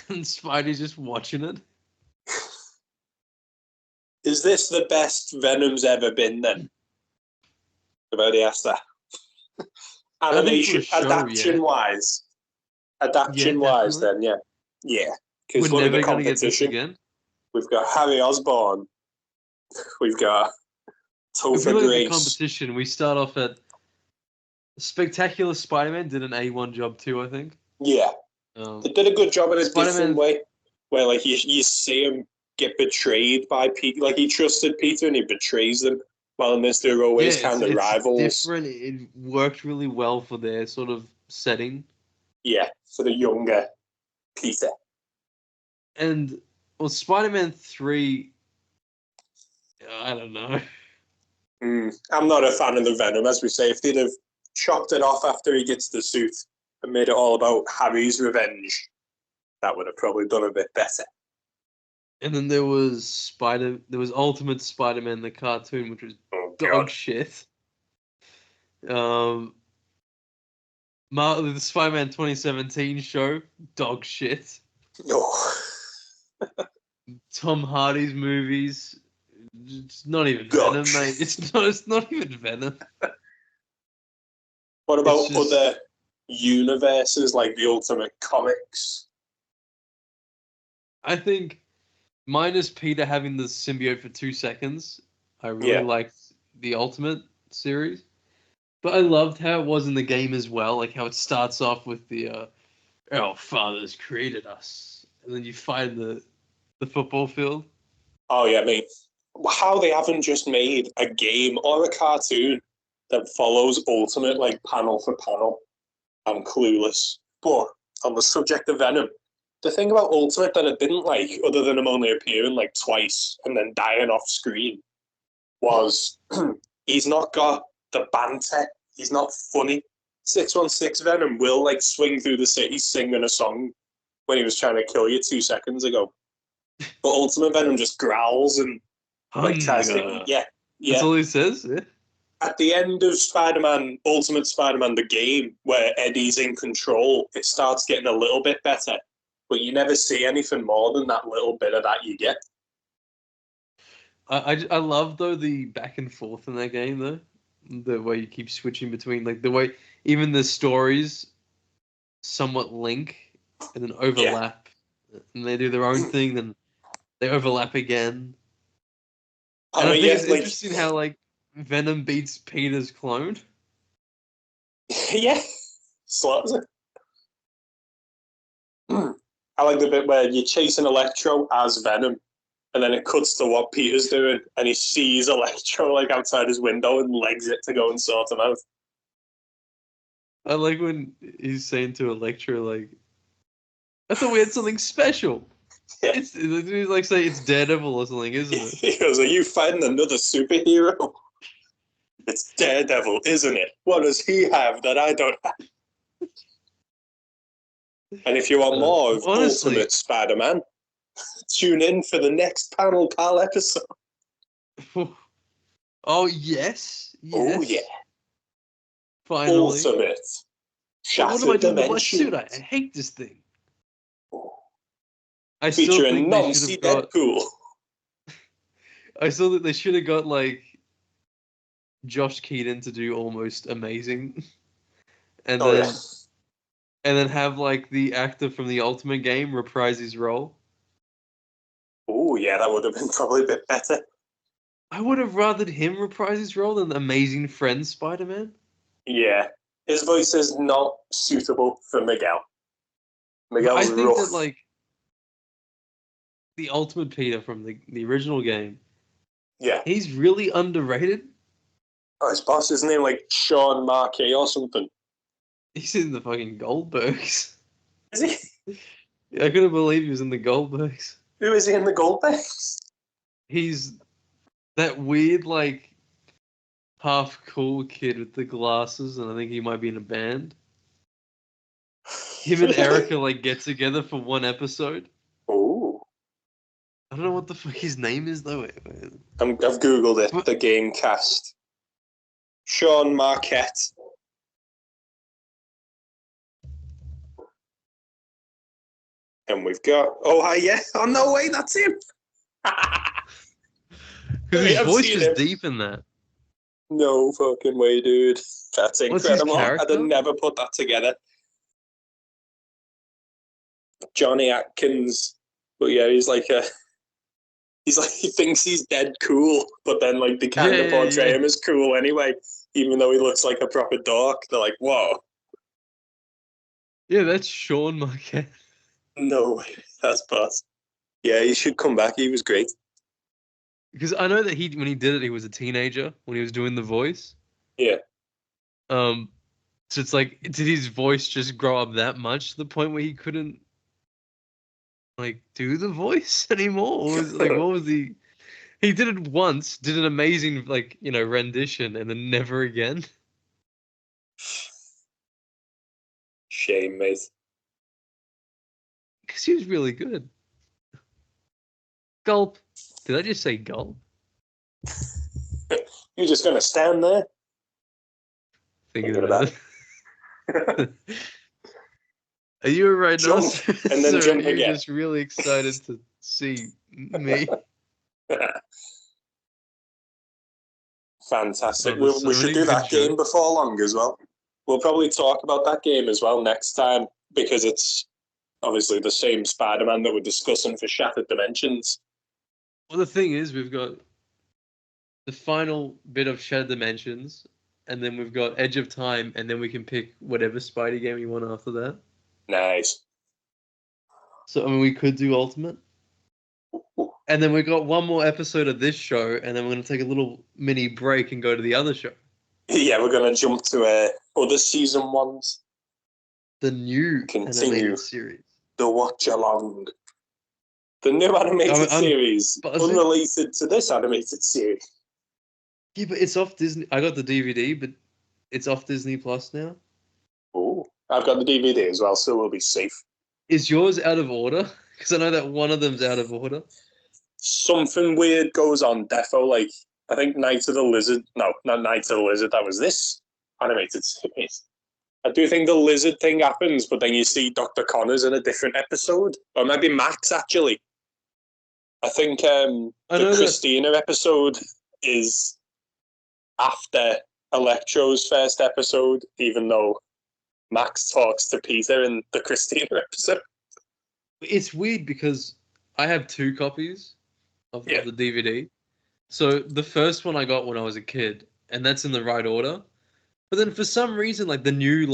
And Spidey's just watching it. Is this the best Venom's ever been then? I've already asked that. Animation, adaptation-wise. Adaptation-wise, then, yeah. Yeah. Because We're look at never the going to get this competition. again. We've got Harry Osborn. We've got If we Topher look at the Grace. competition, we start off at Spectacular Spider-Man did an A1 job too, I think. Yeah. They did a good job in a different way. Where, like, you see him get betrayed by Peter. Like, he trusted Peter and he betrays them. While in this, they're always kind of rivals. Different. It worked really well for their sort of setting. Yeah, for the younger Peter. And, well, Spider-Man 3, I don't know. I'm not a fan of the Venom, as we say. If they'd have chopped it off after he gets the suit and made it all about Harry's revenge, that would have probably done a bit better. And then there was Ultimate Spider-Man, the cartoon, which was dog shit. The Spider-Man 2017 show, dog shit. Oh. Tom Hardy's movies, it's not even Venom, mate. It's not even Venom. What about other universes like the Ultimate Comics? I think, minus Peter having the symbiote for 2 seconds, I really liked the Ultimate series. But I loved how it was in the game as well, like how it starts off with the our fathers created us, and then you find the football field. Oh yeah, mate. How they haven't just made a game or a cartoon that follows Ultimate like panel for panel. I'm clueless. But on the subject of Venom, the thing about Ultimate that I didn't like, other than him only appearing like twice and then dying off screen, was he's not got the banter. He's not funny. 616 Venom will like swing through the city singing a song when he was trying to kill you 2 seconds ago. But Ultimate Venom just growls and like tries to That's all he says. Yeah. At the end of Spider-Man, Ultimate Spider-Man, the game where Eddie's in control, it starts getting a little bit better, but you never see anything more than that little bit of that you get. I love though the back and forth in that game though, the way you keep switching between like the way even the stories somewhat link and then overlap, and they do their own thing, then they overlap again. And I think it's interesting how like Venom beats Peter's clone. Yeah, slaps it. I like the bit where you're chasing Electro as Venom, and then it cuts to what Peter's doing, and he sees Electro like outside his window and legs it to go and sort him out. I like when he's saying to Electro, like, I thought we had something special. Yeah. He's like saying it's Daredevil or something, isn't it? He goes, "Are you fighting another superhero?" It's Daredevil, isn't it? What does he have that I don't have? And if you want more of Ultimate Spider-Man, tune in for the next Panel Pal episode. Oh, yes. Oh, yeah. Finally. Ultimate. What am I doing with my suit? I hate this thing. I Featuring Nancy Deadpool. I still think they should have got, like, Josh Keaton to do Almost Amazing. And then have, like, the actor from the Ultimate game reprise his role. Oh, yeah, that would have been probably a bit better. I would have rathered him reprise his role than Amazing Friend Spider-Man. Yeah. His voice is not suitable for Miguel. Miguel's rough. I think that, like, the Ultimate Peter from the original game, he's really underrated. Oh, his boss, isn't he like Sean Marquet or something? He's in the fucking Goldbergs. Is he? I couldn't believe he was in the Goldbergs. Who is he in the Goldbergs? He's that weird, like, half cool kid with the glasses, and I think he might be in a band. Him and Erica, like, get together for one episode. Oh. I don't know what the fuck his name is, though. I've Googled it. The game cast. Sean Marquette. And we've got... Oh, hi, yeah. Oh, no way, that's him. Because his I've voice seen was him. deep in that. No fucking way, dude. That's What's his incredible. I'd character? have never put that together. Johnny Atkins. But yeah, he's like, he thinks he's dead cool, but then like they kind of portray him as cool anyway, even though he looks like a proper dork. They're like, whoa. Yeah, that's Sean Marquette. No way. That's boss. Yeah, he should come back. He was great. Because I know that when he did it, he was a teenager when he was doing the voice. Yeah. So it's like, did his voice just grow up that much to the point where he couldn't like do the voice anymore? Or was like, what was he? He did it once, did an amazing like rendition, and then never again. Shame, mate. Because he was really good. Gulp. Did I just say gulp? You're just gonna stand there? Thinking about it. Are you a rhinoceros? Jump, and then or jump are you again. just really excited to see me? Fantastic. Oh, We should do that game before long as well. We'll probably talk about that game as well next time, because it's obviously the same Spider-Man that we're discussing for Shattered Dimensions. Well, the thing is, we've got the final bit of Shattered Dimensions, and then we've got Edge of Time, and then we can pick whatever Spidey game you want after that. Nice. So, I mean, we could do Ultimate. And then we've got one more episode of this show, and then we're going to take a little mini break and go to the other show. Yeah, we're going to jump to other season ones. The new animated series. The watch along. The new animated series, unrelated to this animated series. Yeah, but it's off Disney. I got the DVD, but it's off Disney Plus now. Oh, I've got the DVD as well, so we'll be safe. Is yours out of order? Because I know that one of them's out of order. Something weird goes on, defo. Like, I think Night of the Lizard. No, not Night of the Lizard. That was this animated series. I do think the lizard thing happens, but then you see Dr. Connors in a different episode. Or maybe Max, actually. I think the Christina episode is after Electro's first episode, even though Max talks to Peter in the Christina episode. It's weird because I have 2 copies of the DVD. So the first one I got when I was a kid, and that's in the right order. But then for some reason, like the new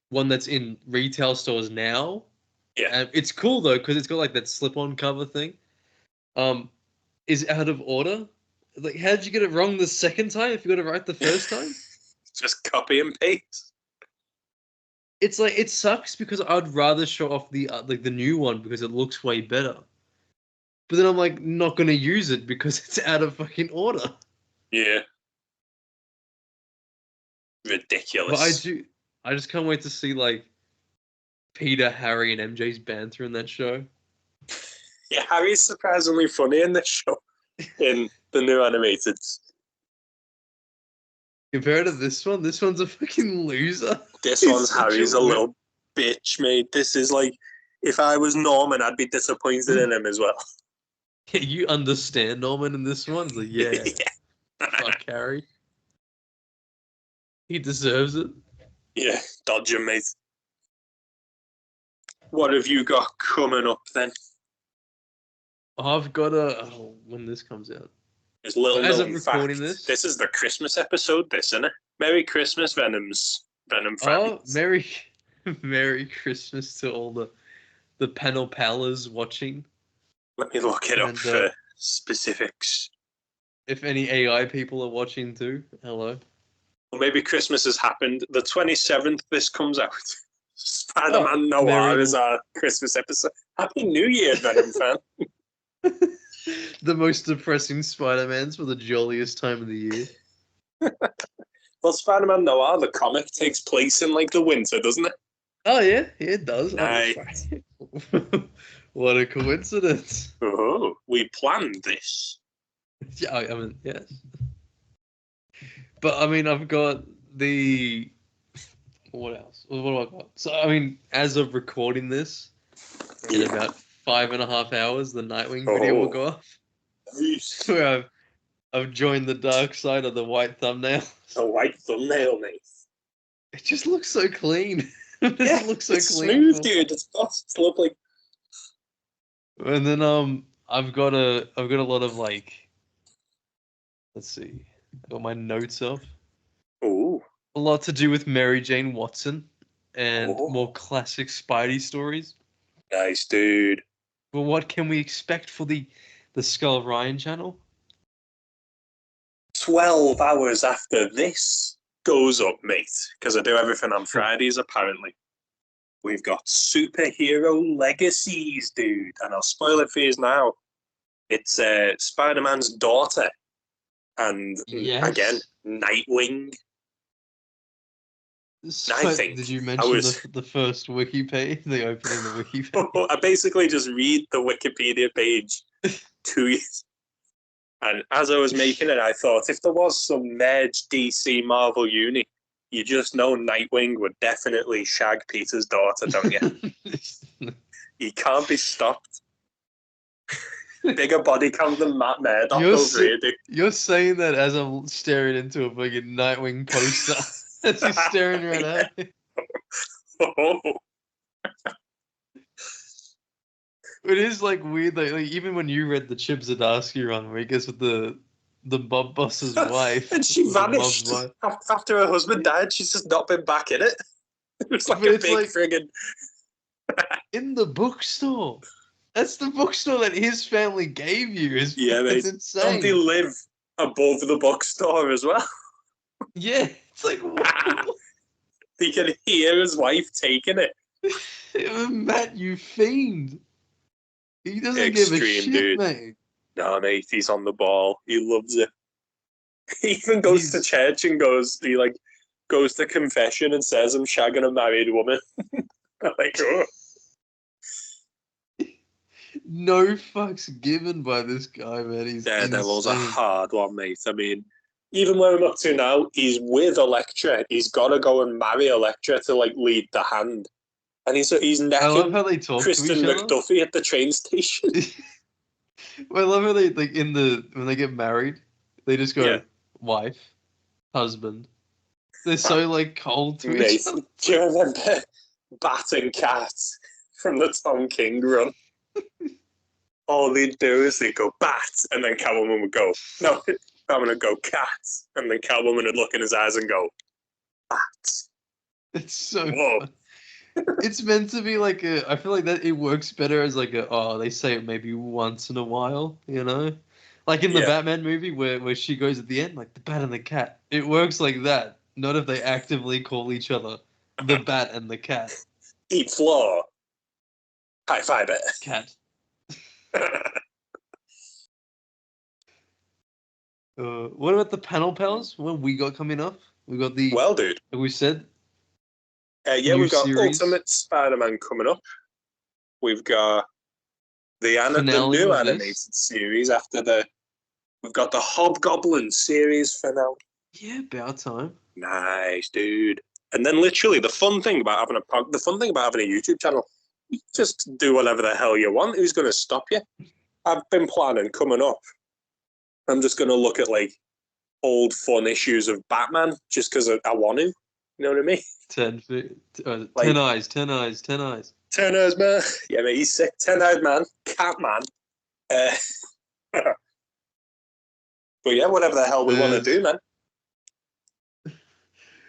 one that's in retail stores now, it's cool though because it's got like that slip-on cover thing. Is out of order. Like, how did you get it wrong the second time if you got it right the first time? Just copy and paste. It's like, it sucks because I'd rather show off the new one because it looks way better. But then I'm like not gonna use it because it's out of fucking order. Yeah. Ridiculous. But I just can't wait to see like Peter, Harry, and MJ's banter in that show. Yeah, Harry's surprisingly funny in this show. In the new animated. Compared to this one's a fucking loser. This one's Harry's a little bitch, mate. This is like, if I was Norman, I'd be disappointed in him as well. Yeah, you understand Norman in this one? Like, yeah. Fuck Harry. He deserves it. Yeah, dodge him, mate. What have you got coming up then? I've got when this comes out. There's little as known I'm recording fact. This is the Christmas episode, isn't it? Merry Christmas, Venom fans. Oh, Merry Christmas to all the panel pals watching. Let me look it up for specifics. If any AI people are watching too, hello. Or maybe Christmas has happened. The 27th, this comes out. Spider-Man Noir Merry- is our Christmas episode. Happy New Year, Venom fan. The most depressing Spider-Mans for the jolliest time of the year. Well, Spider-Man Noir, the comic, takes place in like the winter, doesn't it? Oh yeah, it does. Nice. What a coincidence. Oh, we planned this. Yeah, I mean, yes. But I mean, I've got the. What else? What do I got? So I mean, as of recording this, in about 5.5 hours, the Nightwing video will go off. Where I've joined the dark side of the white thumbnail. A white thumbnail, mate. It just looks so clean. It Yeah, looks so it's clean. smooth, dude. It's lovely. And then I've got a lot of like, let's see, I got my notes up. Ooh. A lot to do with Mary Jane Watson and Oh. more classic Spidey stories. Nice, dude. But what can we expect for the Skull Ryan channel? 12 hours after this goes up, mate, because I do everything on Fridays, apparently. We've got Superhero Legacies, dude. And I'll spoil it for you now. It's Spider-Man's daughter. And Yes. again, Nightwing. So, I think did you I mention was- the first wiki page, the opening of the wiki page? I basically just read the Wikipedia page to you. And as I was making it, I thought if there was some merged DC Marvel uni, you just know Nightwing would definitely shag Peter's daughter, don't you? He can't be stopped. Bigger body count than Matt Murdock You're over here, dude. You're saying that as I'm staring into a fucking Nightwing poster. As he's staring right at me. Oh, It is like weird, like even when you read the Chip Zdarsky run where he gets with the Bob Boss's wife. and she with the Bob's vanished wife. after her husband died. She's just not been back in it. It's like But a it's big like- friggin' In the bookstore. That's the bookstore that his family gave you. Yeah, mate. It's Don't they insane. live above the bookstore as well? Yeah, it's like what? He can hear his wife taking it. Matt, you fiend. He doesn't give a Extreme, shit, dude. mate. No, mate, he's on the ball. He loves it. He even goes to He's- church and goes to confession and says, I'm shagging a married woman. I'm like, oh. No fucks given by this guy, man. He's Daredevil's a insane. hard one, mate. I mean, even where I'm up to now, he's with Elektra. He's got to go and marry Elektra to, like, lead the hand. And he's I love necking how they talk Kristen to each other. McDuffie at the train station. Well, I love how they like when they get married, they just go Yeah. wife, husband. They're so like cold to Mate, each other. do you remember Bat and Cat from the Tom King run? All they'd do is they'd go Bat, and then Catwoman would go, no, I'm going to go Cat. And then Catwoman would look in his eyes and go, Bat. It's so Whoa. fun. It's meant to be like I feel like that it works better as like they say it maybe once in a while, you know? Like in the Yeah. Batman movie where she goes at the end, like the bat and the cat. It works like that. Not if they actively call each other the bat and the cat. Eat floor. High five it. Cat. What about the panel pals? What we got coming up? We got the Well, dude. like we said. Yeah, New we've got series. Ultimate Spider-Man coming up. We've got the Finale new of this. animated series after we've got the Hobgoblin series finale. Yeah, about time. Nice, dude. And then literally the fun thing about having a YouTube channel, you just do whatever the hell you want. Who's going to stop you? I've been planning coming up. I'm just going to look at like old fun issues of Batman just because I want to. You know what I mean? 10 Like- 10 eyes, 10 eyes, 10 eyes. 10 eyes man. Yeah, mate, he's sick. 10-eyed man. Catman. But yeah, whatever the hell we want to do, man.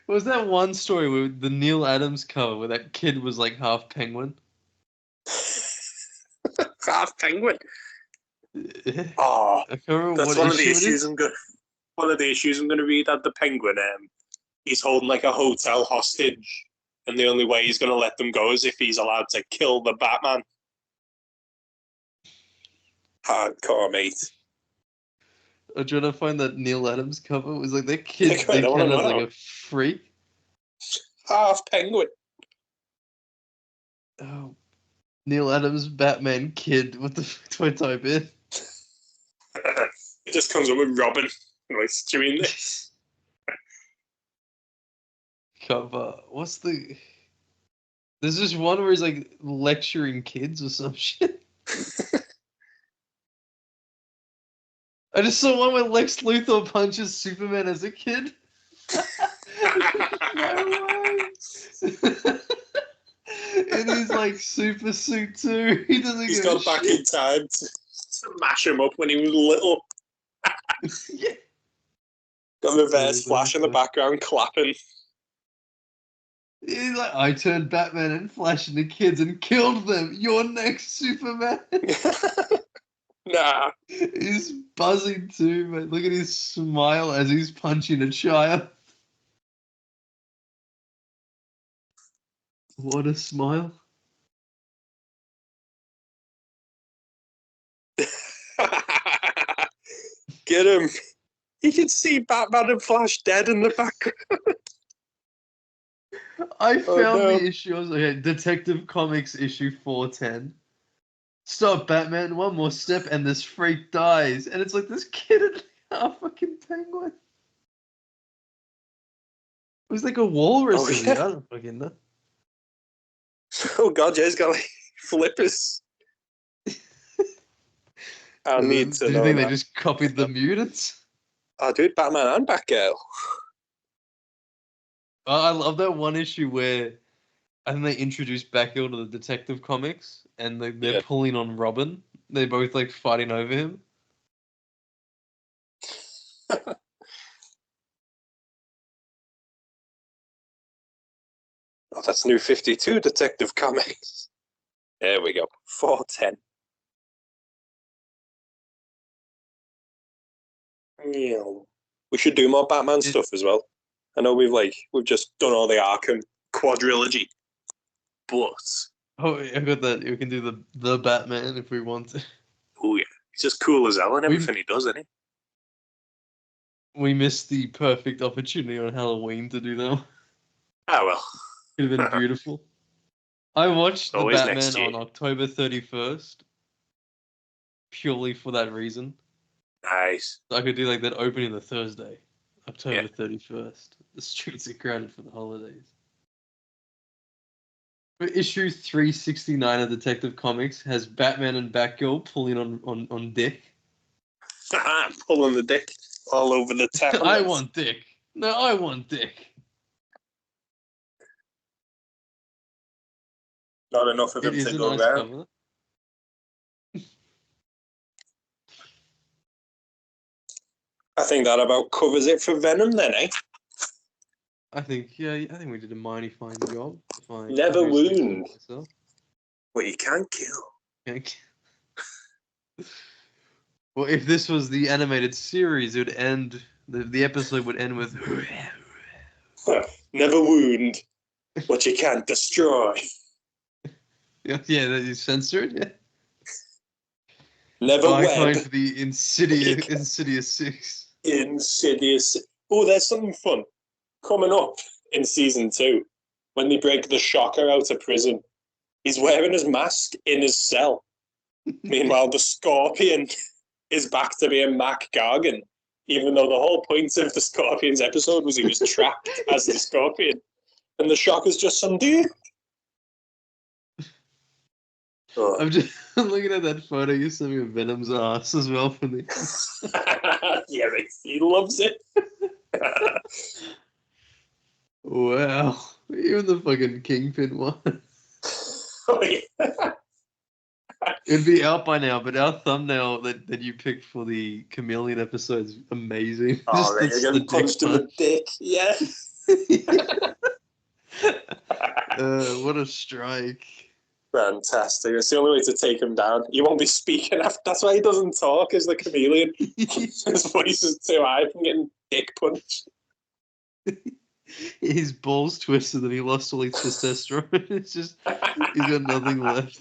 What was that one story with the Neil Adams cover where that kid was like half penguin? Half penguin. I Oh, can't remember that's what one of the issue it issues is. I'm going. One of the issues I'm going to read at the Penguin he's holding like a hotel hostage, and the only way he's going to let them go is if he's allowed to kill the Batman. Hardcore, mate. I'm trying to find that Neil Adams cover. It was like that kid I they don't counted know. as like a freak. Half penguin. Oh, Neil Adams Batman kid. What the fuck do I type in? It just comes up with Robin. Nice doing this. Cover. What's the? There's this one where he's like lecturing kids or some shit. I just saw one where Lex Luthor punches Superman as a kid. No way. And he's like super suit too. He doesn't. He's give a got back shit. in time to mash him up when he was little. Yeah. Got reverse flash in the background clapping. He's like, I turned Batman and Flash into kids and killed them. You're next, Superman. Nah. He's buzzing too, man. Look at his smile as he's punching a child. What a smile. Get him. You can see Batman and Flash dead in the background. I found no. the issue. I was like, okay, Detective Comics issue 410. Stop, Batman. One more step and this freak dies. And it's like this kid and a fucking penguin. It was like a walrus. Oh, in yeah. it. I don't fucking know. Oh god, yeah, he's got like flippers. I need to Do you know think that. they just copied the mutants? Oh, dude, Batman and Batgirl. Oh, I love that one issue where I think they introduced Batgirl to the Detective Comics and they're Yeah. pulling on Robin. They're both like fighting over him. Oh, that's New 52 Detective Comics. There we go. 410. Yeah. We should do more Batman stuff as well. I know we've just done all the Arkham quadrilogy, but Oh, I got that. We can do the Batman if we want to. oh yeah, he's just cool as hell and everything he does, isn't he? We missed the perfect opportunity on Halloween to do that. Ah well. Could have been beautiful. I watched the Always next Batman year. on October 31st purely for that reason. Nice. So I could do like that opening the Thursday, October 31st. The streets are crowded for the holidays. But issue 369 of Detective Comics has Batman and Batgirl pulling on Dick. Pulling the dick all over the tablet. I want Dick. No, I want Dick. Not enough of It him is to a go nice around. cover. I think that about covers it for Venom then, eh? I think we did a mighty fine job. If I Never do say so wound. myself. But you can't kill. Okay. Well, if this was the animated series, it would end. The episode would end with. Never wound. What you can't destroy. Yeah, that is censored. Yeah. Never I web. find for the Insidious 6. Insidious. Oh, there's something fun coming up in season 2 when they break the Shocker out of prison. He's wearing his mask in his cell. Meanwhile, the Scorpion is back to being Mac Gargan, even though the whole point of the Scorpion's episode was he was trapped as the Scorpion. And the Shocker's just some dude. Oh. I'm just looking at that photo you sent me of Venom's ass as well for the. Yeah, he loves it. Wow, even the fucking Kingpin one. Oh, yeah. It'd be out by now, but our thumbnail that you picked for the Chameleon episode is amazing. Oh, right, you're getting punched in the dick. Yeah. What a strike. Fantastic. It's the only way to take him down. He won't be speaking after. That's why he doesn't talk as the chameleon. His voice is too high from getting dick punched. his balls twisted and he lost all his testosterone. It's just he's got nothing left.